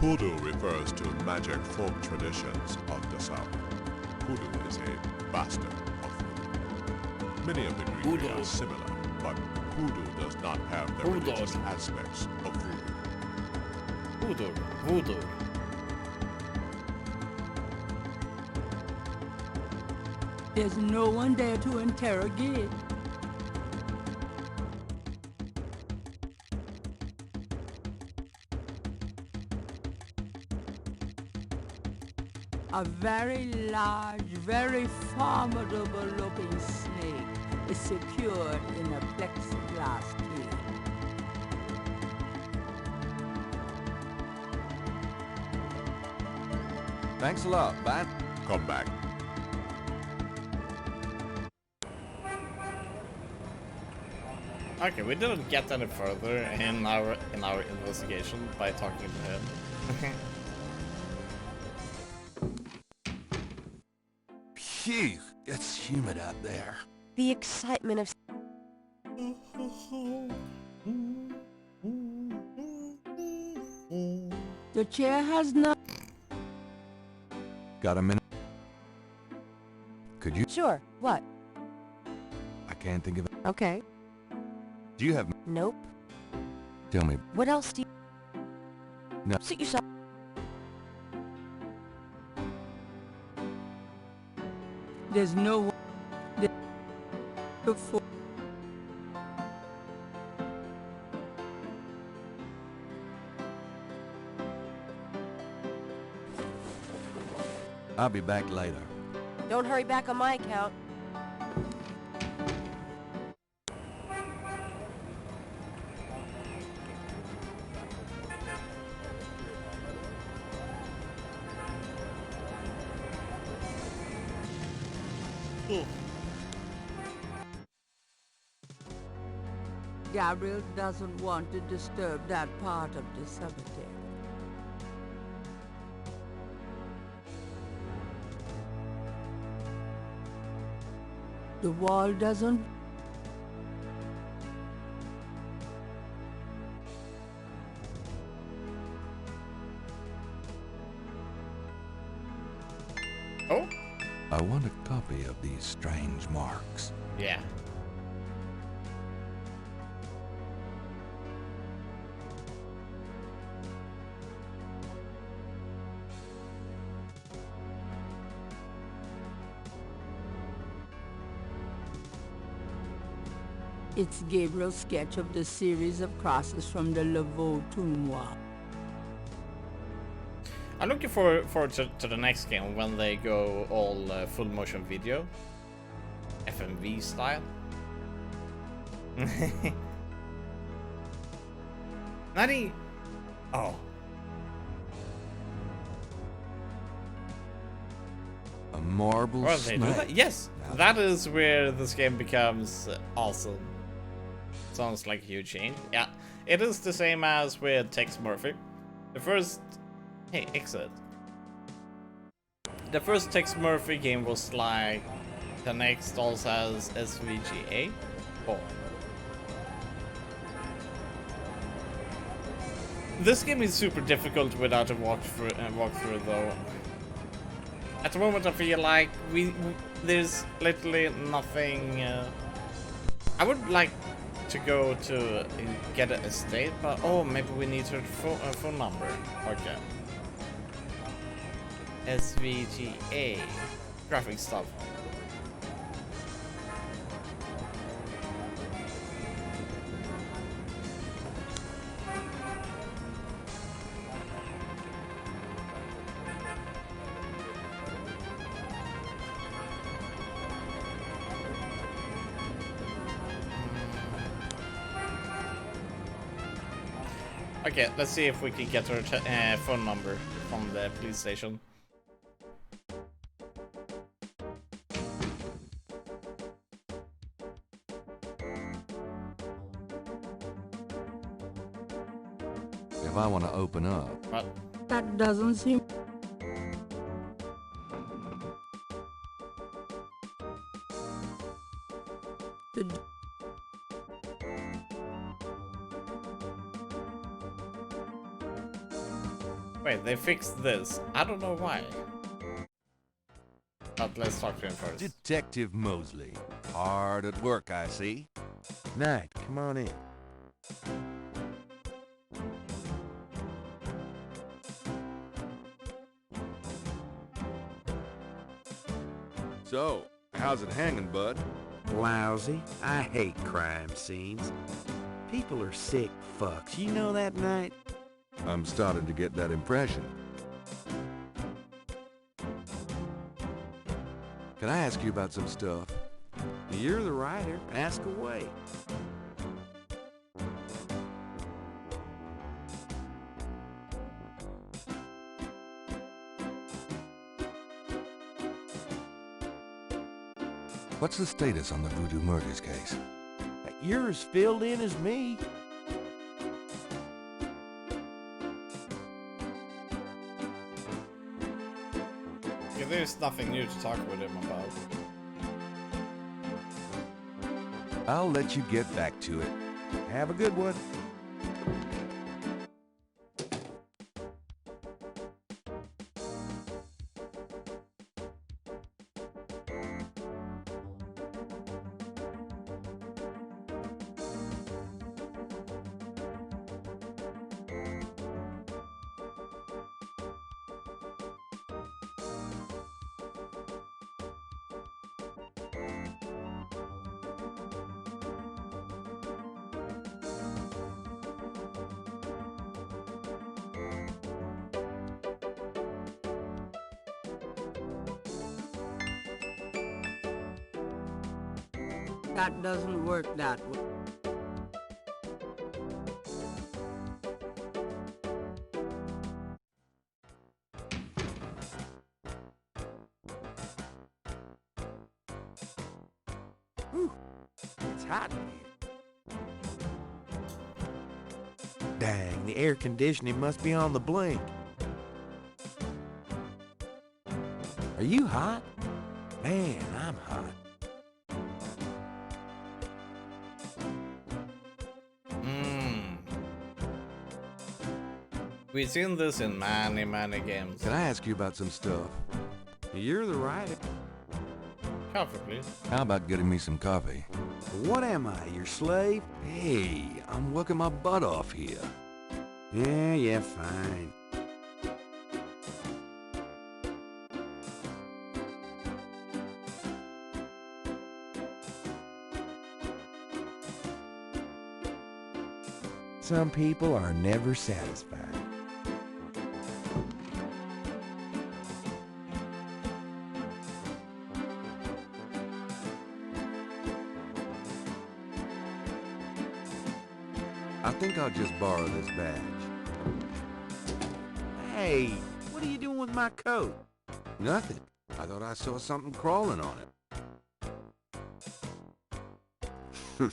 Hoodoo refers to magic folk traditions of the South. Hoodoo is a bastard of voodoo. Many of the Greek are similar, but hoodoo does not have the religious aspects of voodoo.
Voodoo.
There's no one there to interrogate. A very large, very formidable looking snake is secured in a plexiglass cage.
Thanks a lot. Bye.
Come back.
Okay, we didn't get any further in our investigation by talking to him.
Phew, it's humid out there.
The excitement of...
The chair has not...
Got a minute? Could you?
Sure, what?
I can't think of it.
Okay.
Do you have?
Nope.
Tell me.
What else do you...
No.
Suit yourself.
There's no one... Before...
I'll be back later.
Don't hurry back on my account.
Gabriel doesn't want to disturb that part of the cemetery. The wall doesn't...
Oh?
I want a copy of these strange marks.
Yeah.
It's Gabriel's sketch of the series of crosses from the Laveau tomb wall.
I'm looking forward to the next game when they go all full motion video. FMV style. Nani? Oh.
A marble
Well, they do
snake.
that? Yes, that is where this game becomes awesome. Sounds like a huge change. Yeah, it is the same as with Tex Murphy. The first... Hey, exit. The first Tex Murphy game was like... The next also has SVGA. Oh. This game is super difficult without a walkthrough though. At the moment I feel like there's literally nothing... I would like to go to get an estate, but oh, maybe we need her phone number. Okay. SVGA. Graphic stuff. Okay, let's see if we can get her phone number from the police station.
If I want to open up.
What?
That doesn't seem...
Wait, they fixed this. I don't know why. But let's talk to him first.
Detective Mosley. Hard at work, I see.
Knight, come on in.
So, how's it hanging, bud?
Lousy. I hate crime scenes. People are sick fucks. You know that, Knight?
I'm starting to get that impression. Can I ask you about some stuff?
You're the writer. Ask away.
What's the status on the Voodoo Murders case?
You're as filled in as me.
Okay, there's nothing new to talk with him about.
I'll let you get back to it.
Have a good one.
That doesn't work that way.
It's hot in here. Dang, the air conditioning must be on the blink. Are you hot? Man, I'm hot.
We've seen this in many, many games.
Can I ask you about some stuff?
You're the writer.
Coffee, please.
How about getting me some coffee?
What am I, your slave?
Hey, I'm working my butt off here.
Yeah, fine. Some people are never satisfied.
I think I'll just borrow this badge.
Hey, what are you doing with my coat?
Nothing. I thought I saw something crawling on it.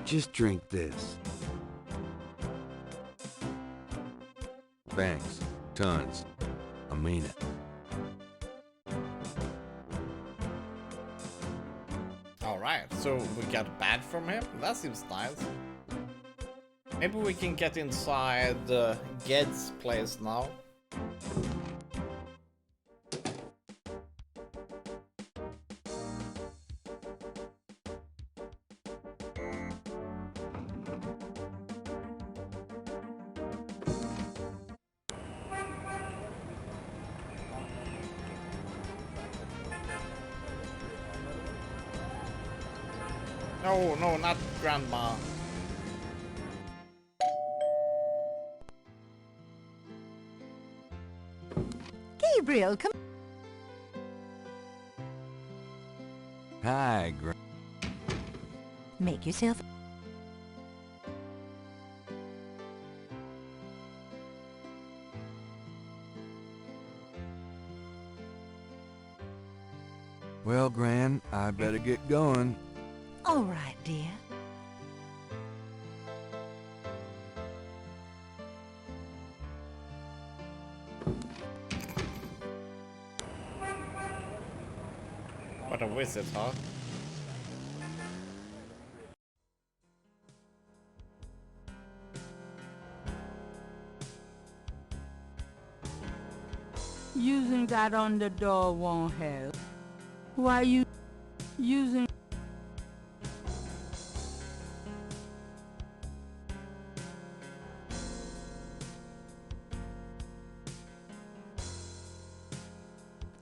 Just drink this.
Thanks. Tons. I mean it.
Alright, so we got a badge from him? That seems nice. Maybe we can get inside Ged's place now. No, no, not Grandma.
Gabriel, come.
Hi,
Make yourself.
Well, Gran, I better get going.
All right, dear.
What a wizard, huh?
Using that on the door won't help. Why you using...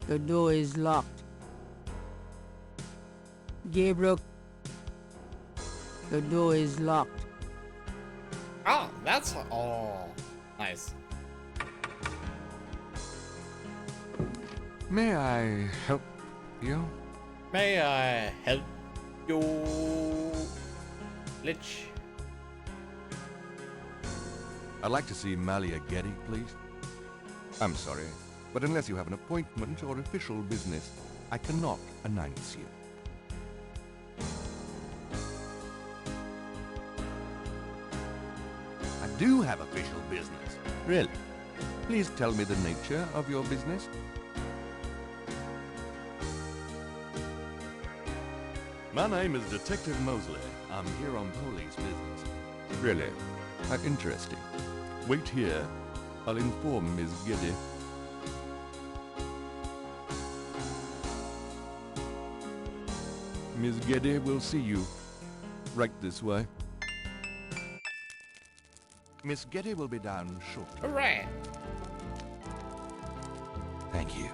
The door is locked. Gabriel, the door is locked.
Ah, that's... Oh, nice.
May I help you?
May I help you, Lich?
I'd like to see Malia Getty, please. I'm sorry, but unless you have an appointment or official business, I cannot announce you. I do have official business. Really? Please tell me the nature of your business. My name is Detective Mosley. I'm here on police business. Really? How interesting. Wait here. I'll inform Miss Getty. Miss Getty will see you. Right this way. Miss Getty will be down shortly.
Hooray!
Thank you.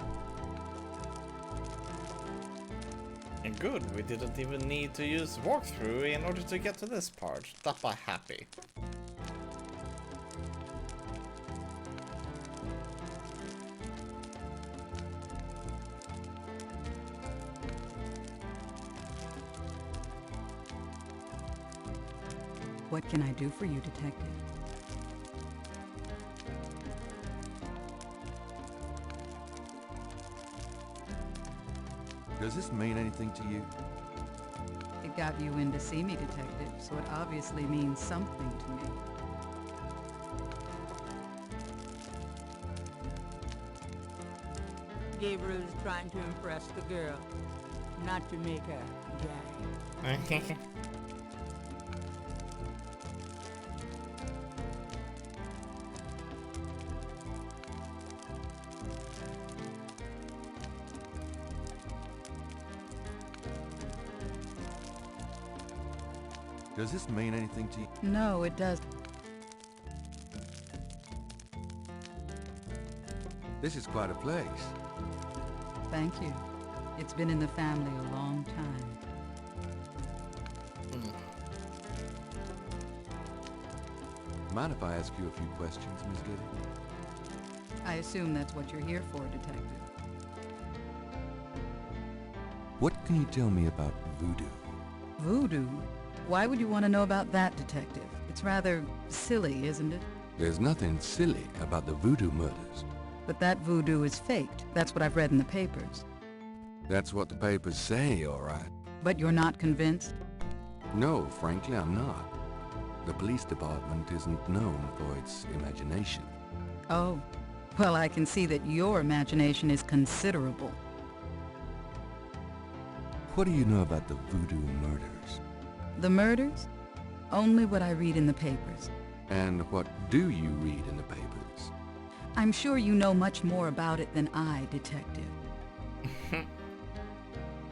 And good, we didn't even need to use walkthrough in order to get to this part. That I'm happy.
What can I do for you, Detective?
Does this mean anything to you?
It got you in to see me, Detective, so it obviously means something to me.
Gabriel is trying to impress the girl, not to make her gag.
Does this mean anything to you?
No, it does.
This is quite a place.
Thank you. It's been in the family a long time.
Mind if I ask you a few questions, Miss Getty?
I assume that's what you're here for, Detective.
What can you tell me about voodoo?
Voodoo? Why would you want to know about that, Detective? It's rather silly, isn't it?
There's nothing silly about the voodoo murders.
But that voodoo is faked. That's what I've read in the papers.
That's what the papers say, all right.
But you're not convinced?
No, frankly, I'm not. The police department isn't known for its imagination.
Oh. Well, I can see that your imagination is considerable.
What do you know about the voodoo murders?
The murders? Only what I read in the papers.
And what do you read in the papers?
I'm sure you know much more about it than I, Detective.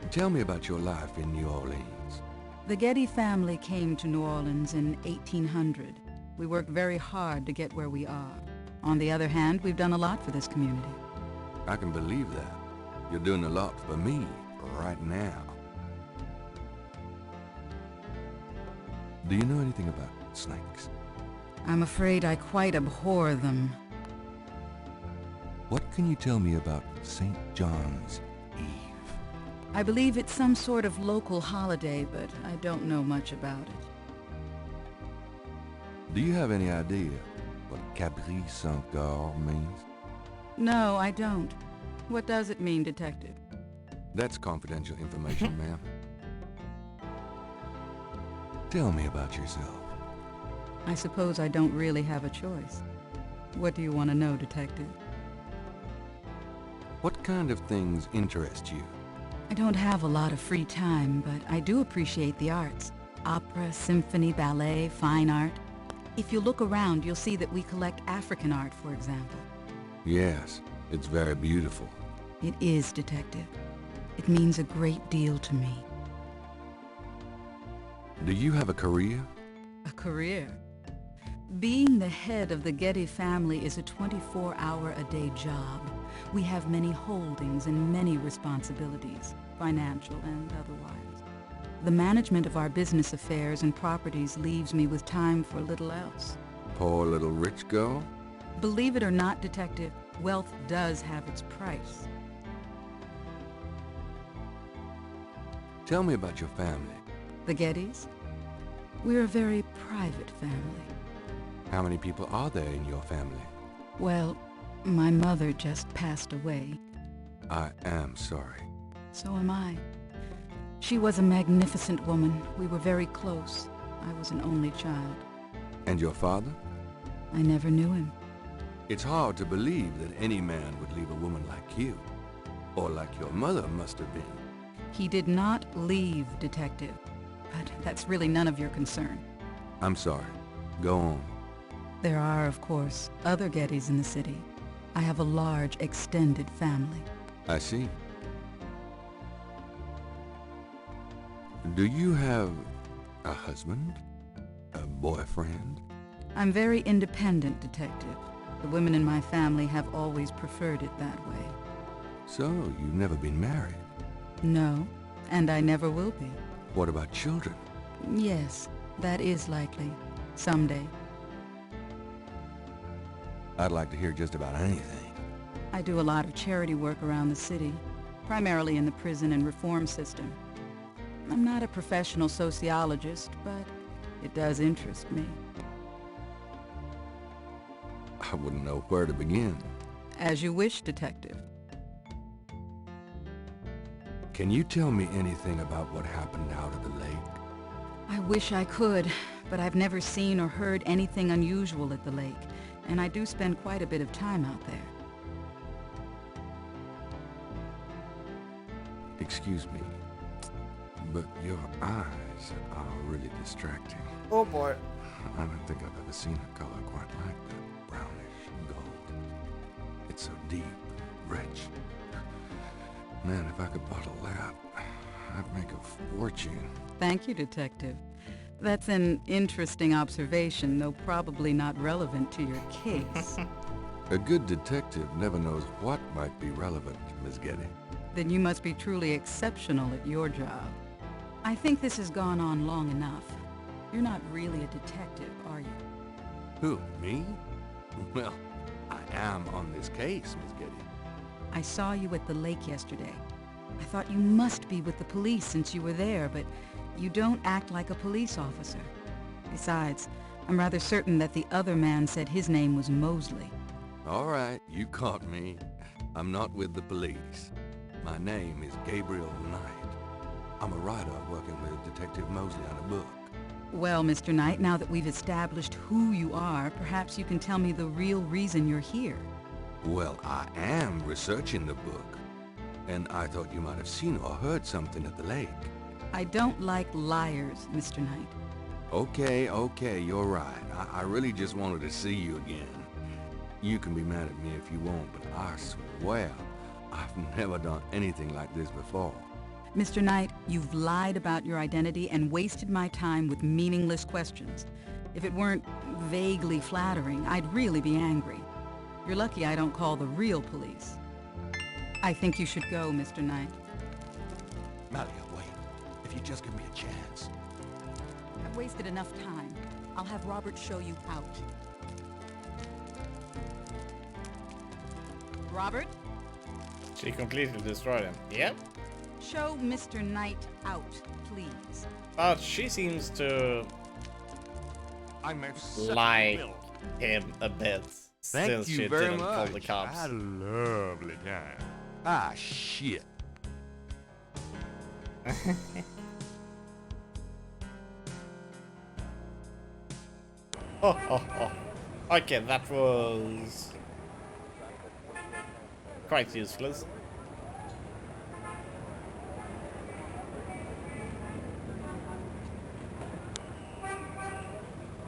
Tell me about your life in New Orleans.
The Getty family came to New Orleans in 1800. We worked very hard to get where we are. On the other hand, we've done a lot for this community.
I can believe that. You're doing a lot for me right now. Do you know anything about snakes?
I'm afraid I quite abhor them.
What can you tell me about St. John's Eve?
I believe it's some sort of local holiday, but I don't know much about it.
Do you have any idea what Cabri Saint-Gare means?
No, I don't. What does it mean, Detective?
That's confidential information, ma'am. Tell me about yourself.
I suppose I don't really have a choice. What do you want to know, Detective?
What kind of things interest you?
I don't have a lot of free time, but I do appreciate the arts. Opera, symphony, ballet, fine art. If you look around, you'll see that we collect African art, for example.
Yes, it's very beautiful.
It is, Detective. It means a great deal to me.
Do you have a career?
A career? Being the head of the Getty family is a 24-hour-a-day job. We have many holdings and many responsibilities, financial and otherwise. The management of our business affairs and properties leaves me with time for little else.
Poor little rich girl?
Believe it or not, Detective, wealth does have its price.
Tell me about your family.
The Gettys? We're a very private family.
How many people are there in your family?
Well, my mother just passed away.
I am sorry.
So am I. She was a magnificent woman. We were very close. I was an only child.
And your father?
I never knew him.
It's hard to believe that any man would leave a woman like you. Or like your mother must have been.
He did not leave, Detective. But that's really none of your concern.
I'm sorry. Go on.
There are, of course, other Gettys in the city. I have a large, extended family.
I see. Do you have a husband? A boyfriend?
I'm very independent, Detective. The women in my family have always preferred it that way.
So, you've never been married?
No, and I never will be.
What about children?
Yes, that is likely. Someday.
I'd like to hear just about anything.
I do a lot of charity work around the city, primarily in the prison and reform system. I'm not a professional sociologist, but It does interest me.
I wouldn't know where to begin.
As you wish, Detective.
Can you tell me anything about what happened out of the lake?
I wish I could, but I've never seen or heard anything unusual at the lake, and I do spend quite a bit of time out there.
Excuse me, but your eyes are really distracting.
Oh boy.
I don't think I've ever seen a color quite like that. Brownish gold. It's so deep, rich. Man, if I could bottle that, I'd make a fortune.
Thank you, Detective. That's an interesting observation, though probably not relevant to your case.
A good detective never knows what might be relevant, Miss Getty.
Then you must be truly exceptional at your job. I think this has gone on long enough. You're not really a detective, are you?
Who, me? Well, I am on this case, Miss Getty.
I saw you at the lake yesterday. I thought you must be with the police since you were there, but you don't act like a police officer. Besides, I'm rather certain that the other man said his name was Mosley.
All right, you caught me. I'm not with the police. My name is Gabriel Knight. I'm a writer working with Detective Mosley on a book.
Well, Mr. Knight, now that we've established who you are, perhaps you can tell me the real reason you're here.
Well, I am researching the book, and I thought you might have seen or heard something at the lake.
I don't like liars, Mr. Knight.
Okay, you're right. I really just wanted to see you again. You can be mad at me if you want, but I swear, I've never done anything like this before.
Mr. Knight, you've lied about your identity and wasted my time with meaningless questions. If it weren't vaguely flattering, I'd really be angry. You're lucky I don't call the real police. I think you should go, Mr. Knight.
Malia, wait. If you just give me a chance.
I've wasted enough time. I'll have Robert show you out. Robert?
She completely destroyed him. Yep.
Show Mr. Knight out, please.
But she seems to like him a bit since she didn't call the cops.
I had a lovely time. Ah, shit.
Okay, that was quite useless.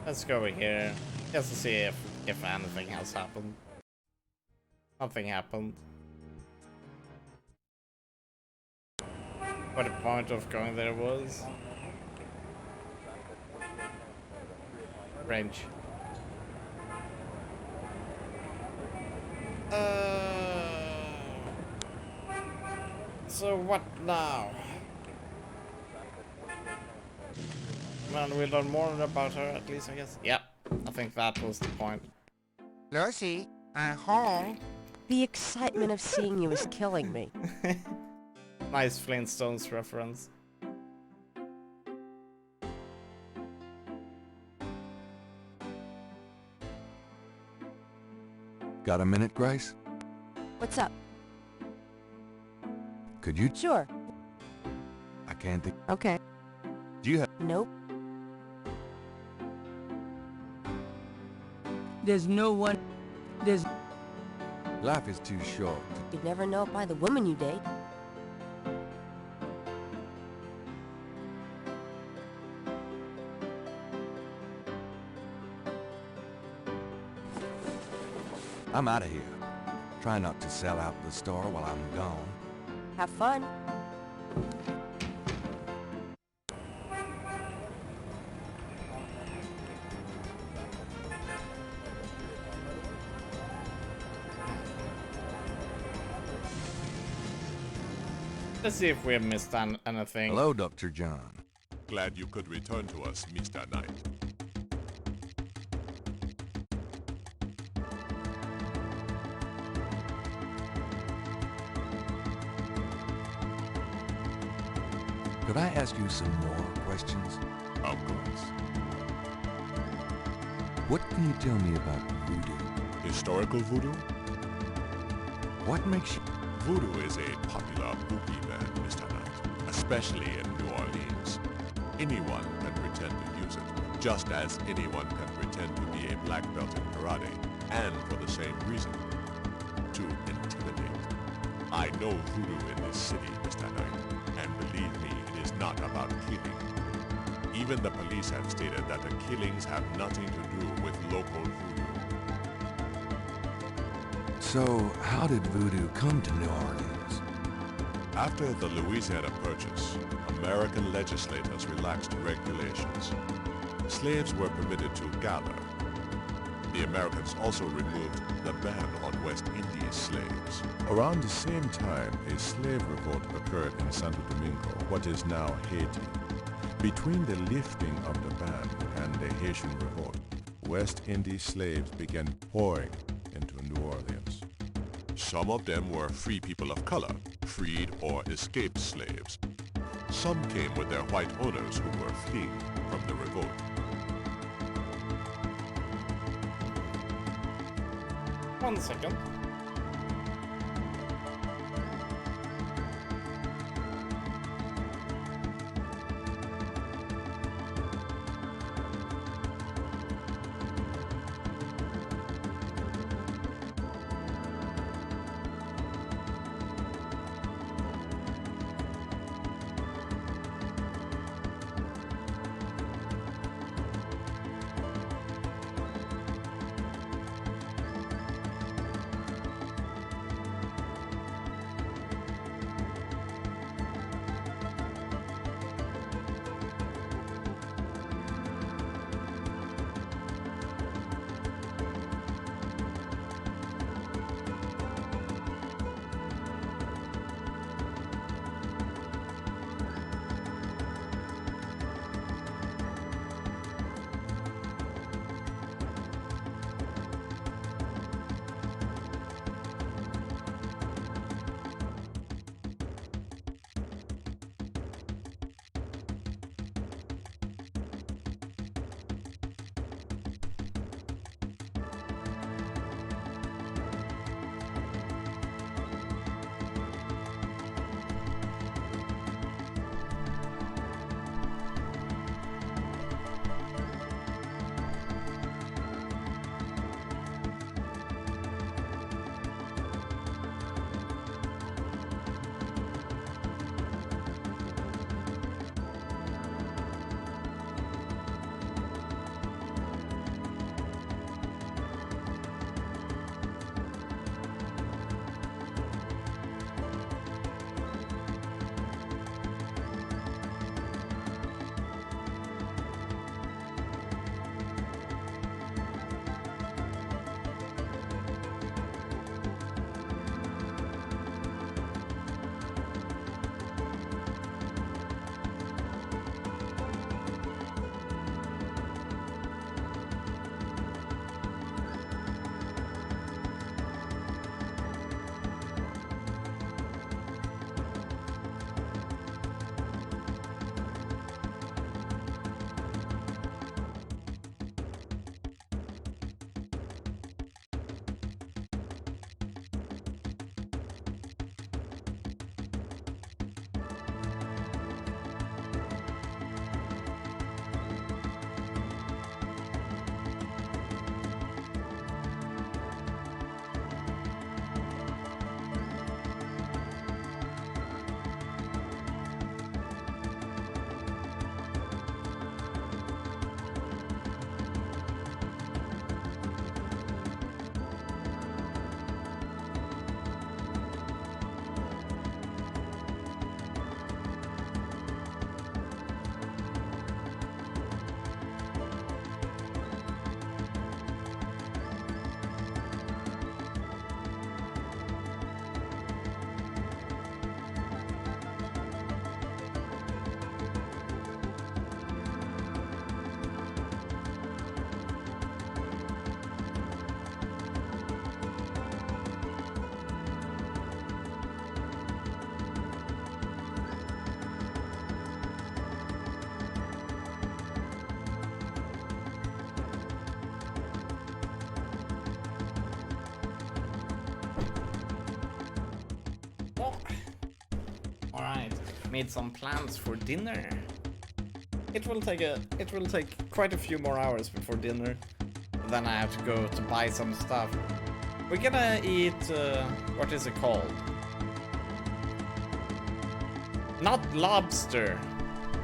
Let's go over here just to see if anything has happened. Nothing happened. What the point of going there was? Range. So what now? Well, we learn more about her at least, I guess. Yep, I think that was the point.
Lucy, I'm home.
The excitement of seeing you is killing me.
Nice Flintstones reference.
Got a minute, Grace?
What's up?
Could you?
Sure.
I can't think.
Okay.
Do you have?
Nope.
There's no one. There's.
Life is too short.
You'd never know it by the woman you date.
I'm out of here. Try not to sell out the store while I'm gone.
Have fun.
Let's see if we have missed anything.
Hello, Dr. John.
Glad you could return to us, Mr. Knight.
Could I ask you some more questions?
Of course.
What can you tell me about voodoo?
Historical voodoo?
What makes you...
Voodoo is a popular boogie band, Mr. Knight, especially in New Orleans. Anyone can pretend to use it, just as anyone can pretend to be a black belt in karate, and for the same reason, to intimidate. I know voodoo in this city, Mr. Knight, and believe me, it is not about killing. Even the police have stated that the killings have nothing to do with local voodoo.
So, how did voodoo come to New Orleans?
After the Louisiana Purchase, American legislators relaxed regulations. Slaves were permitted to gather. The Americans also removed the ban on West Indies slaves.
Around the same time, a slave revolt occurred in Santo Domingo, what is now Haiti. Between the lifting of the ban and the Haitian revolt, West Indies slaves began pouring into New Orleans.
Some of them were free people of color, freed or escaped slaves. Some came with their white owners who were fleeing from the revolt.
One second. made some plans for dinner. It will take quite a few more hours before dinner. Then I have to go to buy some stuff. We're gonna eat, what is it called? Not lobster,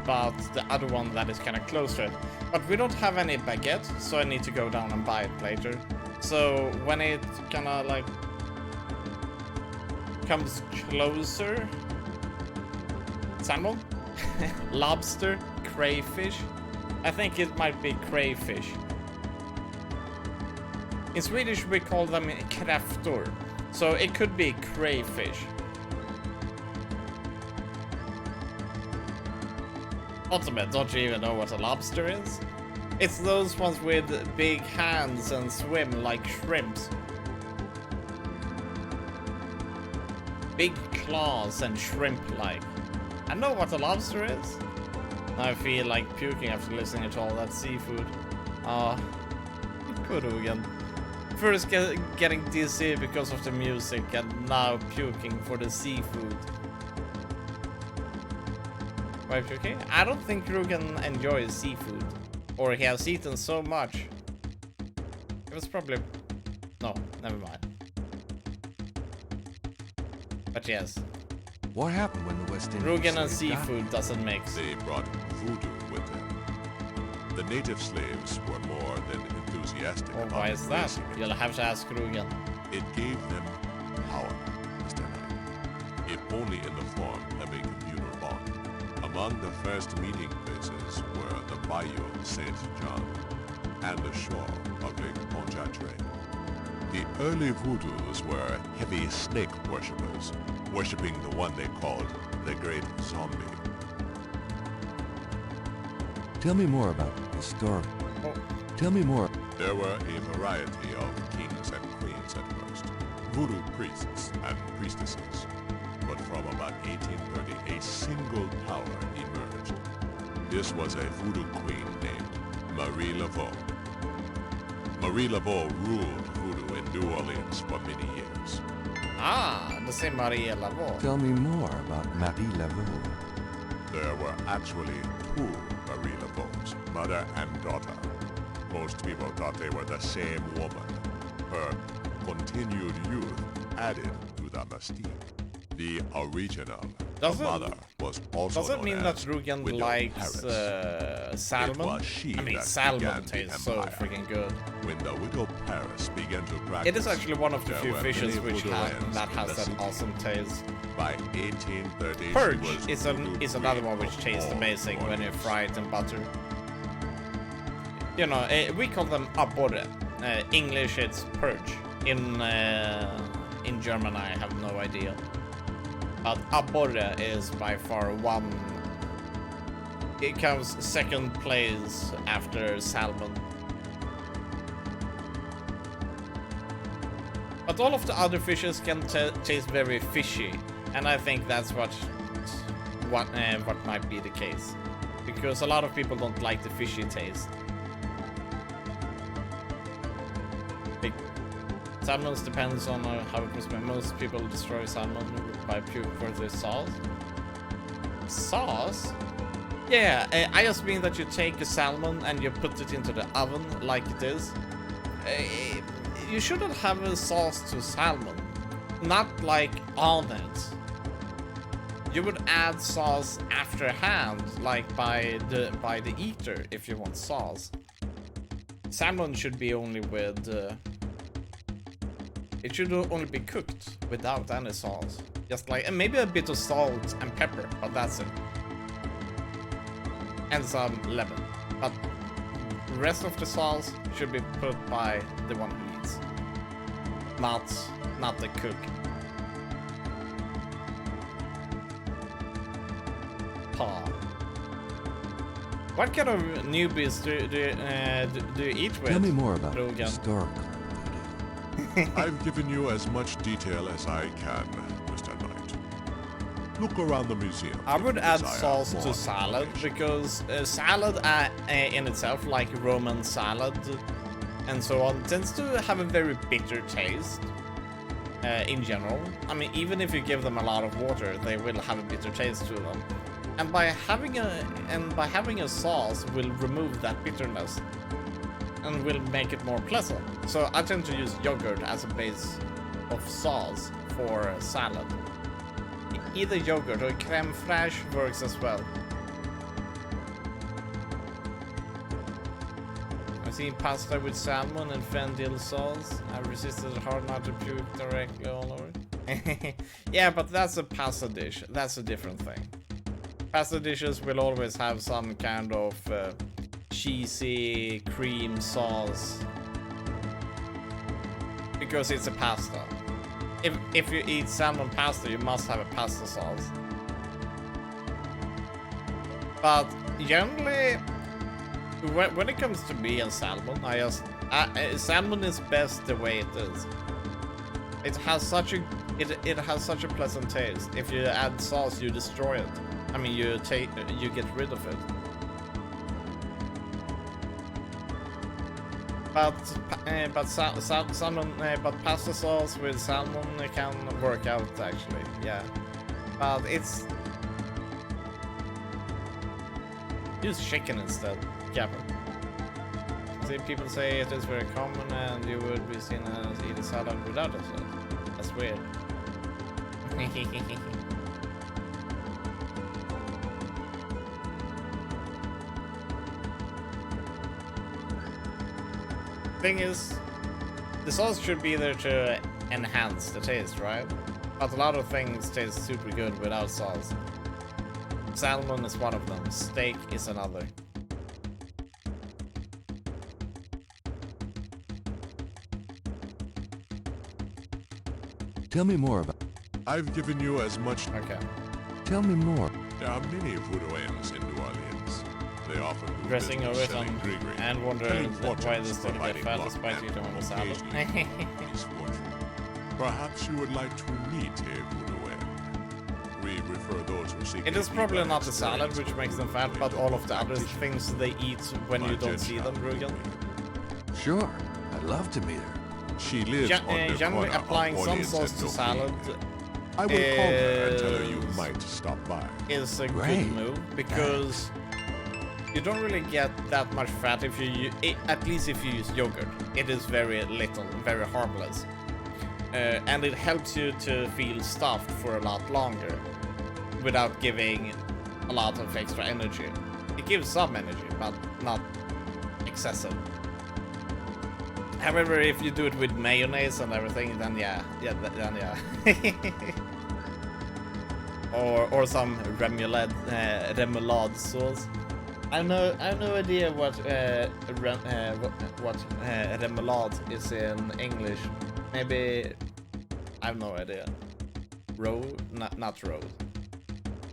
but the other one that is kind of close to it. But we don't have any baguette, so I need to go down and buy it later. So when it kind of like comes closer, salmon, lobster, crayfish. I think it might be crayfish. In Swedish we call them kräftor, so it could be crayfish. Ultimate, don't you even know what a lobster is? It's those ones with big hands and swim like shrimps. Big claws and shrimp-like. I know what a lobster is. I feel like puking after listening to all that seafood. Poor Rugen. First getting dizzy because of the music and now puking for the seafood. Why puking? I don't think Rugen enjoys seafood. Or he has eaten so much. It was probably... No, never mind. But yes.
What happened when the West Indies
Rugen and
slaves
seafood doesn't mix.
They brought voodoo with them. The native slaves were more than enthusiastic
Oh,
about
why is that?
embracing it.
You'll have to ask Rugen.
It gave them power, Mr. Knight, if only in the form of a communal bond. Among the first meeting places were the Bayou Saint John and the shore of Lake Pontchartrain. The early voodoos were heavy snake worshippers, worshipping the one they called the Great Zombie.
Tell me more about historic. Tell me more.
There were a variety of kings and queens at first, voodoo priests and priestesses. But from about 1830, a single power emerged. This was a voodoo queen named Marie Laveau. Marie Laveau ruled voodoo in New Orleans for many years.
Ah, the same Marie Laveau.
Tell me more about Marie Laveau.
There were actually two Marie Laveaus, mother and daughter. Most people thought they were the same woman. Her continued youth added to the mystique. The original mother was also
Does it
known
mean
as
that Rugen
Widow
likes
Paris.
salmon?
It was she
I mean,
that
salmon
began the
tastes so
empire.
freaking good.
When the Widow Paris began to practice,
It is actually one of the
there
few
were
fishes
many
which
voodoo lands
that
in
has
the
that
city.
awesome taste.
By 1830, she
Perch
was
is
voodoo
another
queen
one which
of
tastes
all
amazing when you
Orleans.
fry it in butter. You know, we call them abborre. English it's perch. In German I have no idea. But abborre is by far one. It comes second place after salmon. But all of the other fishes can taste very fishy, and I think that's what might be the case, because a lot of people don't like the fishy taste. Salmon depends on how it was made. Most people destroy salmon by puke for the sauce. Sauce? Yeah, I just mean that you take a salmon and you put it into the oven like it is. You shouldn't have a sauce to salmon, not like on it. You would add sauce after hand, like by the eater, if you want sauce. Salmon should be only with. It should only be cooked without any sauce. Just like, and maybe a bit of salt and pepper, but that's it. And some lemon. But the rest of the sauce should be put by the one who eats. Not the cook. Paw. What kind of newbies do you eat with?
Tell me more about
Rugen?
historical.
I've given you as much detail as I can, Mr. Knight. Look around the museum.
I would
if you
add
desire
sauce
more
to salad
information.
because salad in itself, like Roman salad and so on, tends to have a very bitter taste. in general. I mean, even if you give them a lot of water, they will have a bitter taste to them. And by having a sauce will remove that bitterness and will make it more pleasant. So I tend to use yogurt as a base of sauce for salad. Either yogurt or crème fraîche works as well. I've seen pasta with salmon and fendill sauce. I've resisted hard not to puke directly all over it. Yeah, but that's a pasta dish. That's a different thing. Pasta dishes will always have some kind of cheesy cream sauce because it's a pasta. If you eat salmon pasta, you must have a pasta sauce. But generally, when it comes to me and salmon, salmon is best the way it is. It has such a pleasant taste. If you add sauce, you destroy it. I mean, you get rid of it. But salmon, but pasta sauce with salmon can work out actually. Yeah, but use chicken instead. Gabriel. See, people say it is very common, and you would be seen as eating salad without a sauce. That's weird. Thing is, the sauce should be there to enhance the taste, right? But a lot of things taste super good without sauce. Salmon is one of them. Steak is another.
Tell me more about...
I've given you as much...
Okay.
Tell me more.
There are many Voodooans in New Orleans. They often do
Dressing over
business
it
selling greenery,
and wonder
telling
why
fortunes,
this didn't get
providing
fat
luck,
despite
and
eating on the salad.
occasionally his fortune. Perhaps you would like to meet a Voodooan. We refer those who seek
It is
a
probably
deeper
not the salad
experience
which makes them
of
fat, but all of the other
practitioner.
things they eat when you don't see them, Rugen.
Sure, I'd love to meet her.
She lives on the
Generally
corner of
applying some
Orleans
sauce
and
to
Dauphine.
salad
I will call her and tell her you might stop by.
is a
Great.
good move because you don't really get that much fat if you at least if you use yogurt. It is very little, very harmless, and it helps you to feel stuffed for a lot longer without giving a lot of extra energy. It gives some energy, but not excessive. However, if you do it with mayonnaise and everything, then yeah. or some remoulade sauce. I have no idea what remoulade is in English. Maybe I have no idea. Not road.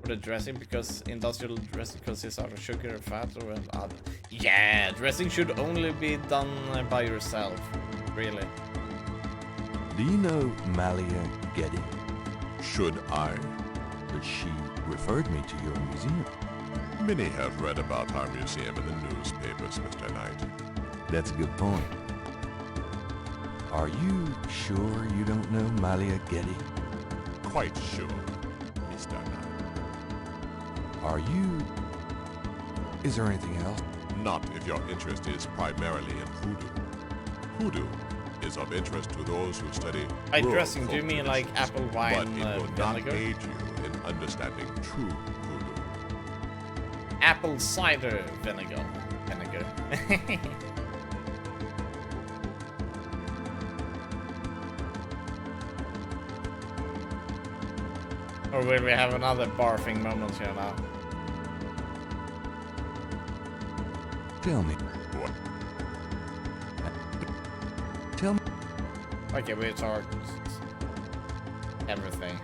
For the dressing, because industrial dressing consists of sugar, fat, or other. Yeah, dressing should only be done by yourself. Really.
Do you know Malia Getty?
Should I?
But she referred me to your museum.
Many have read about our museum in the newspapers, Mr. Knight.
That's a good point. Are you sure you don't know Malia Getty?
Quite sure, Mr. Knight.
Are you... Is there anything else?
Not if your interest is primarily in hoodoo. Hoodoo is of interest to those who study
By
rural
dressing, do you
folk
mean like
traditions,
apple wine
but it will not
vinegar?
aid you in understanding true hoodoo.
Apple cider vinegar. Or will we have another barfing moment here now?
Tell me.
What?
Tell me.
Okay, we talked everything.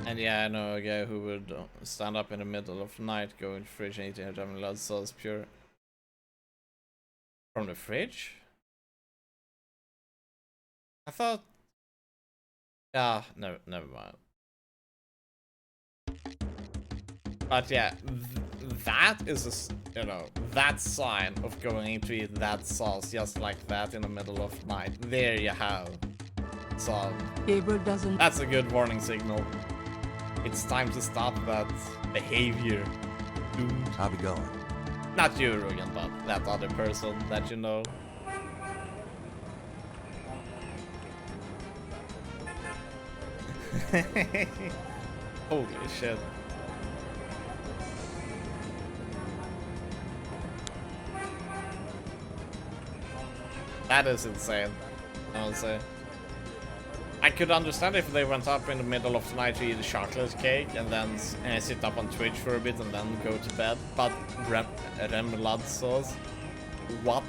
And yeah, I know a guy who would stand up in the middle of the night, go in the fridge and eat a remoulade sauce pure. From the fridge? I thought... Yeah, never mind. But yeah, that is a, you know, that sign of going to eat that sauce just like that in the middle of night. There you have. So
Gabriel doesn't.
That's a good warning signal. It's time to stop that behavior. Dude.
I'll be going.
Not you, Rugen, but that other person that you know. Holy shit. That is insane, I would say. I could understand if they went up in the middle of the night to eat a chocolate cake and then sit up on Twitch for a bit and then go to bed, but remoulade sauce? What?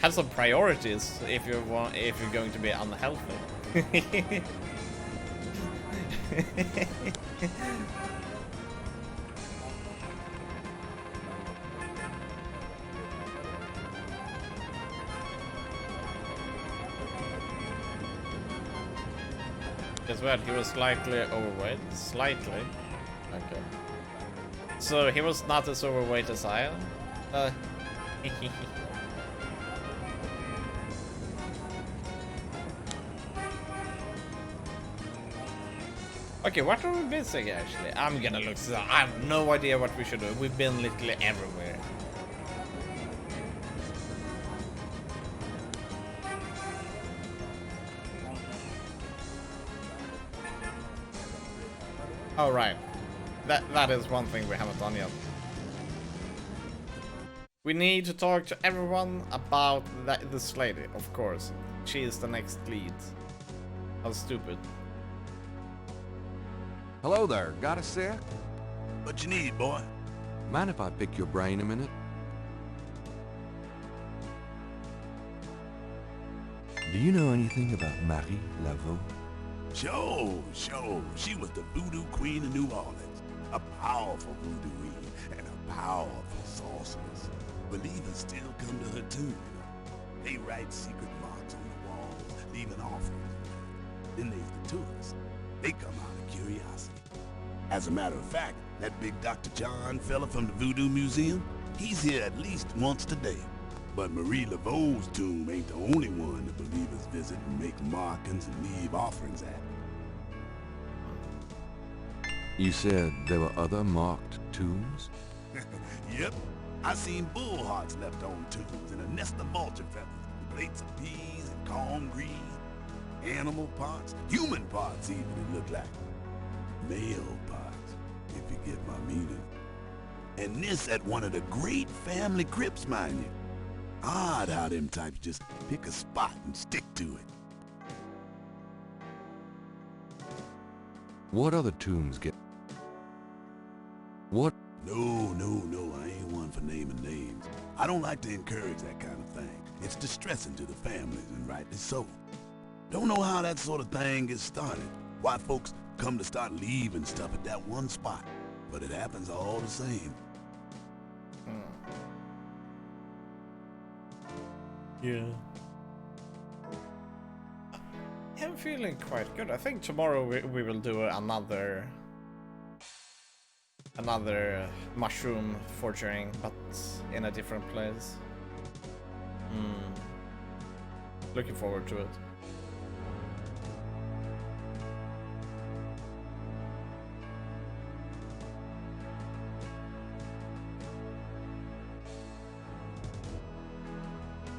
Have some priorities if you're going to be unhealthy. Guess what? He was slightly overweight. Slightly. Okay. So he was not as overweight as I am? Okay, what are we missing actually? I'm gonna look. I have no idea what we should do. We've been literally everywhere. Oh right, that is one thing we haven't done yet. We need to talk to everyone about this lady, of course. She is the next lead. How stupid.
Hello there, got a sec?
What you need, boy?
Mind if I pick your brain a minute? Do you know anything about Marie Laveau?
Sure. She was the voodoo queen of New Orleans. A powerful voodooine and a powerful sorceress. Believers still come to her tomb. They write secret marks on the walls, leaving offerings. Then there's the tourists. They come out of curiosity. As a matter of fact, that big Dr. John fella from the Voodoo Museum, he's here at least once today. But Marie Laveau's tomb ain't the only one the believers visit and make markings and leave offerings at.
You said there were other marked tombs?
Yep. I seen bull hearts left on tombs and a nest of vulture feathers, plates of peas and corn green, animal parts, human parts even it looked like. Male parts, if you get my meaning. And this at one of the great family crypts, mind you. Odd how them types just pick a spot and stick to it.
What other tombs get... What?
No, I ain't one for naming names. I don't like to encourage that kind of thing. It's distressing to the families, and rightly so. Don't know how that sort of thing gets started. Why folks come to start leaving stuff at that one spot. But it happens all the same.
Yeah. I'm feeling quite good. I think tomorrow we will do another mushroom foraging, but in a different place. Looking forward to it.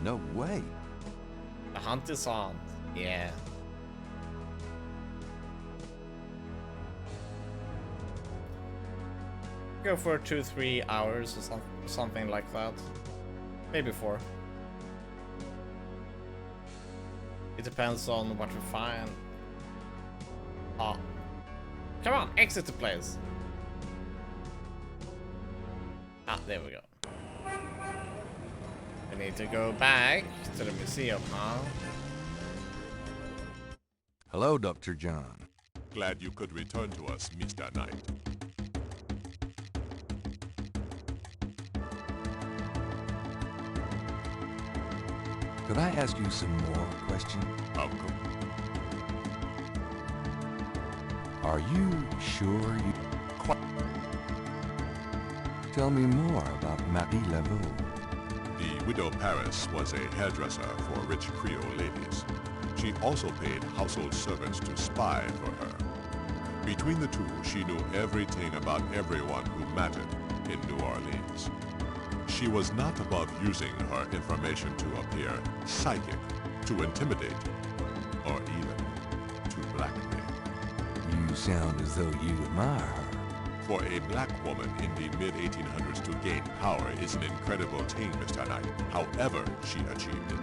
No way.
The hunt is on. Yeah. Go for 2-3 hours or something like that. Maybe 4. It depends on what we find. Come on, exit the place. There we go. We need to go back to the museum, huh?
Hello, Dr. John.
Glad you could return to us, Mr. Knight.
Could I ask you some more questions?
Of course.
Are you sure you... Tell me more about Marie Laveau.
The widow Paris was a hairdresser for rich Creole ladies. She also paid household servants to spy for her. Between the two, she knew everything about everyone who mattered in New Orleans. She was not above using her information to appear psychic, to intimidate, or even to blackmail.
You sound as though you admire her.
For a black woman in the mid-1800s to gain power is an incredible thing, Mr. Knight. However she achieved it.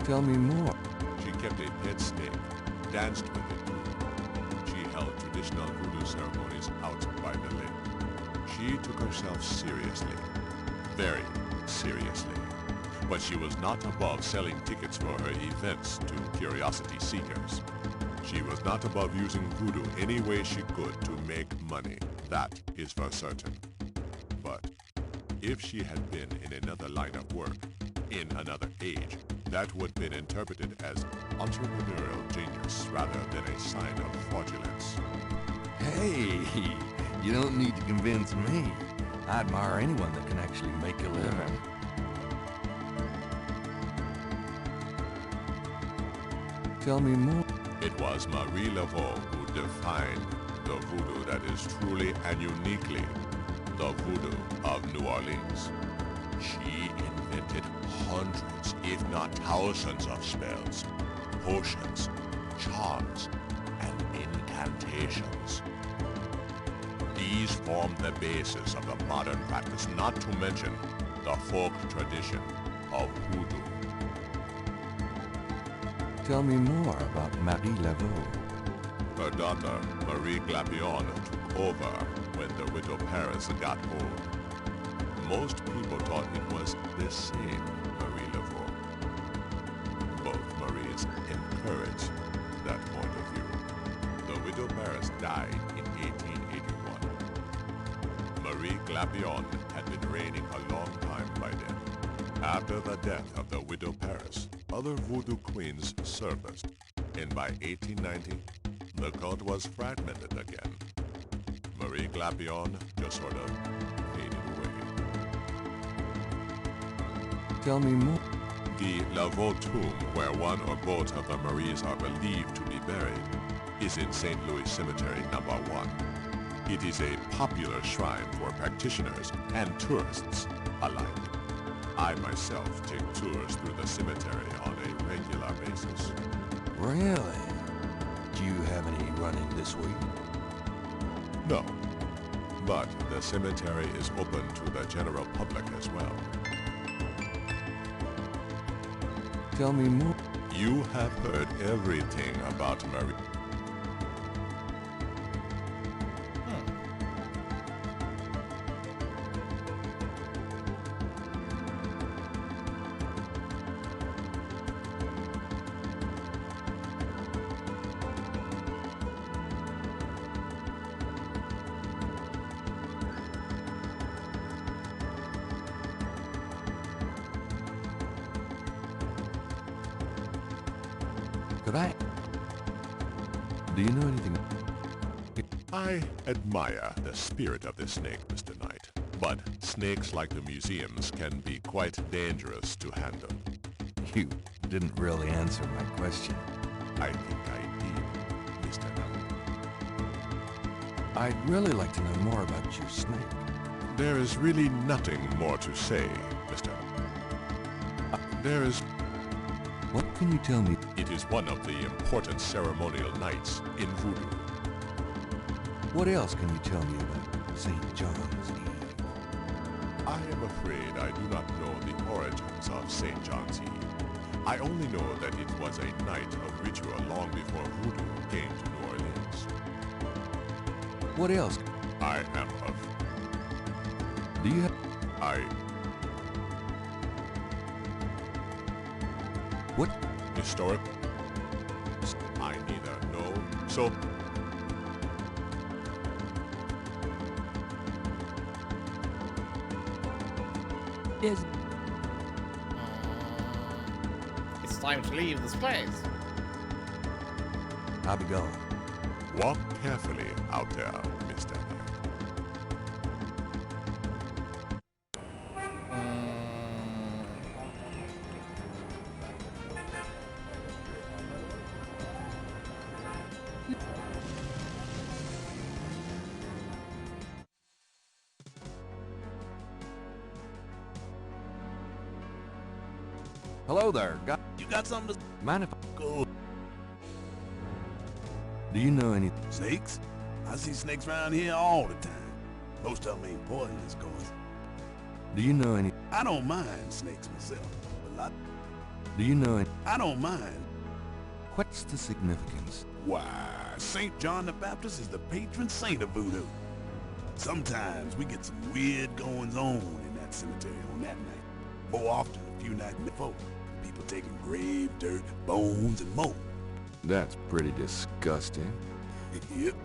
Tell me more.
She kept a pet snake, danced with it. She held traditional voodoo ceremonies out by the lake. She took herself seriously, very seriously. But she was not above selling tickets for her events to curiosity seekers. She was not above using voodoo any way she could to make money. That is for certain. But if she had been in another line of work, in another age, that would have been interpreted as entrepreneurial genius rather than a sign of fraudulence.
Hey, you don't need to convince me. I admire anyone that can actually make a living. Tell me more.
It was Marie Laveau who defined the voodoo that is truly and uniquely the voodoo of New Orleans. She invented hundreds, if not thousands of spells, potions, charms, and incantations. These form the basis of the modern practice, not to mention the folk tradition of voodoo.
Tell me more about Marie Laveau.
Her daughter, Marie Glapion, took over when the widow Paris got old. Most people thought it was the same Marie Laveau. Both Maries encouraged that point of view. The widow Paris died in 1881. Marie Glapion had been reigning a long time by then. After the death of the widow Paris, other voodoo queens surfaced, and by 1890, the cult was fragmented again. Marie Glapion just sort of faded away.
Tell me more.
The Laveau tomb, where one or both of the Maries are believed to be buried, is in St. Louis Cemetery No. 1. It is a popular shrine for practitioners and tourists alike. I myself take tours through the cemetery on a regular basis.
Really? Do you have any running this week?
No, but the cemetery is open to the general public as well.
Tell me more.
You have heard everything about Marie.
Could I? Do you know anything?
I admire the spirit of the snake, Mr. Knight. But snakes like the museums can be quite dangerous to handle.
You didn't really answer my question.
I think I did, Mr. Knight.
I'd really like to know more about your snake.
There is really nothing more to say, Mr. There is...
What can you tell me?
It is one of the important ceremonial nights in voodoo.
What else can you tell me about St. John's Eve?
I am afraid I do not know the origins of St. John's Eve. I only know that it was a night of ritual long before voodoo came to New Orleans.
What else?
I am of...
Do you have... What?
Historic? I neither know, so...
There's...
It's time to leave this place.
I'll be going.
Walk carefully out there, Mr. Knight.
Hello there.
You got something to...
Mind if I...
Go.
Do you know any...
Snakes? I see snakes around here all the time. Most of them ain't poisonous, of course.
Do you know any...
I don't mind snakes myself. But lot...
Do you know any...
I don't mind.
What's the significance?
Why, St. John the Baptist is the patron saint of voodoo. Sometimes we get some weird goings-on in that cemetery on that night. More often a few nights before. People taking grave dirt, bones, and more.
That's pretty disgusting.
Yep.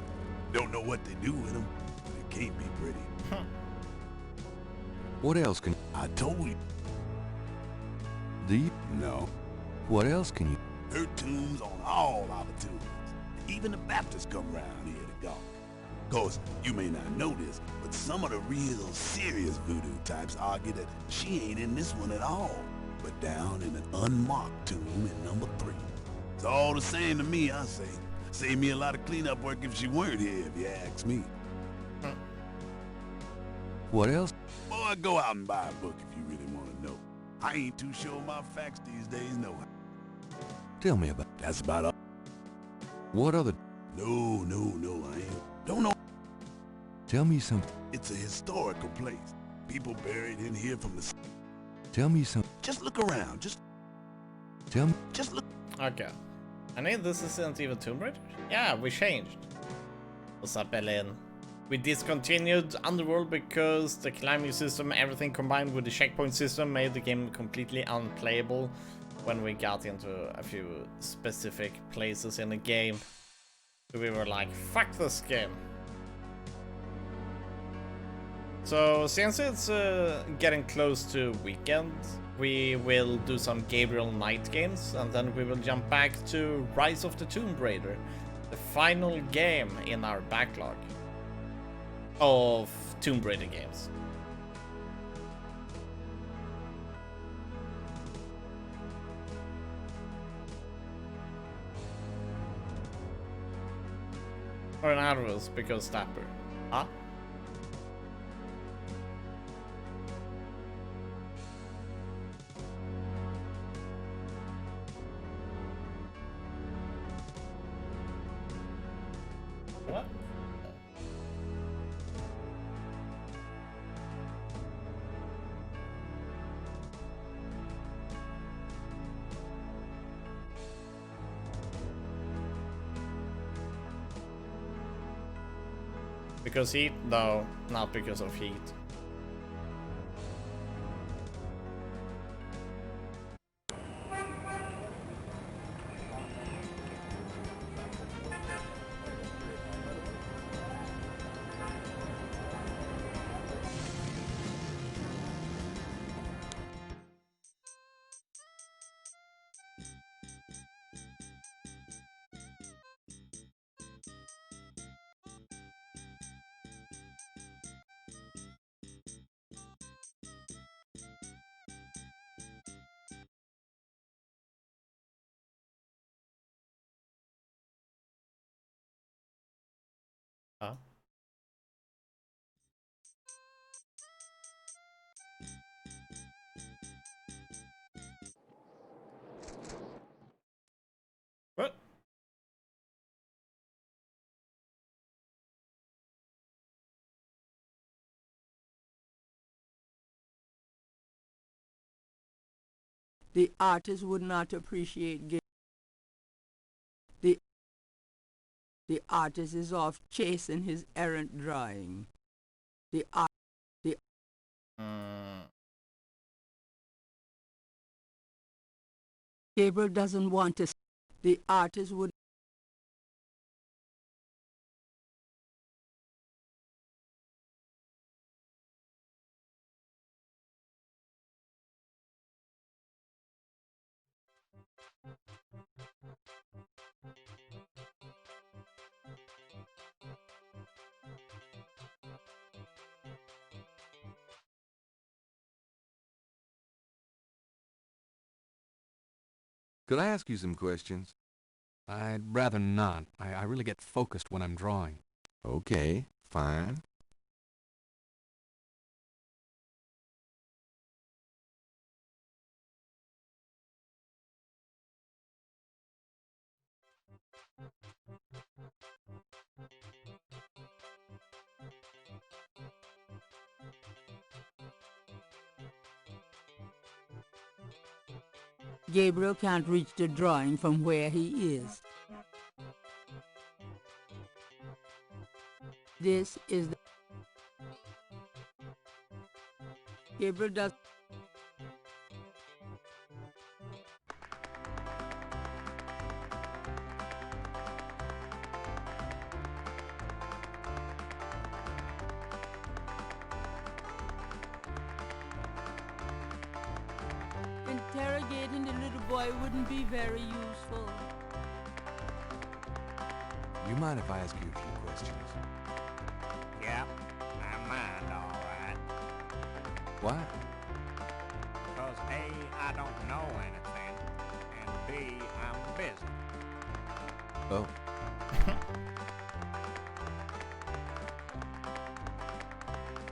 Don't know what they do with them, but it can't be pretty.
What else can...
I told you.
Do you...
No.
What else can you...
Her tombs on all our tombs. Even the Baptists come around here to go. Of course, you may not know this, but some of the real serious voodoo types argue that she ain't in this one at all, but down in an unmarked tomb in number 3. It's all the same to me, I say. Save me a lot of cleanup work if she weren't here, if you ask me.
What else?
Boy, go out and buy a book if you really want to know. I ain't too sure my facts these days, no.
Tell me about...
That's about all.
What other...
No, I ain't. Don't know.
Tell me something.
It's a historical place. People buried in here from the...
Tell me something.
Just look around, just...
Tell me...
Just look...
Okay. I mean, this isn't even Tomb Raider? Yeah, we changed. What's up, Ellen? We discontinued Underworld because the climbing system, everything combined with the checkpoint system, made the game completely unplayable when we got into a few specific places in the game. So we were like, fuck this game. So since it's getting close to weekend, we will do some Gabriel night games, and then we will jump back to Rise of the Tomb Raider, the final game in our backlog of Tomb Raider games. Or an arrows because Stapper. Huh? What? Because heat? No, not because of heat. Huh? What?
The artist would not appreciate the artist is off chasing his errant drawing. Gabriel doesn't want to. The artist would.
Could I ask you some questions?
I'd rather not. I really get focused when I'm drawing.
Okay, fine.
Gabriel can't reach the drawing from where he is. This is the... Gabriel does... Interrogating the little boy wouldn't be very useful.
You mind if I ask you a few questions?
Yep, I mind, all right.
Why?
Because A, I don't know anything, and B, I'm busy.
Oh.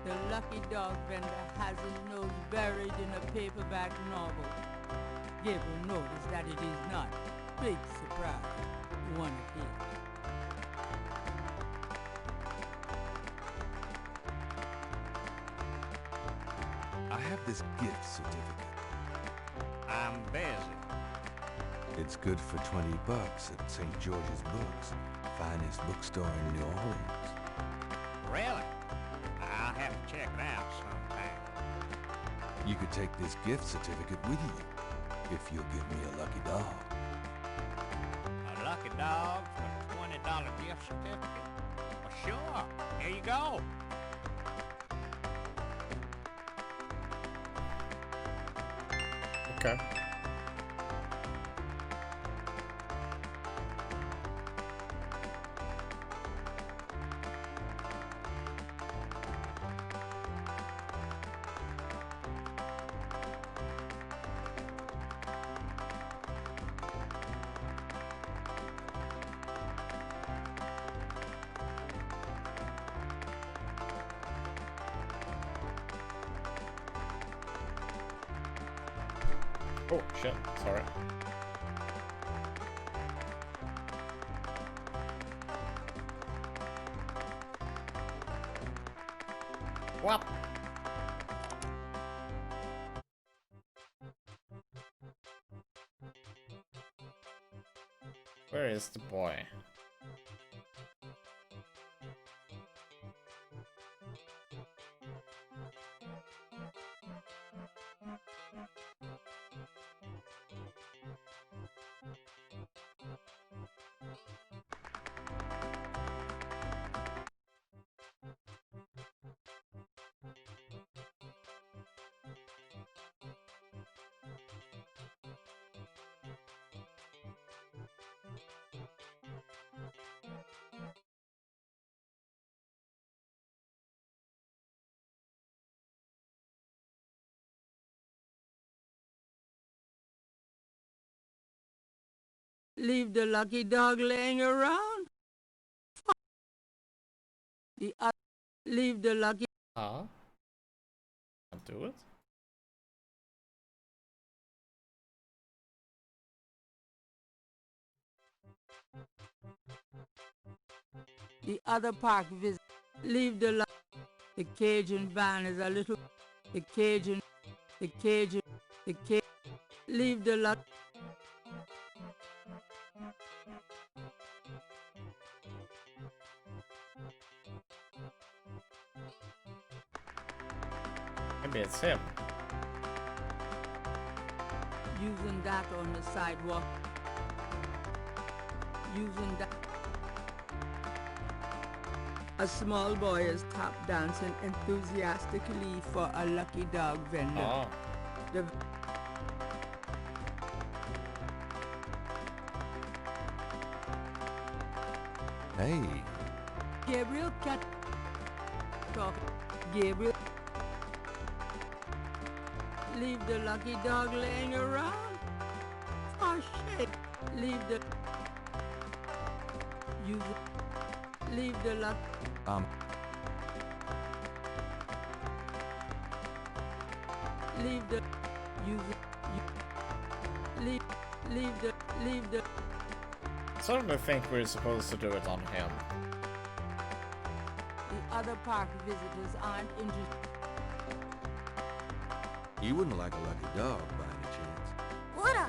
The lucky dog vendor has his nose buried in a paperback novel. Gabriel noticed that it is not. Big surprise. One of his.
I have this gift certificate.
I'm busy.
It's good for $20 at St. George's Books, finest bookstore in New Orleans.
Really? I'll have to check it out sometime.
You could take this gift certificate with you, if you'll give me a lucky dog.
A lucky dog for a $20 gift certificate? Well, sure. Here you go.
Okay. Oh, shit. Sorry. What? Where is the boy?
Leave the lucky dog laying around? Leave the lucky...
Can't do it?
The other park visit. Leave the The Cajun van is a little... The Cajun... Leave the luck...
Maybe it's him.
Using that on the sidewalk. Using that... A small boy is tap dancing enthusiastically for a lucky dog vendor.
Oh.
The...
Hey.
Gabriel cat... Talk. Gabriel... Leave the lucky dog laying around? Oh shit. Leave the... Use it. Leave the luck... Leave the... Use it. Leave the...
I certainly think we're supposed to do it on him.
The other park visitors aren't interested.
You wouldn't like a lucky dog by any chance.
Would I?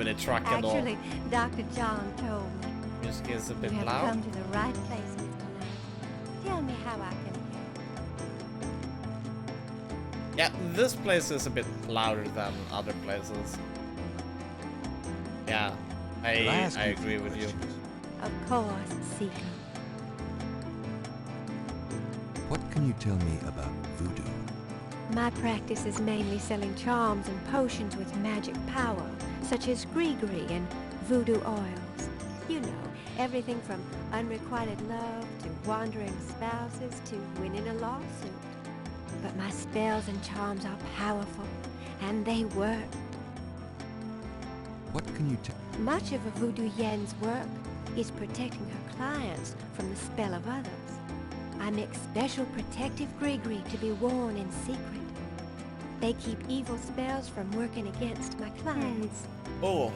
with a truck and all.
Actually, Dr. John told me.
Music is a bit
You have
loud.
come to the right place, Mr. Knight. Tell me how I can help.
Yeah, this place is a bit louder than other places. Yeah, I agree with you.
Of course, Seeker.
What can you tell me about voodoo?
My practice is mainly selling charms and potions with magic power, such as gree-gree and voodoo oils. You know, everything from unrequited love to wandering spouses to winning a lawsuit. But my spells and charms are powerful, and they work.
What can you tell?
Much of a voodoo yen's work is protecting her clients from the spell of others. I make special protective gree-gree to be worn in secret. They keep evil spells from working against my clients.
Oh.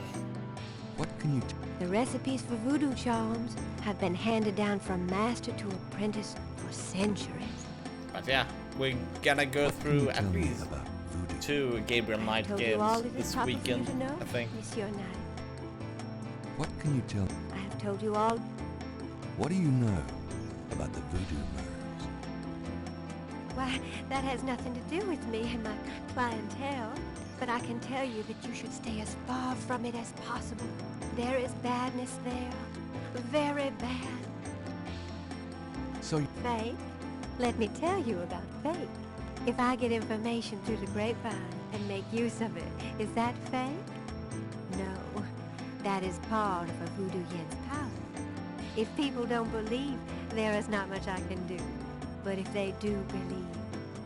What can you
The recipes for voodoo charms have been handed down from master to apprentice for centuries.
But yeah, we're gonna go through at least 2 Gabriel Knight
Told you all
games
it is
this
proper for you
weekend,
to know,
I think.
Monsieur Knight.
What can you tell?
I have told you all.
What do you know about the voodoo murders?
Why, that has nothing to do with me and my clientele. But I can tell you that you should stay as far from it as possible. There is badness there. Very bad.
So
Fake? Let me tell you about fake. If I get information through the grapevine and make use of it, is that fake? No. That is part of a voodoo yen's power. If people don't believe, there is not much I can do. But if they do believe,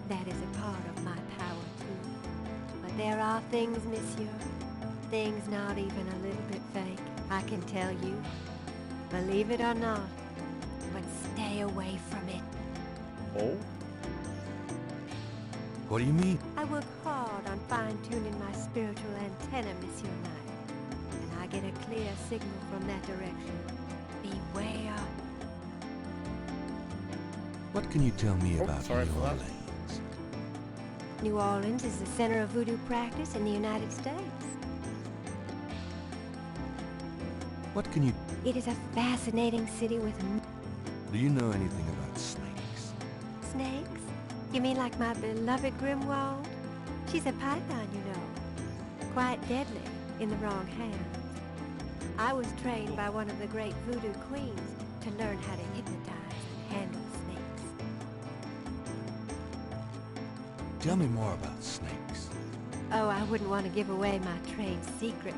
that is a part of my power too. But there are things, monsieur, things not even a little bit fake, I can tell you. Believe it or not, but stay away from it.
Oh?
What do you mean?
I work hard on fine-tuning my spiritual antenna, Monsieur Knight. And I get a clear signal from that direction. Beware.
What can you tell me about
sorry
New
for that.
Orleans?
New Orleans is the center of voodoo practice in the United States.
What can you...
It is a fascinating city with
Do you know anything about snakes?
snakes. You mean like my beloved Grimwald? She's a python, you know. Quite deadly in the wrong hands. I was trained by one of the great voodoo queens to learn how to hypnotize and handle snakes.
Tell me more about snakes.
Oh, I wouldn't want to give away my trade secrets.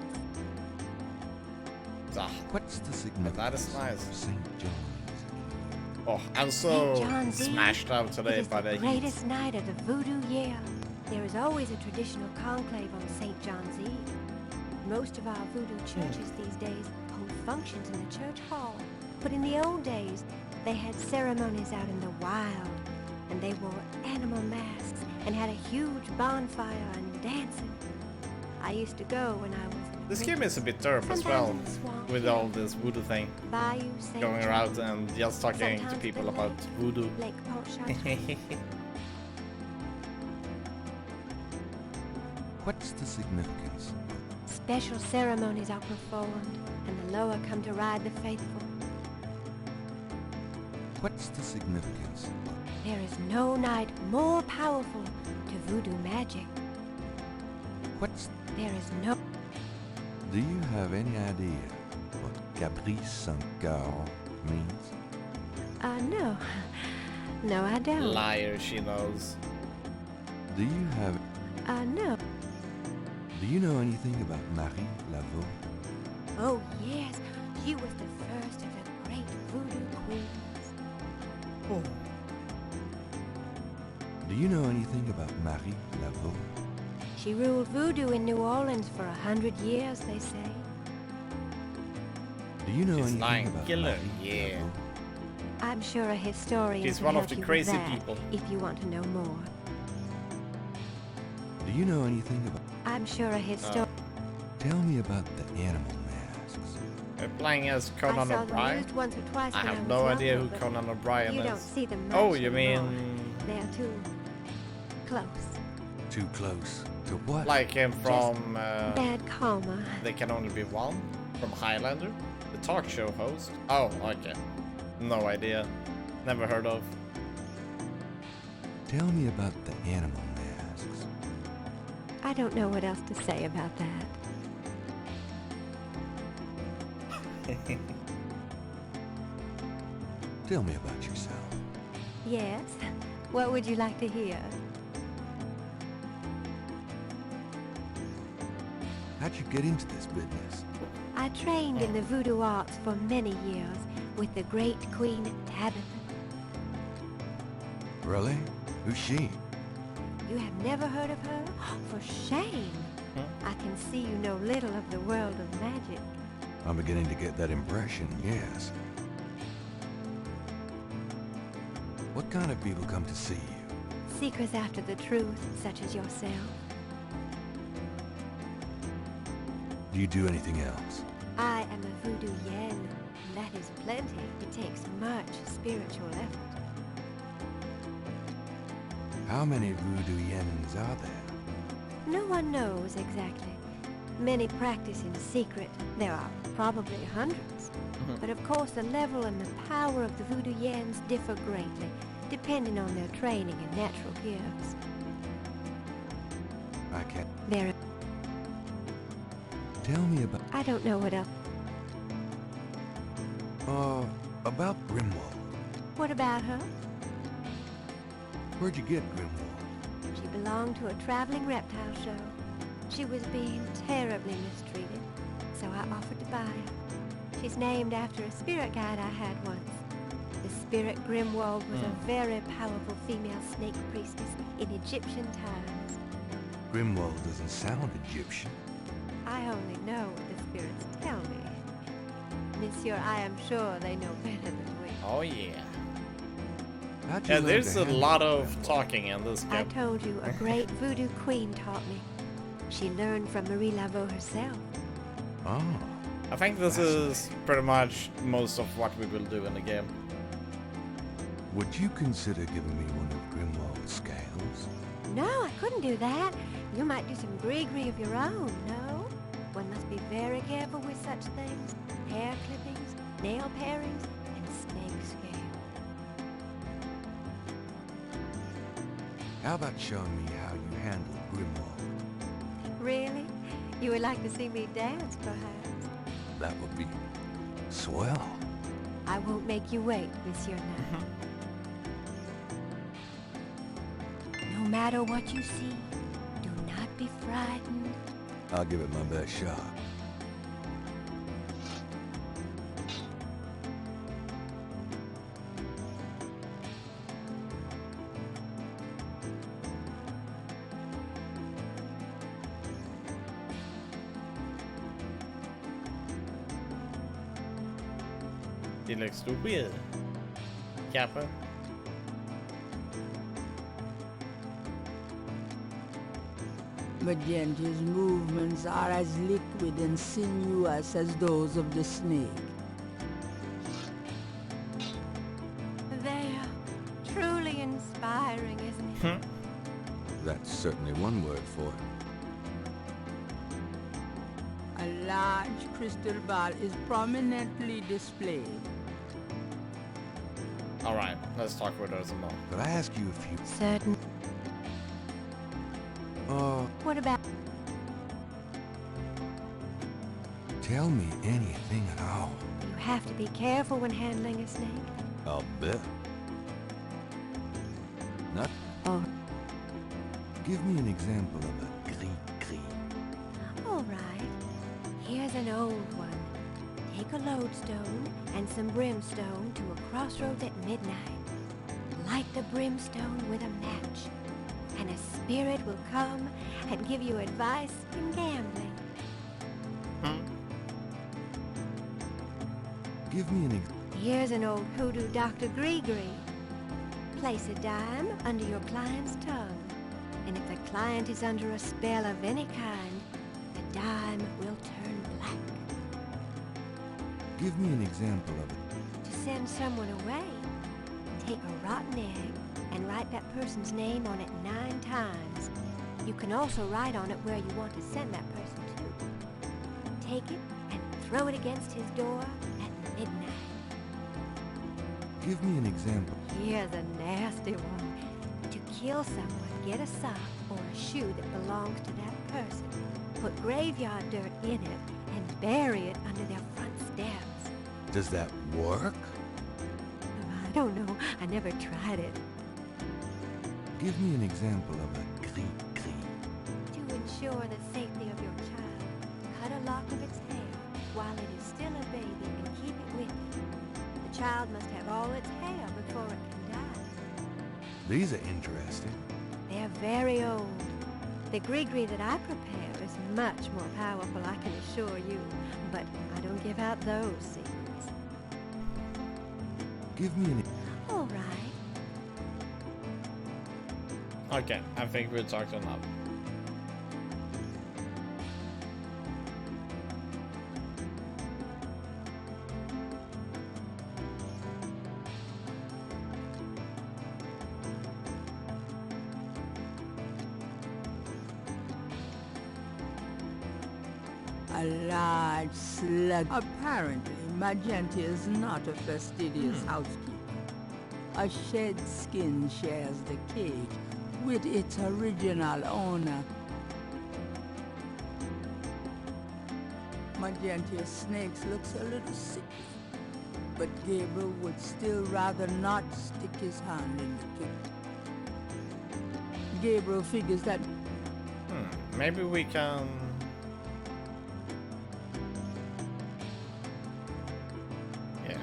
What's the significance
That is nice.
of St. John's?
Oh, I'm
St.
so
John's Eve
smashed out
It
today
is
by
the
the heat.
greatest night of the voodoo year. There is always a traditional conclave on St. John's Eve. Most of our voodoo churches these days hold functions in the church hall. But in the old days, they had ceremonies out in the wild, and they wore animal masks and had a huge bonfire and dancing. I used to go when I was in
This game is a bit derp as well, with all this voodoo thing.
Bayou, St.
Going around and just talking to
Sometimes
people
the
about voodoo.
Lake Pontchartrain.
What's the significance?
Special ceremonies are performed, and the lower come to ride the faithful.
What's the significance?
There is no night more powerful to voodoo magic. There is no...
Do you have any idea what Caprice Saint Gall means?
No. No, I don't.
Liar, she knows.
Do you have...
No.
Do you know anything about Marie Laveau?
Oh, yes. She was the first of the great voodoo queens.
Oh.
Do you know anything about Marie Laveau?
She ruled voodoo in New Orleans for 100 years, they say.
Do you know
She's
anything
lying
about
killer,
Marie
yeah.
Laveau?
I'm sure a historian
She's
can
one of
help
the
you with
crazy
that
people.
if you want to know more.
Do you know anything about...
I'm sure a historian...
Tell me about the animal masks.
They're playing as Conan
I saw them
O'Brien?
used once or twice
I
when
have
was
no idea
younger,
who
but
Conan O'Brien
you
is.
don't see them
Oh,
much
you
anymore.
mean...
They're too close.
Too close To what?
Like him from...
Bad karma.
There Can Only Be One? From Highlander? The talk show host? Oh, okay. No idea. Never heard of.
Tell me about the animal masks.
I don't know what else to say about that.
Tell me about yourself.
Yes? What would you like to hear?
How'd you get into this business?
I trained in the voodoo arts for many years with the great Queen Tabitha.
Really? Who's she?
You have never heard of her? For shame! I can see you know little of the world of magic.
I'm beginning to get that impression, yes. What kind of people come to see you?
Seekers after the truth, such as yourself.
Do you do anything else?
I am a voodoo yen. That is plenty. It takes much spiritual effort.
How many voodoo yens are there?
No one knows exactly. Many practice in secret. There are probably hundreds. But of course the level and the power of the voodoo yens differ greatly, depending on their training and natural gifts.
I can't...
There.
Tell me about...
I don't know what else.
About Grimwald.
What about her?
Where'd you get Grimwald?
She belonged to a traveling reptile show. She was being terribly mistreated, so I offered to buy her. She's named after a spirit guide I had once. The spirit Grimwald was a very powerful female snake priestess in Egyptian times.
Grimwald doesn't sound Egyptian.
I only know what the spirits tell me. Monsieur, I am sure they know better than we.
Oh yeah.
How'd you
Yeah,
learn
there's
to
a
handle
lot of
Grimwald?
talking in this
I
game.
told you, a great voodoo queen taught me. She learned from Marie Laveau herself.
Oh.
I think this is pretty much most of what we will do in the game.
Would you consider giving me one of Grimwald's scales?
No, I couldn't do that. You might do some gree-gree of your own, no? One must be very careful with such things. Hair clippings, nail parings, and snake scale.
How about showing me how you handle Grimwald?
Really? You would like to see me dance, perhaps?
That would be swell.
I won't make you wait, Monsieur Knight. No matter what you see, do not be frightened.
I'll give it my best shot.
Tilläggsstupid. Kanske.
Magentia's movements are as liquid and sinuous as those of the snake.
They are truly inspiring, isn't it?
That's certainly one word for it.
A large crystal ball is prominently displayed.
Alright, let's talk with her some more.
Could I ask you a few...
Certain. What about...
Tell me anything at all.
You have to be careful when handling a snake.
I'll bet. Not...
Oh.
Give me an example of a gris-gris.
All right. Here's an old one. Take a lodestone and some brimstone to a crossroads at midnight. Light the brimstone with a match, and a spirit will come and give you advice in gambling.
Give me an
Here's an old hoodoo Dr. Gree-Gree. Place a dime under your client's tongue, and if the client is under a spell of any kind, the dime will turn black.
Give me an example of it.
To send someone away, take a rotten egg and write that person's name on it 9 times. You can also write on it where you want to send that person to. Take it and throw it against his door at midnight.
Give me an example.
Here's a nasty one. To kill someone, get a sock or a shoe that belongs to that person. Put graveyard dirt in it and bury it under their front steps.
Does that work?
I don't know. I never tried it.
Give me an example of a cri-cri.
To ensure the safety of your child, cut a lock of its hair while it is still a baby and keep it with you. The child must have all its hair before it can die.
These are interesting.
They're very old. The gree-gree that I prepare is much more powerful, I can assure you, but I don't give out those secrets.
Give me an...
All right.
Okay, I think we talked enough.
A large slug. Apparently, Magenta is not a fastidious housekeeper. A shed skin shares the cage with its original owner. Magentia's snakes looks a little sickly, but Gabriel would still rather not stick his hand in the kitchen. Gabriel figures that...
Maybe we can... Yeah.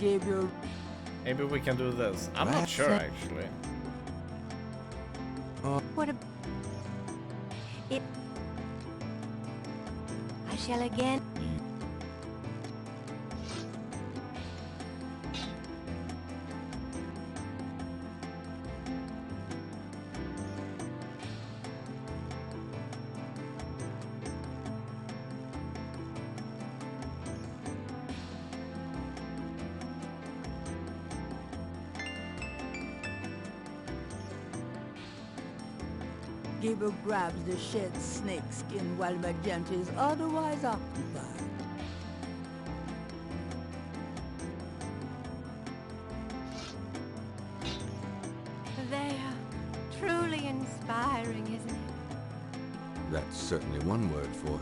Gabriel...
Maybe we can do this. I'm not sure, actually.
What a... It... I shall again...
Gabriel grabs the shed snake skin while Magenta is otherwise occupied.
They're truly inspiring, isn't it?
That's certainly one word for it.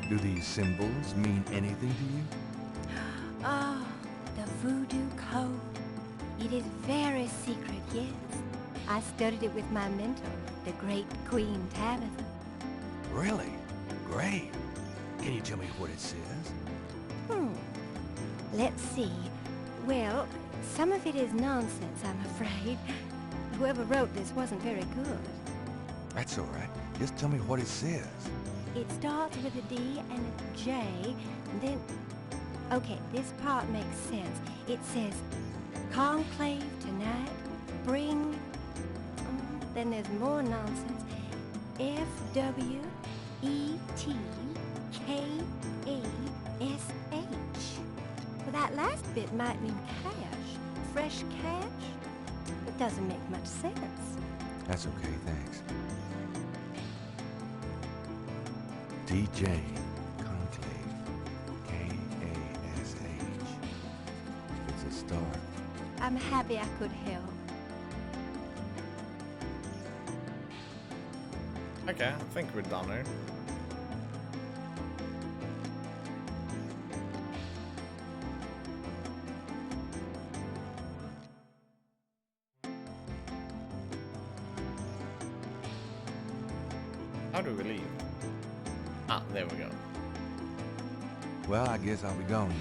Do these symbols mean anything to you?
Oh, the voodoo code. It is very secret, yes. I studied it with my mentor, the great Queen Tabitha.
Really? Great. Can you tell me what it says?
Let's see. Well, some of it is nonsense, I'm afraid. Whoever wrote this wasn't very good.
That's all right. Just tell me what it says.
It starts with a D and a J, and then... Okay, this part makes sense. It says, conclave tonight, bring... then there's more nonsense. F-W-E-T-K-A-S-H. Well, that last bit might mean cash. Fresh cash? It doesn't make much sense.
That's okay, thanks. DJ, conclave, K-A-S-H. It's a start.
I'm happy I could help.
Okay, I think we're done here. How do we leave? Ah, there we go.
Well, I guess I'll be going now.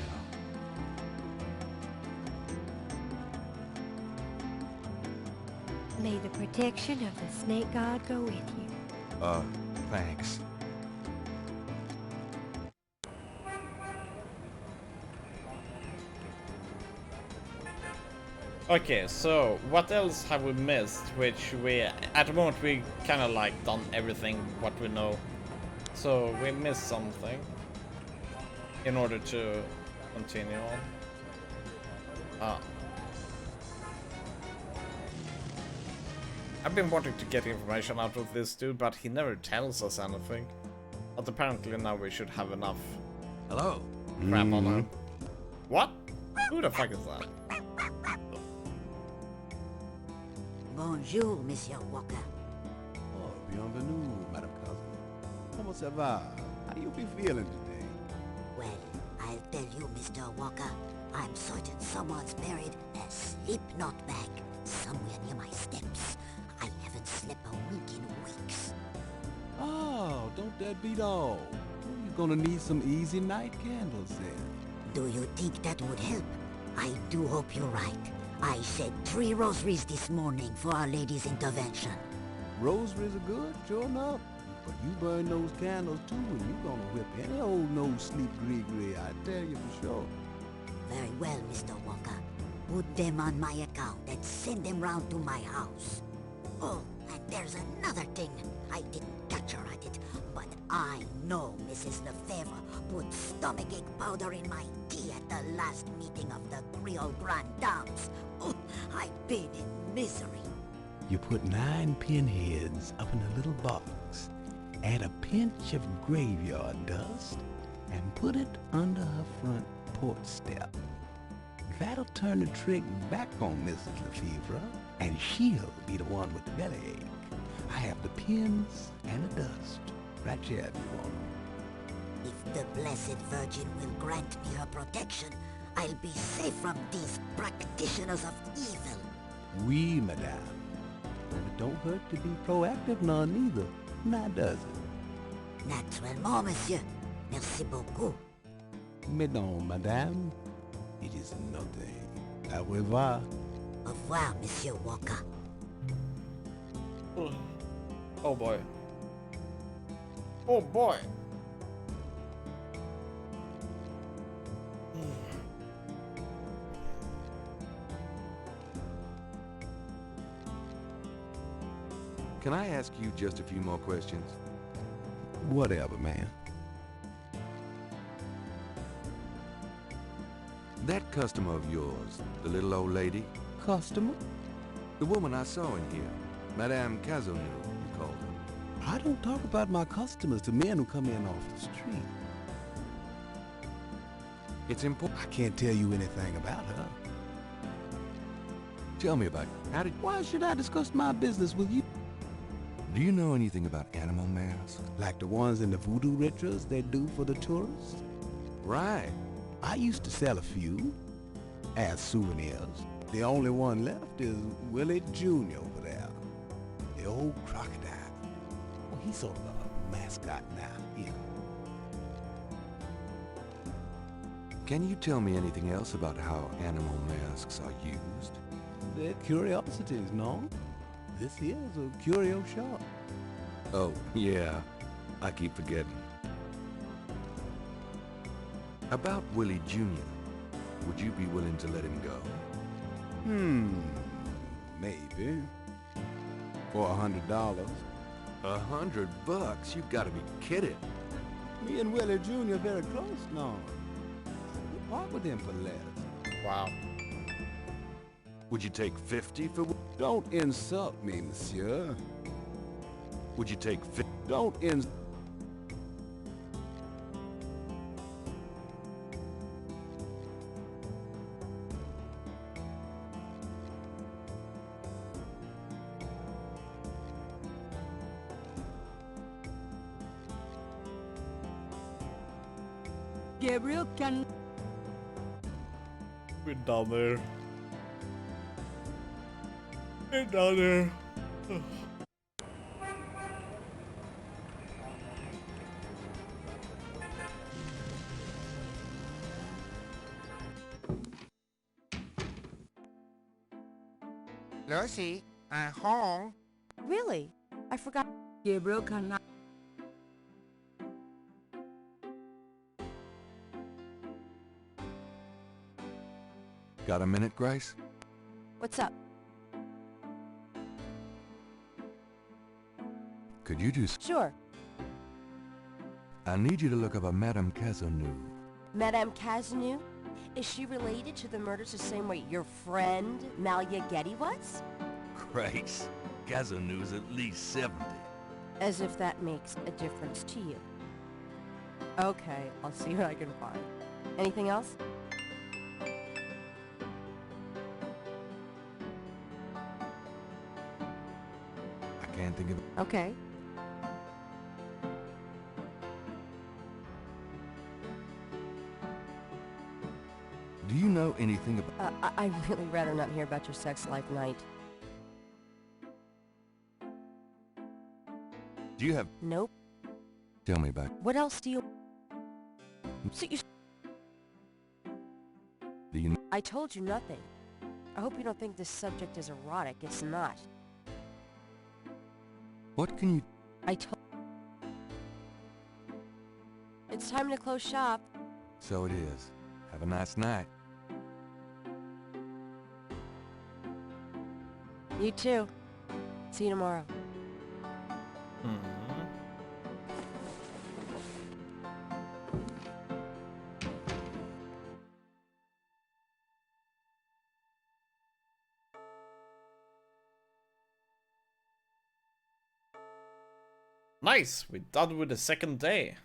May the protection of the snake god go with you.
Thanks.
Okay, so what else have we missed? Which we, at the moment, we kind of like done everything what we know. So we missed something in order to continue on. Ah. I've been wanting to get information out of this dude, but he never tells us anything. But apparently now we should have enough.
Hello.
Crap on him. What? Who the fuck is that?
Bonjour, Monsieur Walker.
Oh, bienvenue, Madame Cousin. Comment ça va? How you be feeling today?
Well, I'll tell you, Mr. Walker, I'm certain someone's buried a slip knot bag somewhere near my steps. I haven't slept a wink in weeks.
Oh, don't that beat all? You're gonna need some easy night candles then.
Do you think that would help? I do hope you're right. I said 3 rosaries this morning for Our Lady's intervention.
Rosaries are good, sure enough. But you burn those candles too, and you're gonna whip any old no-sleep gree-gree, I tell you for sure.
Very well, Mr. Walker. Put them on my account and send them round to my house. Oh, and there's another thing. I didn't catch her at it, but I know Mrs. Lefebvre put stomachache powder in my tea at the last meeting of the Creole Grand Dames. Oh, I've been in misery.
You put 9 pinheads up in a little box, add a pinch of graveyard dust, and put it under her front porch step. That'll turn the trick back on Mrs. Lefebvre, and she'll be the one with the bellyache. I have the pins and the dust right here if you want them.
If the Blessed Virgin will grant me her protection, I'll be safe from these practitioners of evil.
Oui, madame. But it don't hurt to be proactive none neither. Now does it?
Naturellement, monsieur. Merci beaucoup.
Mais non, madame. It is nothing. Au revoir.
Au revoir, Monsieur Walker.
Oh boy. Oh boy.
Can I ask you just a few more questions?
Whatever, man.
That customer of yours, the little old lady?
Customer?
The woman I saw in here. Madame Cazeneuve, you called her.
I don't talk about my customers to men who come in off the street.
It's important.
I can't tell you anything about her.
Tell me about it. How did...
Why should I discuss my business with you?
Do you know anything about animal masks?
Like the ones in the voodoo rituals they do for the tourists?
Right.
I used to sell a few as souvenirs. The only one left is Willie Jr. over there. The old crocodile. Well, he's sort of a mascot now, yeah.
Can you tell me anything else about how animal masks are used?
They're curiosities, no? This is a curio shop.
Oh, yeah. I keep forgetting. About Willie Jr., would you be willing to let him go?
Maybe. For $100.
$100? You gotta be kidding.
Me and Willie Jr. are very close now. We part with him for less.
Wow.
Would you take 50 for...
Don't insult me, monsieur.
Would you take 50?
Don't insult...
Gabriel can...
We're down there. We're down there.
Lucy, I'm home.
Really? I forgot.
Gabriel cannot...
Got a minute, Grace?
What's up?
Could you do...
Sure.
I need you to look up a Madame Cazeneuve.
Madame Cazeneuve? Is she related to the murders the same way your friend, Malia Getty, was?
Christ, Cazeneuve's at least 70.
As if that makes a difference to you. Okay, I'll see what I can find. Anything else?
I can't think of it.
Okay.
Do you know anything about...
I'd really rather not hear about your sex life, Knight.
Do you have...
Nope.
Tell me about...
What else do you... So you...
Do you...
I told you nothing. I hope you don't think this subject is erotic. It's not.
What can you...
I told... It's time to close shop.
So it is. Have a nice night.
You too. See you tomorrow.
Nice, we're done with the second day.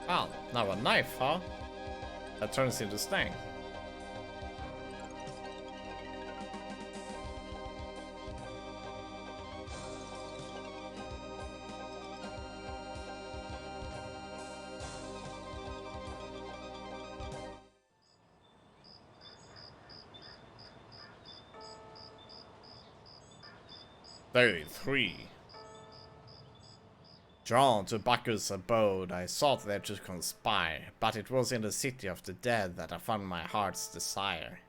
Well, now a knife, huh? That turns into Stang. Day 3. Drawn to Bacchus' abode, I sought there to conspire, but it was in the city of the dead that I found my heart's desire.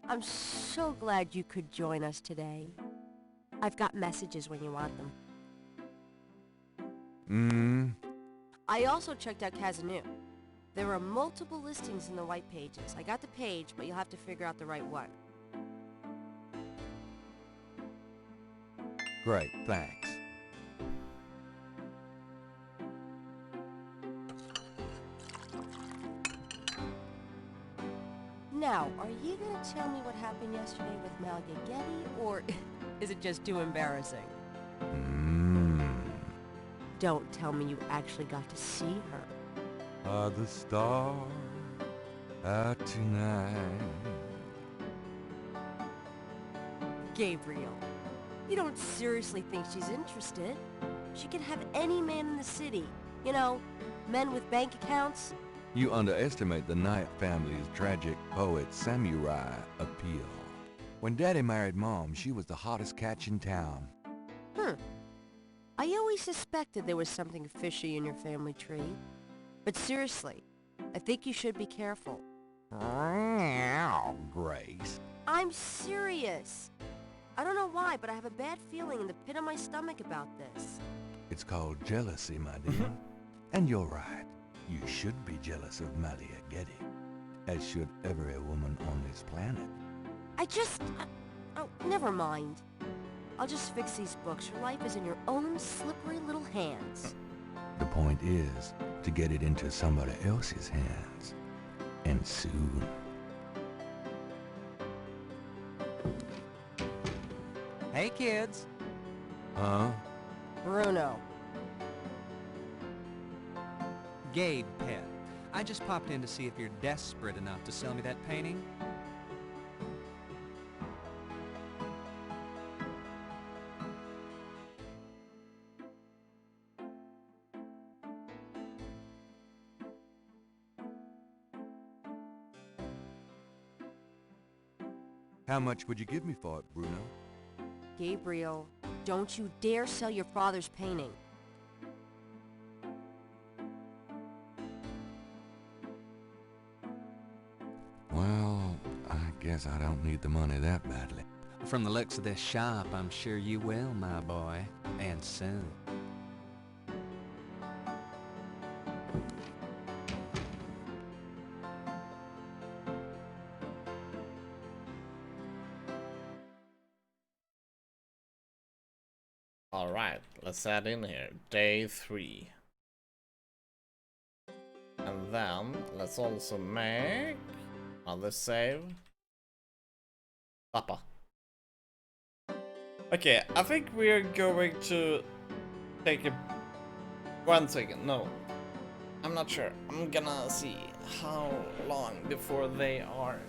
I'm so glad you could join us today. I've got messages when you want them. I also checked out Cazeneuve. There are multiple listings in the white pages. I got the page, but you'll have to figure out the right one.
Great, thanks.
Now, are you gonna tell me what happened yesterday with Malia Getty, or is it just too embarrassing? Don't tell me you actually got to see her.
Are the stars out tonight?
Gabriel, you don't seriously think she's interested? She can have any man in the city. You know, men with bank accounts.
You underestimate the Knight family's tragic poet samurai appeal. When Daddy married Mom, she was the hottest catch in town.
I always suspected there was something fishy in your family tree. But seriously, I think you should be careful.
Grace.
I'm serious. I don't know why, but I have a bad feeling in the pit of my stomach about this.
It's called jealousy, my dear. And you're right. You should be jealous of Malia Getty, as should every woman on this planet.
Oh, never mind. I'll just fix these books. Your life is in your own slippery little hands.
The point is to get it into somebody else's hands. And soon.
Hey, kids.
Huh?
Bruno.
Gabe, pet. I just popped in to see if you're desperate enough to sell me that painting.
How much would you give me for it, Bruno?
Gabriel, don't you dare sell your father's painting.
Well, I guess I don't need the money that badly.
From the looks of this shop, I'm sure you will, my boy. And soon.
Alright, let's add in here. Day 3. And then, let's also make another save. Papa. Okay, I think we're going to take a... 1 second, no. I'm not sure. I'm gonna see how long before they are...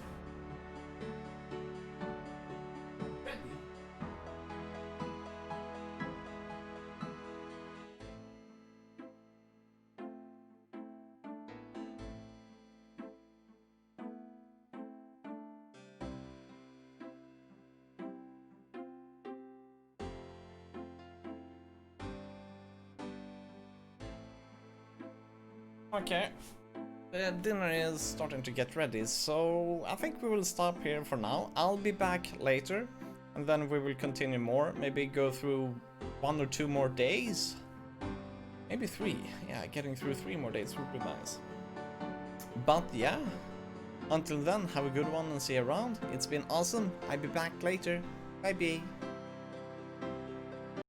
Okay, the dinner is starting to get ready, so I think we will stop here for now. I'll be back later, and then we will continue more. Maybe go through 1 or 2 more days? Maybe 3. Yeah, getting through 3 more days would be nice. But yeah, until then, have a good one and see you around. It's been awesome. I'll be back later. Bye bye.